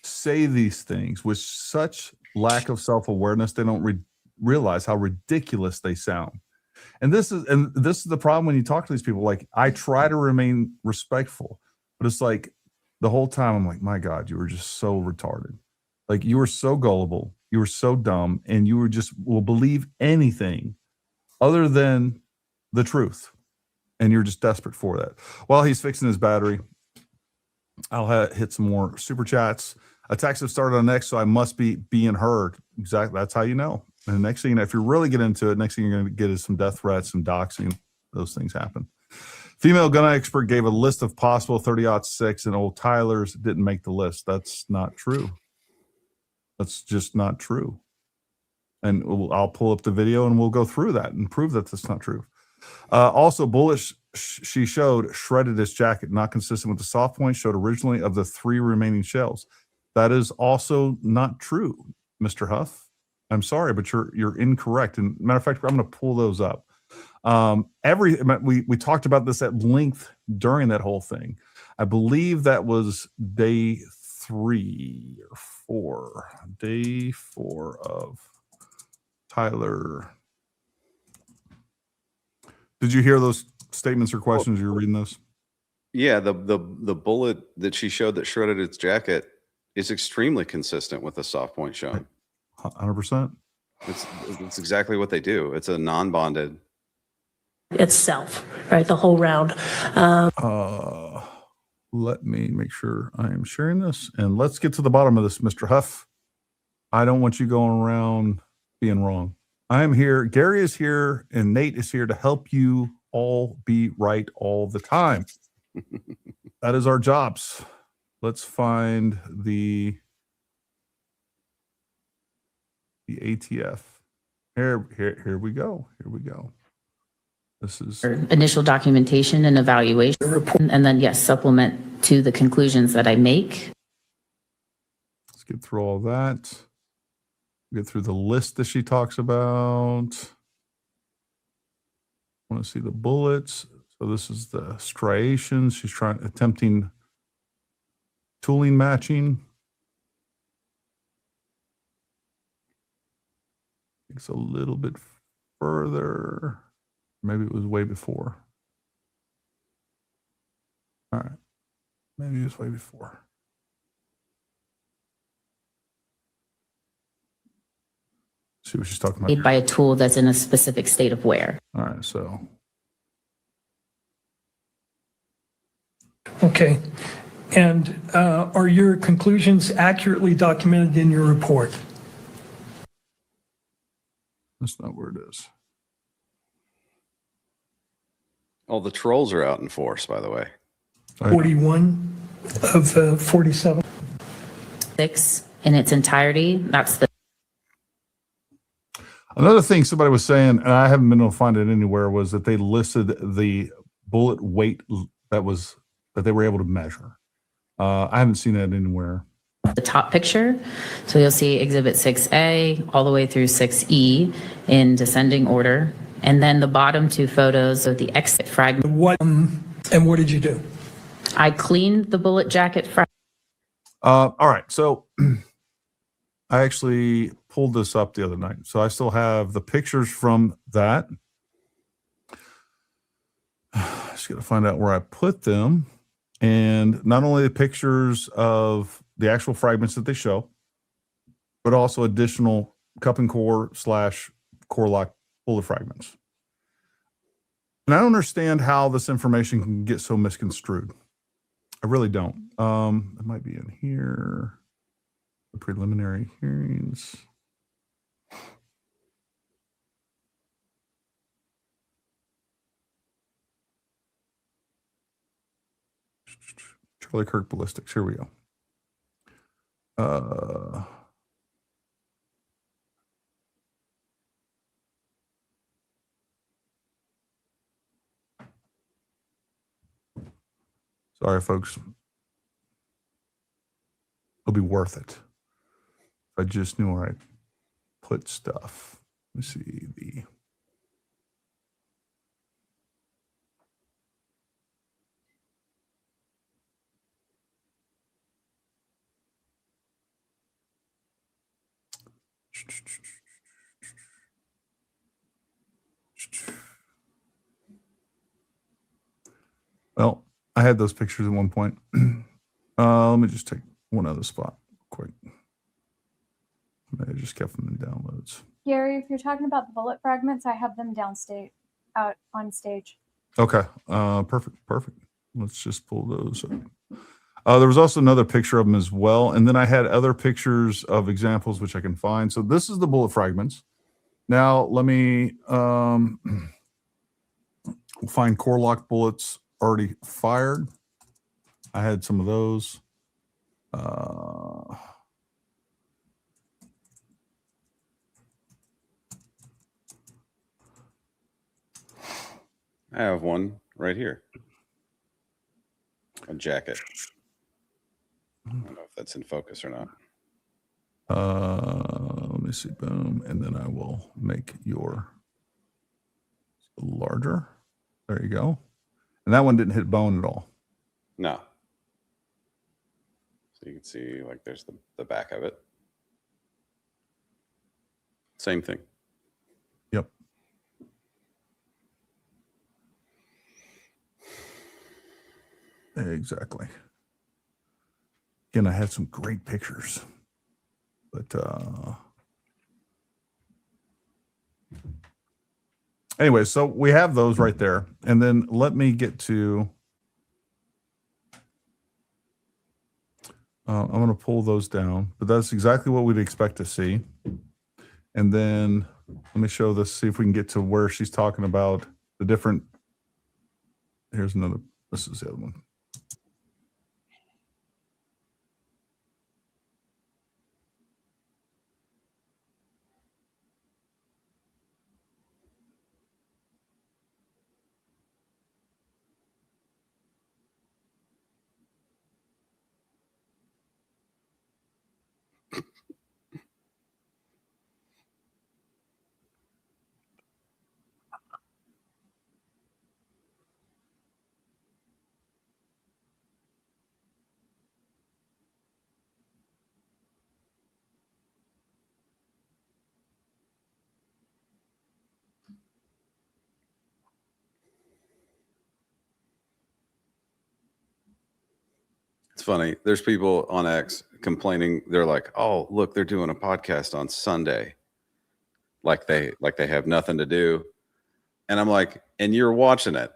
say these things with such lack of self-awareness. They don't realize how ridiculous they sound. And this is the problem when you talk to these people. Like, I try to remain respectful, but it's like, the whole time I'm like, my God, you were just so retarded. Like, you were so gullible. You were so dumb. And you will believe anything other than the truth. And you're just desperate for that. While he's fixing his battery, I'll hit some more super chats. Attacks have started on X, so I must be being heard. Exactly. That's how you know. And the next thing, if you really get into it, next thing you're going to get is some death threats, some doxing. Those things happen. Female gun expert gave a list of possible 30-06 and old Tyler's didn't make the list. That's not true. That's just not true. And I'll pull up the video and we'll go through that and prove that that's not true. Also, bullets she showed shredded his jacket, not consistent with the soft point showed originally of the 3 remaining shells. That is also not true, Mr. Huff. I'm sorry, but you're incorrect. And matter of fact, I'm going to pull those up. We talked about this at length during that whole thing. I believe that was day 3 or 4. Day 4 of Tyler. Did you hear those statements or questions? You're reading those? Yeah, the bullet that she showed that shredded its jacket is extremely consistent with the soft point shown. 100%. It's exactly what they do. It's a non-bonded. Itself, right? The whole round. Let me make sure I am sharing this, and let's get to the bottom of this, Mr. Huff. I don't want you going around being wrong. I am here. Gary is here, and Nate is here to help you all be right all the time. That is our jobs. Let's find the ATF. Here we go. Here we go. This is initial documentation and evaluation report, and then yes, supplement to the conclusions that I make. Let's get through all that. Get through the list that she talks about. I want to see the bullets. So this is the striations. She's attempting tooling matching. It's a little bit further. Maybe it was way before. All right. Maybe it was way before. See what she's talking about. Made by a tool that's in a specific state of wear. All right, so. Okay. And are your conclusions accurately documented in your report? That's not where it is. All the trolls are out in force, by the way. 41 of 47. 6 in its entirety. That's the. Another thing somebody was saying, and I haven't been able to find it anywhere, was that they listed the bullet weight that they were able to measure. I haven't seen that anywhere. The top picture. So you'll see exhibit 6A all the way through 6E in descending order. And then the bottom 2 photos of the exit fragment. And what did you do? I cleaned the bullet jacket fragment. All right. So I actually pulled this up the other night. So I still have the pictures from that. Just got to find out where I put them. And not only the pictures of the actual fragments that they show, but also additional cup and core / core lock bullet fragments. And I don't understand how this information can get so misconstrued. I really don't. It might be in here. The preliminary hearings. Charlie Kirk Ballistics. Here we go. Sorry, folks. It'll be worth it. If I just knew where I put stuff. Let me see the. Well, I had those pictures at one point. Let me just take one other spot quick. I just kept them in downloads. Gary, if you're talking about the bullet fragments, I have them downstate out on stage. Okay. Perfect. Let's just pull those up. There was also another picture of them as well. And then I had other pictures of examples, which I can find. So this is the bullet fragments. Now let me find core lock bullets already fired. I had some of those. I have one right here. A jacket. I don't know if that's in focus or not. Let me see. Boom. And then I will make your larger. There you go. And that one didn't hit bone at all. No. So you can see, like, there's the back of it. Same thing. Yep. Exactly. Again, I had some great pictures, but Anyway, so we have those right there. And then let me get to, I'm going to pull those down, but that's exactly what we'd expect to see. And then let me show this, see if we can get to where she's talking about the different, here's another, this is the other one. It's funny. There's people on X complaining. They're like, "Oh, look, they're doing a podcast on Sunday, like they have nothing to do." And I'm like, "And you're watching it,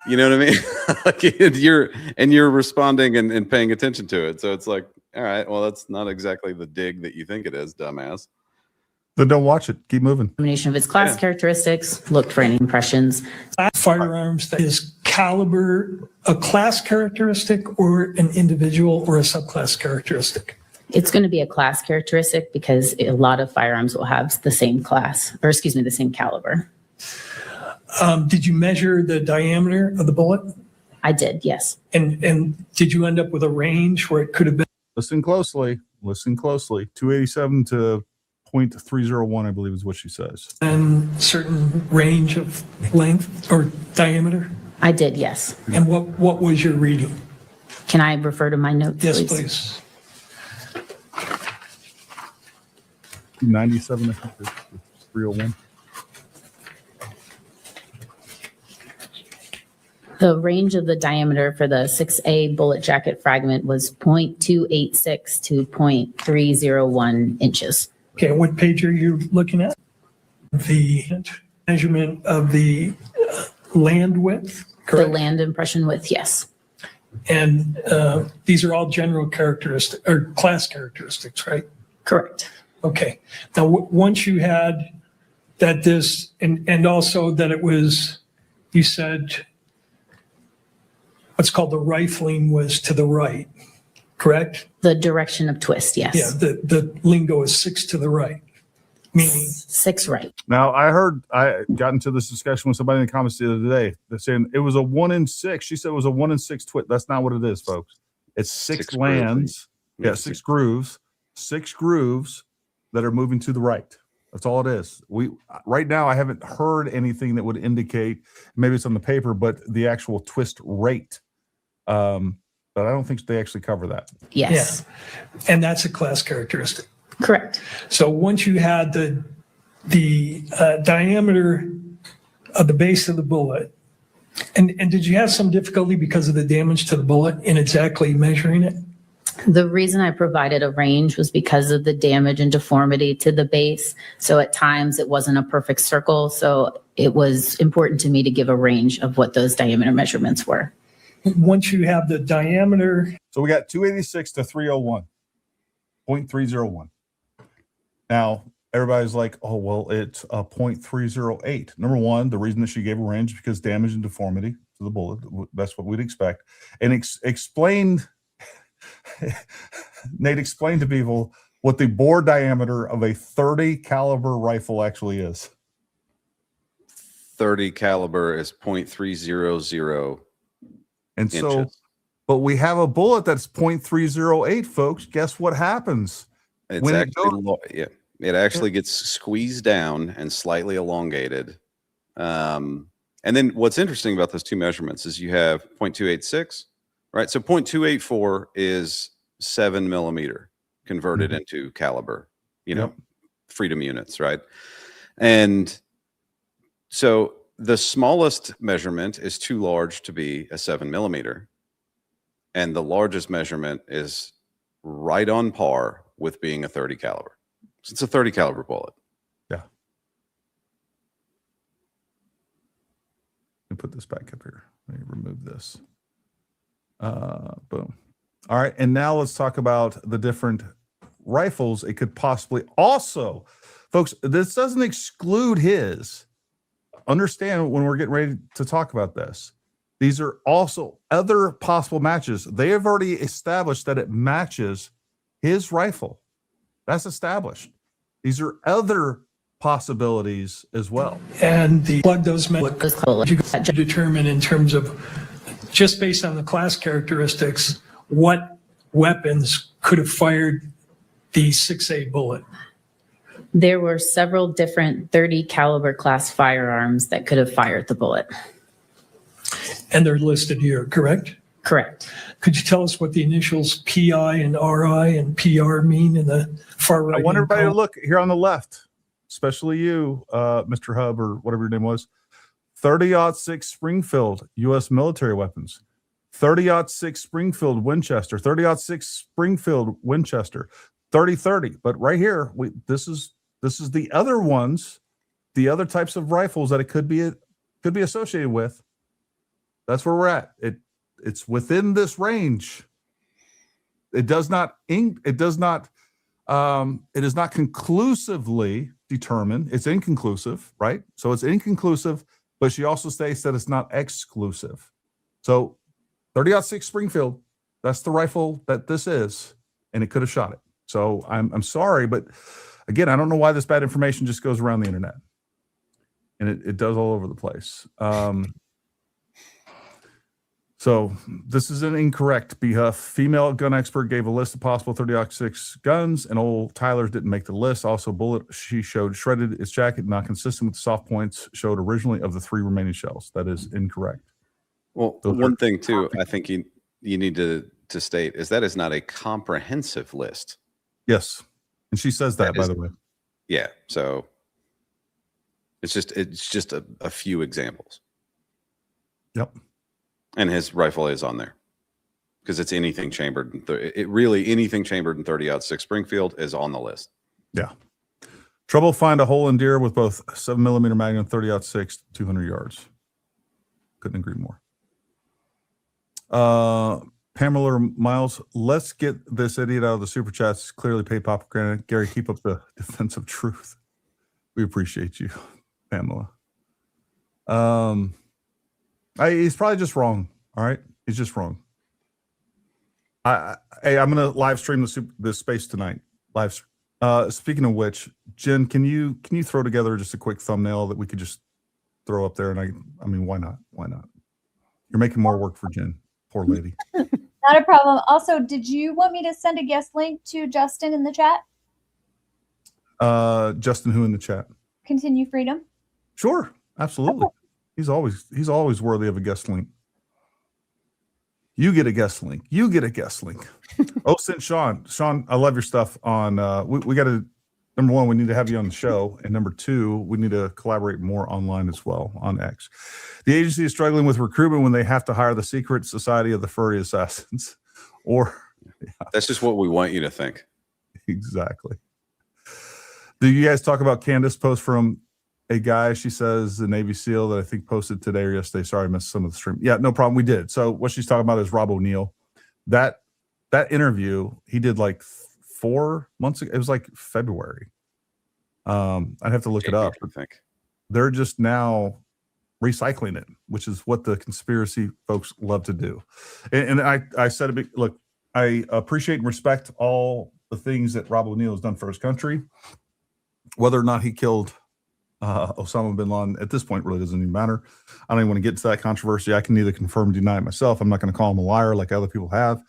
you know what I mean? Like you're responding and paying attention to it." So it's like, all right, well, that's not exactly the dig that you think it is, dumbass. Then don't watch it. Keep moving. Combination of its class characteristics, looked for any impressions. Firearms, that is caliber a class characteristic or an individual or a subclass characteristic? It's going to be a class characteristic because a lot of firearms will have the same class, or excuse me, the same caliber. Did you measure the diameter of the bullet? I did, yes. And did you end up with a range where it could have been? Listen closely. 287 to 0.301, I believe is what she says. And certain range of length or diameter? I did, yes. And what was your reading? Can I refer to my notes, Yes, please? please. 97 to 301. The range of the diameter for the 6A bullet jacket fragment was 0.286 to 0.301 inches. Okay, what page are you looking at? The measurement of the land width, correct? The land impression width, yes. And these are all general characteristics or class characteristics, right? Correct. Okay. Now, once you had that this, and also that it was, you said, what's called the rifling was to the right, correct? The direction of twist, yes. Yeah, the lingo is 6 to the right, meaning 6 right. Now, I got into this discussion with somebody in the comments the other day. They're saying it was a 1 in 6. She said it was a 1 in 6 twist. That's not what it is, folks. It's six lands. Yeah, 6 grooves. 6 grooves that are moving to the right. That's all it is. Right now, I haven't heard anything that would indicate, maybe it's on the paper, but the actual twist rate. But I don't think they actually cover that. Yes. Yeah. And that's a class characteristic. Correct. So once you had the diameter of the base of the bullet, and did you have some difficulty because of the damage to the bullet in exactly measuring it? The reason I provided a range was because of the damage and deformity to the base. So at times it wasn't a perfect circle. So it was important to me to give a range of what those diameter measurements were. Once you have the diameter. So we got 286 to 301, 0.301. Now, everybody's like, oh, well, it's a 0.308. Number one, the reason that she gave a range is because damage and deformity to the bullet. That's what we'd expect. And explained, Nate explained to people what the bore diameter of a 30 caliber rifle actually is. 30 caliber is 0.300. And inches. so, but we have a bullet that's 0.308, folks. Guess what happens? It's when actually, it actually gets squeezed down and slightly elongated. And then what's interesting about those two measurements is you have 0.286, right? So 0.284 is 7 millimeter converted into caliber, freedom units, right? And so the smallest measurement is too large to be a 7 millimeter. And the largest measurement is right on par with being a 30 caliber. So it's a 30 caliber bullet. Yeah. put this back up here. Let me remove this. Boom. All right. And now let's talk about the different rifles it could possibly also, folks, this doesn't exclude his. Understand when we're getting ready to talk about this. These are also other possible matches. They have already established that it matches his rifle. That's established. These are other possibilities as well. And the plug those you got to determine in terms of just based on the class characteristics, what weapons could have fired the 6A bullet. There were several different 30 caliber class firearms that could have fired the bullet. And they're listed here, correct? Correct. Could you tell us what the initials PI and RI and PR mean in the far right? I want everybody to look here on the left, especially you, Mr. Hub, or whatever your name was. 30-06 Springfield U.S. military weapons. 30-06 Springfield Winchester. 30-06 Springfield Winchester. 30-30. But right here, this is the other ones, the other types of rifles that it could be associated with. That's where we're at. It's within this range. It is not conclusively determined. It's inconclusive, right? So it's inconclusive, but she also states that it's not exclusive. So 30-06 Springfield, that's the rifle that this is, and it could have shot it. So I'm sorry, but again, I don't know why this bad information just goes around the internet, and it does all over the place. So this is an incorrect BHUF. Female gun expert gave a list of possible 30-06 guns, and old Tyler's didn't make the list. Also, bullet she showed shredded its jacket, not consistent with the soft points showed originally of the 3 remaining shells. That is incorrect. Well, one thing too, I think you need to state is that is not a comprehensive list. Yes, and she says that by the way. Yeah, so it's just a few examples. Yep. And his rifle is on there because it's anything chambered. Anything chambered in 30-06 Springfield is on the list. Yeah. Trouble find a hole in deer with both 7mm Magnum 30-06 200 yards. Couldn't agree more. Pamela Miles, let's get this idiot out of the super chats. Clearly paid Papa Granite. Gary, keep up the defense of truth. We appreciate you, Pamela. He's probably just wrong. All right, he's just wrong. I'm gonna live stream this space tonight. Speaking of which, Jen, can you throw together just a quick thumbnail that we could just throw up there? And I mean, why not? Why not? You're making more work for Jen. Poor lady. Not a problem. Also, did you want me to send a guest link to Justin in the chat? Justin, who in the chat? Continue Freedom. Sure, absolutely. Okay. He's always worthy of a guest link. You get a guest link. You get a guest link. Send Sean. Sean, I love your stuff on. We got to. Number one, we need to have you on the show, and number two, we need to collaborate more online as well on X. The agency is struggling with recruitment when they have to hire the secret society of the furry assassins, or that's just what we want you to think. Exactly. Do you guys talk about Candace post from a guy, she says, the Navy SEAL that I think posted today or yesterday? Sorry, I missed some of the stream. Yeah, no problem. We did. So what she's talking about is Rob O'Neill. That interview he did like 4 months ago. It was like February. I'd have to look it up. I think they're just now recycling it, which is what the conspiracy folks love to do. And I said, look, I appreciate and respect all the things that Rob O'Neill has done for his country. Whether or not he killed Osama bin Laden at this point really doesn't even matter. I don't even want to get into that controversy. I can neither confirm or deny it myself. I'm not going to call him a liar like other people have.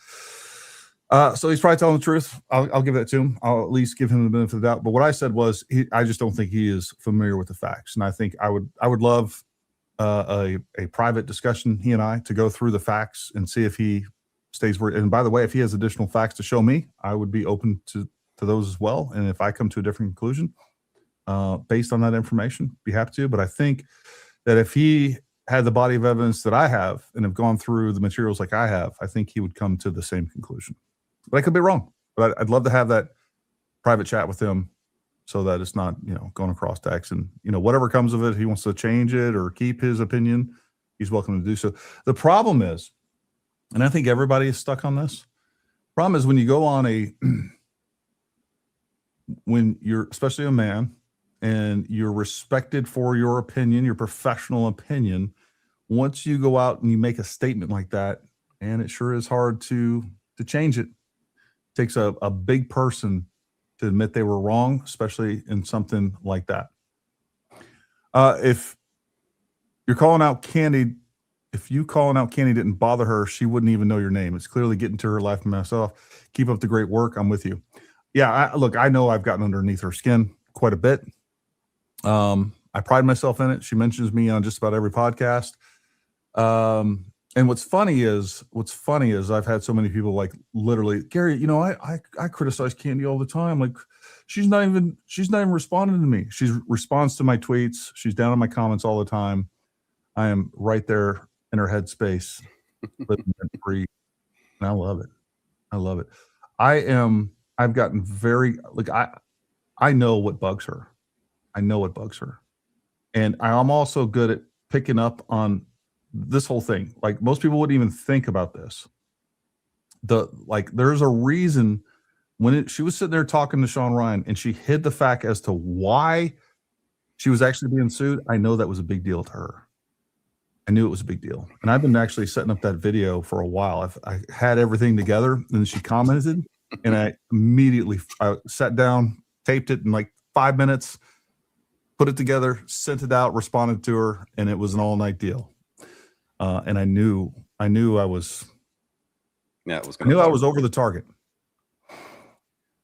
So he's probably telling the truth. I'll give that to him. I'll at least give him the benefit of the doubt. But what I said was, I just don't think he is familiar with the facts. And I think I would love a private discussion, he and I, to go through the facts and see if he stays where. And by the way, if he has additional facts to show me, I would be open to those as well. And if I come to a different conclusion based on that information, be happy to. But I think that if he had the body of evidence that I have and have gone through the materials like I have, I think he would come to the same conclusion. But I could be wrong. But I'd love to have that private chat with him so that it's not, going across text. And, whatever comes of it, he wants to change it or keep his opinion. he's welcome to do so. The problem is, and I think everybody is stuck on this. Problem is when you go on when you're especially a man and you're respected for your opinion, your professional opinion, once you go out and you make a statement like that, and it sure is hard to change it. It takes a big person to admit they were wrong, especially in something like that. If you're calling out Candy, if you calling out Candy didn't bother her, she wouldn't even know your name. It's clearly getting to her life and myself. Keep up the great work. I'm with you. Yeah, look, I know I've gotten underneath her skin quite a bit. I pride myself in it. She mentions me on just about every podcast. And what's funny is I've had so many people like literally, Gary, you know, I criticize Candy all the time. Like she's not even responding to me. She responds to my tweets. She's down in my comments all the time. I am right there in her headspace, living rent free. And I love it. I love it. I've gotten very, like, I know what bugs her. I know what bugs her. And I'm also good at picking up on this whole thing. Like most people wouldn't even think about this. There's a reason when she was sitting there talking to Sean Ryan and she hid the fact as to why she was actually being sued. I know that was a big deal to her. I knew it was a big deal. And I've been actually setting up that video for a while. I had everything together and she commented and I immediately sat down, taped it in like 5 minutes, put it together, sent it out, responded to her, and it was an all-night deal. And I knew I was over the target.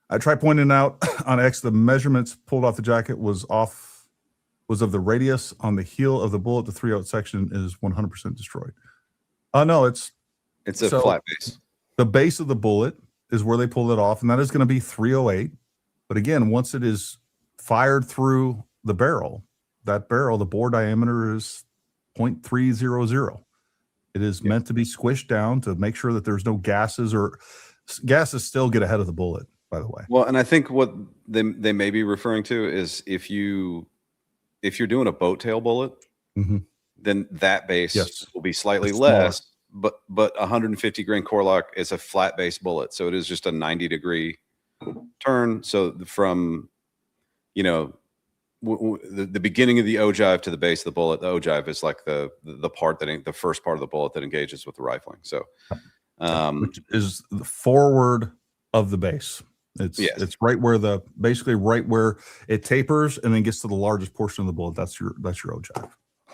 I tried pointing out on X the measurements pulled off the jacket was of the radius on the heel of the bullet. The 3/0 section is 100% destroyed. No, it's a flat base. The base of the bullet is where they pulled it off, and that is going to be 308. But again, once it is fired through the barrel, the bore diameter is 0.300. It is meant to be squished down to make sure that there's no gases, or gases still get ahead of the bullet, by the way. Well, and I think what they may be referring to is if you're doing a boat tail bullet, then that base will be slightly less, but 150 grain core lock is a flat base bullet. So it is just a 90-degree turn. So from, the beginning of the ogive to the base of the bullet, the ogive is like the part the first part of the bullet that engages with the rifling. So, which is the forward of the base. It's right where basically right where it tapers and then gets to the largest portion of the bullet. That's your ogive.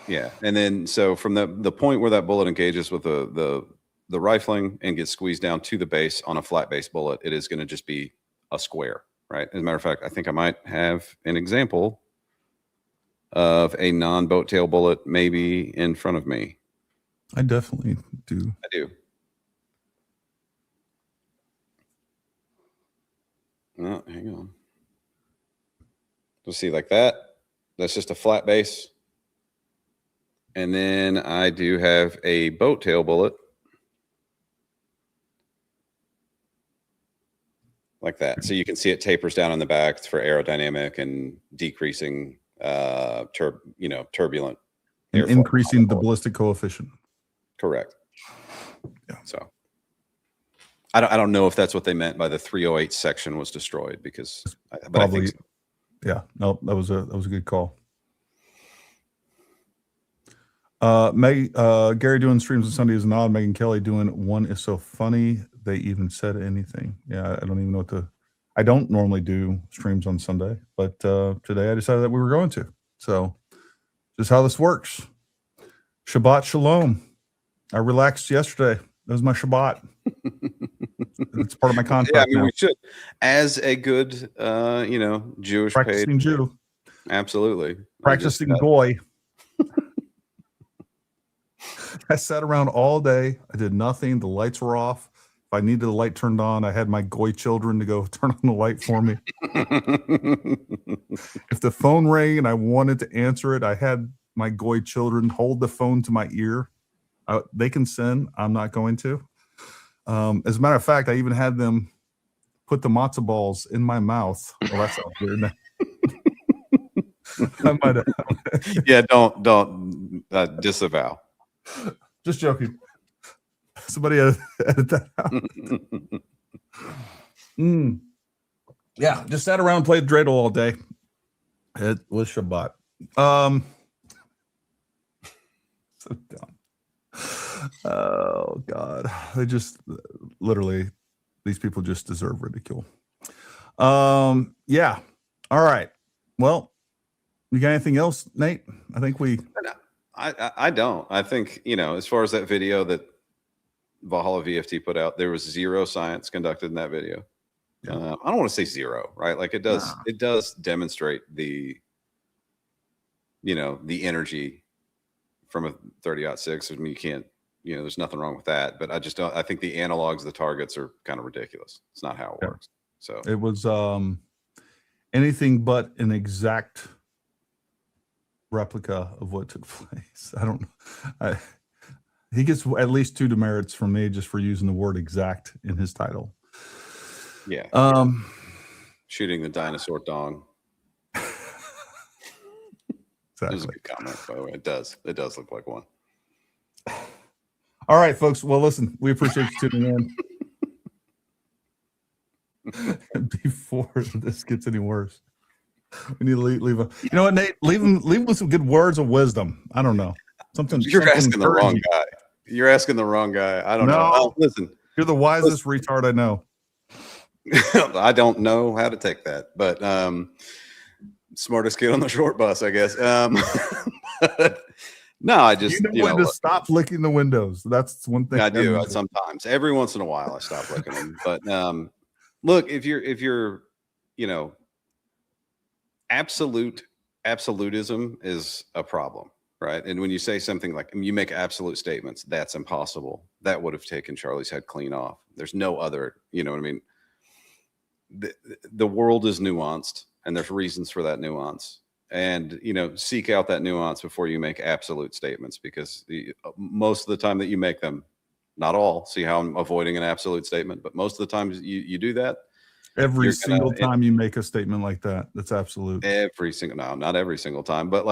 Yeah, and then so from the point where that bullet engages with the rifling and gets squeezed down to the base on a flat base bullet, it is going to just be a square, right? As a matter of fact, I think I might have an example of a non-boat tail bullet maybe in front of me. I definitely do. I do. No, hang on. Let's see, like that. That's just a flat base. And then I do have a boat tail bullet. Like that. So you can see it tapers down in the back. It's for aerodynamic and decreasing turbulent. And increasing the ballistic coefficient. Correct. Yeah. So I don't know if that's what they meant by the 308 section was destroyed, because but I think so. Yeah, no, that was a good call. Gary doing streams on Sunday is an odd. Megan Kelly doing one is so funny they even said anything. Yeah, I don't even know I don't normally do streams on Sunday, but today I decided that we were going to. So just how this works. Shabbat Shalom. I relaxed yesterday. That was my Shabbat. It's part of my contract. Yeah, I mean, we should, as a good, Jewish practicing paid Jew. Absolutely. Practicing goy. I sat around all day. I did nothing. The lights were off. If I needed the light turned on, I had my goy children to go turn on the light for me. If the phone rang and I wanted to answer it, I had my goy children hold the phone to my ear. They can sin. I'm not going to. As a matter of fact, I even had them put the matzo balls in my mouth. Well, that sounds weird. I might have. Yeah, don't disavow. Just joking. Somebody edit that out. Yeah, just sat around and played dreidel all day. It was Shabbat. So dumb. Oh God, they just literally, these people just deserve ridicule. Yeah. All right. Well, you got anything else, Nate? I think we. I don't. I think, as far as that video that Valhalla VFT put out, there was zero science conducted in that video. Yeah. I don't want to say zero, right? Like it does demonstrate the, the energy from a 30-06. I mean, you can't, there's nothing wrong with that, but I just don't, I think the analogs, the targets are kind of ridiculous. It's not how it works. So it was anything but an exact replica of what took place. I don't know. He gets at least 2 demerits from me just for using the word exact in his title. Yeah. Shooting the dinosaur dong. That was a good comment, by the way. It does look like one. All right, folks. Well, listen, we appreciate you tuning in. Before this gets any worse, we need to leave a. You know what, Nate? Leave him with some good words of wisdom. I don't know. You're asking the wrong guy. You're asking the wrong guy. I don't know. Oh, listen, you're the wisest retard I know. I don't know how to take that, but smartest kid on the short bus, I guess. No, I just when to stop licking the windows. That's one thing I do sometimes. Every once in a while, I stop licking them. But look, if you're absolutism is a problem, right? And when you say something like you make absolute statements, that's impossible. That would have taken Charlie's head clean off. There's no other, you know what I mean? The world is nuanced, and there's reasons for that nuance. And seek out that nuance before you make absolute statements, because most of the time that you make them, not all, see how I'm avoiding an absolute statement, but most of the times you do that. Every single time you make a statement like that, that's absolute. No, not every single time, but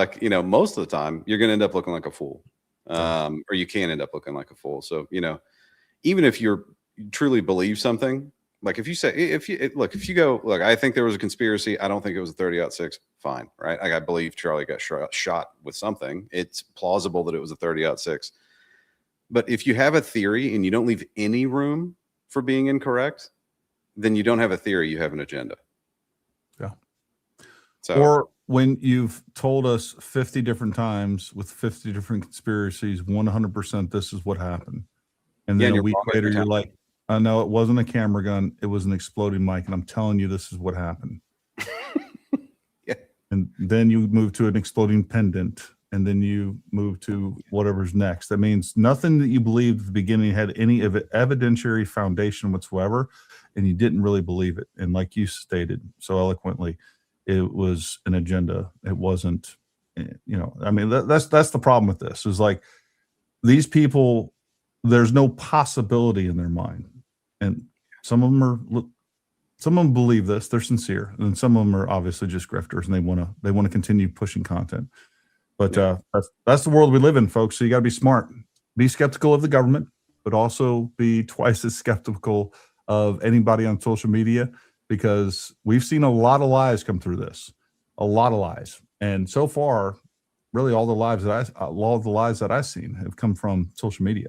most of the time you're going to end up looking like a fool, or you can end up looking like a fool. So even if you truly believe something, like if you go, look, I think there was a conspiracy. I don't think it was a 30-06. Fine, right? Like I believe Charlie got shot with something. It's plausible that it was a 30-06. But if you have a theory and you don't leave any room for being incorrect, then you don't have a theory. You have an agenda. Yeah. So, or when you've told us 50 different times with 50 different conspiracies, 100% this is what happened, and then a week later you're like, no, it wasn't a camera gun. It was an exploding mic. And I'm telling you, this is what happened. Yeah. And then you move to an exploding pendant. And then you move to whatever's next. That means nothing that you believed at the beginning had any of it evidentiary foundation whatsoever. And you didn't really believe it. And like you stated so eloquently, it was an agenda. It wasn't, I mean, that's the problem with this is like these people, there's no possibility in their mind. And some of them believe this, they're sincere, and some of them are obviously just grifters, and they want to continue pushing content. But that's the world we live in, folks. So you got to be smart, be skeptical of the government, but also be twice as skeptical of anybody on social media, because we've seen a lot of lies come through this, a lot of lies, and so far, really all the lies that I've seen have come from social media.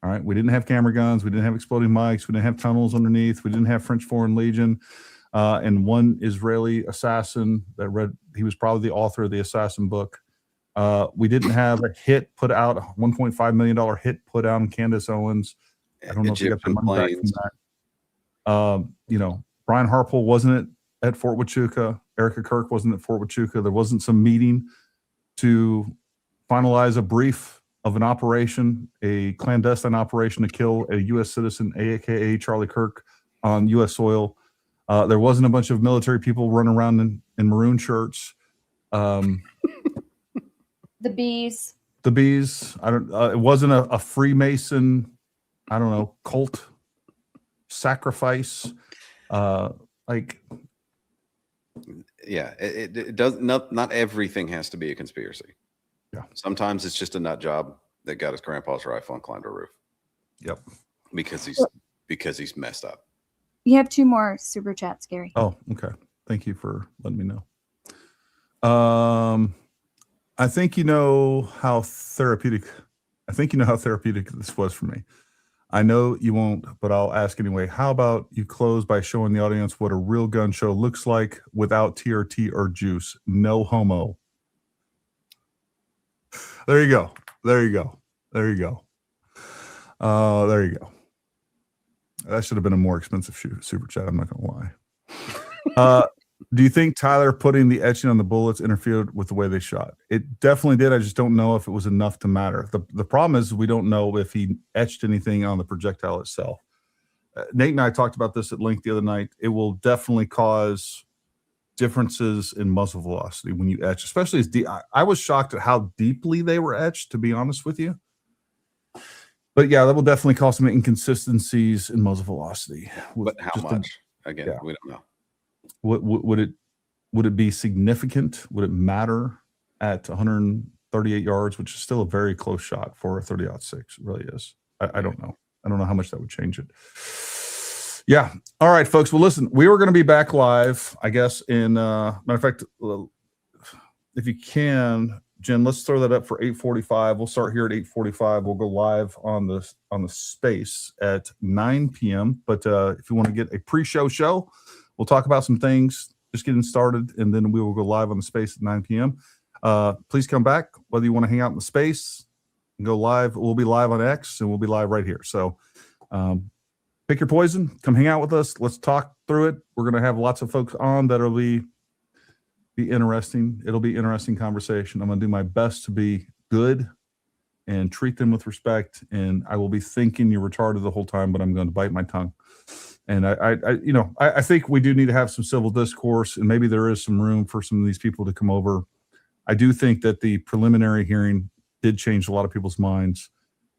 All right. We didn't have camera guns. We didn't have exploding mics. We didn't have tunnels underneath. We didn't have French Foreign Legion. And one Israeli assassin he was probably the author of the assassin book. We didn't have a hit put out, a $1.5 million hit put out on Candace Owens. I don't know if you got the money back from that. Brian Harpole wasn't at Fort Huachuca. Erica Kirk wasn't at Fort Huachuca. There wasn't some meeting to finalize a brief of an operation, a clandestine operation to kill a U.S. citizen, aka Charlie Kirk, on U.S. soil. There wasn't a bunch of military people running around in maroon shirts. The bees. It wasn't a Freemason, cult sacrifice. It does not everything has to be a conspiracy. Yeah. Sometimes it's just a nut job. that got his grandpa's rifle and climbed a roof. Yep. Because he's messed up. You have 2 more super chats, Gary. Oh, okay. Thank you for letting me know. I think you know how therapeutic this was for me. I know you won't, but I'll ask anyway. How about you close by showing the audience what a real gun show looks like without TRT or juice? No homo. There you go. There you go. There you go. There you go. That should have been a more expensive super chat. I'm not going to lie. Do you think Tyler putting the etching on the bullets interfered with the way they shot? It definitely did. I just don't know if it was enough to matter. The problem is we don't know if he etched anything on the projectile itself. Nate and I talked about this at length the other night. It will definitely cause differences in muzzle velocity when you etch, especially as deep. I was shocked at how deeply they were etched, to be honest with you. But yeah, that will definitely cause some inconsistencies in muzzle velocity. But how much? Again, yeah. We don't know. Would it be significant? Would it matter at 138 yards, which is still a very close shot for a 30-06? It really is. I don't know. I don't know how much that would change it. Yeah. All right, folks. Well, listen, we were going to be back live, I guess, in matter of fact, if you can, Jen, let's throw that up for 8:45. We'll start here at 8:45. We'll go live on the space at 9 p.m. But if you want to get a pre-show show, we'll talk about some things, just getting started, and then we will go live on the space at 9 p.m. Please come back, whether you want to hang out in the space and go live. We'll be live on X, and we'll be live right here. So pick your poison. Come hang out with us. Let's talk through it. We're going to have lots of folks on that will be interesting. It'll be interesting conversation. I'm going to do my best to be good and treat them with respect, and I will be thinking you're retarded the whole time, but I'm going to bite my tongue. And I think we do need to have some civil discourse, and maybe there is some room for some of these people to come over. I do think that the preliminary hearing did change a lot of people's minds,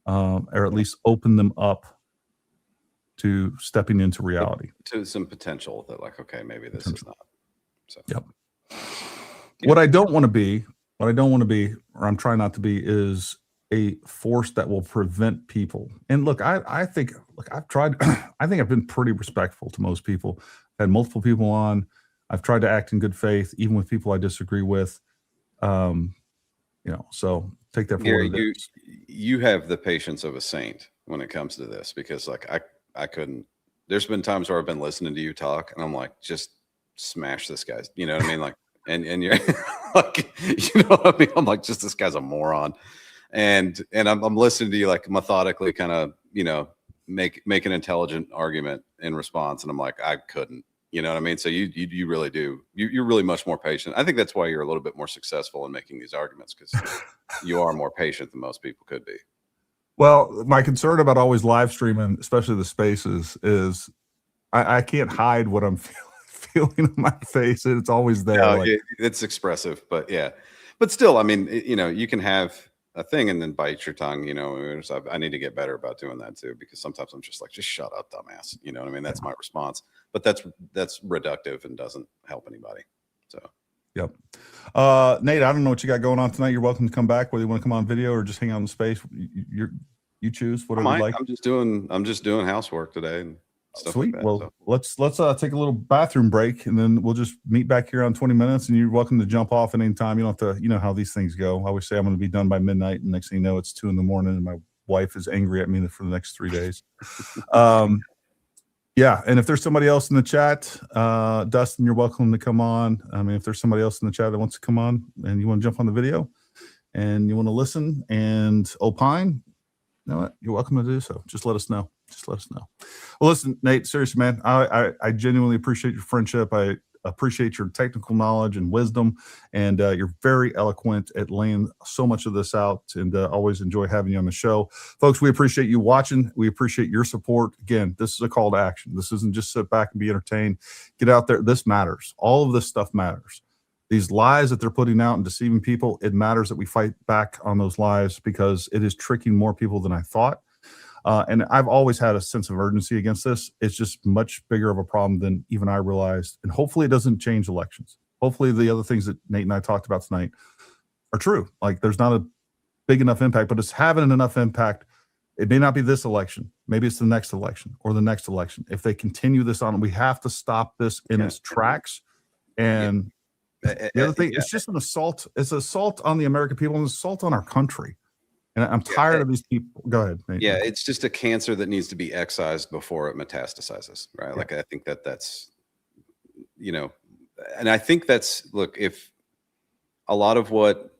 or at least open them up to stepping into reality. To some potential that, like, okay, maybe this is not. So. Yep. What I don't want to be, or I'm trying not to be, is a force that will prevent people. And look, I think I've tried. I think I've been pretty respectful to most people. I've had multiple people on. I've tried to act in good faith, even with people I disagree with. So take that forward. Gary, you have the patience of a saint when it comes to this, because like I couldn't. There's been times where I've been listening to you talk, and I'm like, just smash this guy. You know what I mean? Like, and you're like, you know what I mean? I'm like, just this guy's a moron. And I'm listening to you, like, methodically kind of, make an intelligent argument in response. And I'm like, I couldn't, you know what I mean? So you really do. You're really much more patient. I think that's why you're a little bit more successful in making these arguments, because you are more patient than most people could be. Well, my concern about always live streaming, especially the spaces, is I can't hide what I'm feeling on my face. It's always there. No, it's expressive, but yeah. But still, I mean, you can have a thing and then bite your tongue, So I need to get better about doing that too, because sometimes I'm just like, just shut up, dumbass. You know what I mean? That's my response. But that's reductive and doesn't help anybody. So yep. Nate, I don't know what you got going on tonight. You're welcome to come back, whether you want to come on video or just hang out in space. You choose whatever you like. I'm just doing housework today and stuff. Sweet. Like that, let's take a little bathroom break, and then we'll just meet back here on 20 minutes, and you're welcome to jump off at any time. You don't have to, you know how these things go. I always say I'm going to be done by midnight, and next thing you know, it's 2 a.m, and my wife is angry at me for the next 3 days. Yeah. And if there's somebody else in the chat, Dustin, you're welcome to come on. I mean, if there's somebody else in the chat that wants to come on and you want to jump on the video and you want to listen and opine, you know what? You're welcome to do so. Just let us know. Well, listen, Nate, seriously, man, I genuinely appreciate your friendship. I appreciate your technical knowledge and wisdom, and you're very eloquent at laying so much of this out, and always enjoy having you on the show. Folks, we appreciate you watching. We appreciate your support. Again, this is a call to action. This isn't just sit back and be entertained. Get out there. This matters. All of this stuff matters. These lies that they're putting out and deceiving people, it matters that we fight back on those lies, because it is tricking more people than I thought. And I've always had a sense of urgency against this. It's just much bigger of a problem than even I realized. And hopefully it doesn't change elections. Hopefully the other things that Nate and I talked about tonight are true. Like, there's not big enough impact, but it's having enough impact. It may not be this election. Maybe it's the next election or the next election. If they continue this on, we have to stop this in its tracks. And the other thing, it's just an assault. It's an assault on the American people and an assault on our country. And I'm tired of these people. Go ahead. Nate. Yeah, it's just a cancer that needs to be excised before it metastasizes, right? Yeah. Like, I think that's, and I think that's, look, if a lot of what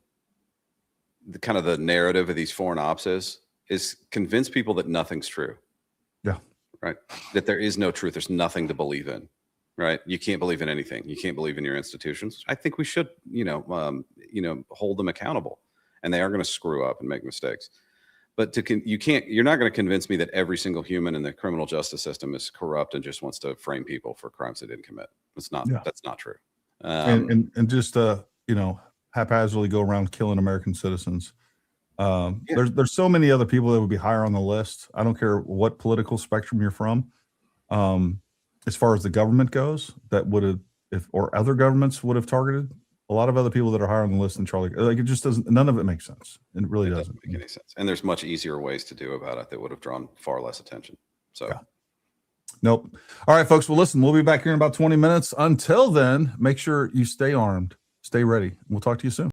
the kind of the narrative of these foreign ops is convince people that nothing's true. Yeah. Right. That there is no truth. There's nothing to believe in. Right. You can't believe in anything. You can't believe in your institutions. I think we should, hold them accountable, and they are going to screw up and make mistakes. But you're not going to convince me that every single human in the criminal justice system is corrupt and just wants to frame people for crimes they didn't commit. That's not true. And just, haphazardly go around killing American citizens. There's so many other people that would be higher on the list. I don't care what political spectrum you're from. As far as the government goes, that would have, or other governments would have targeted a lot of other people that are higher on the list than Charlie. Like, it just doesn't, none of it makes sense. It really doesn't make any sense. And there's much easier ways to do about it that would have drawn far less attention. So, Nope. All right, folks. Well, listen, we'll be back here in about 20 minutes. Until then, make sure you stay armed, stay ready. We'll talk to you soon.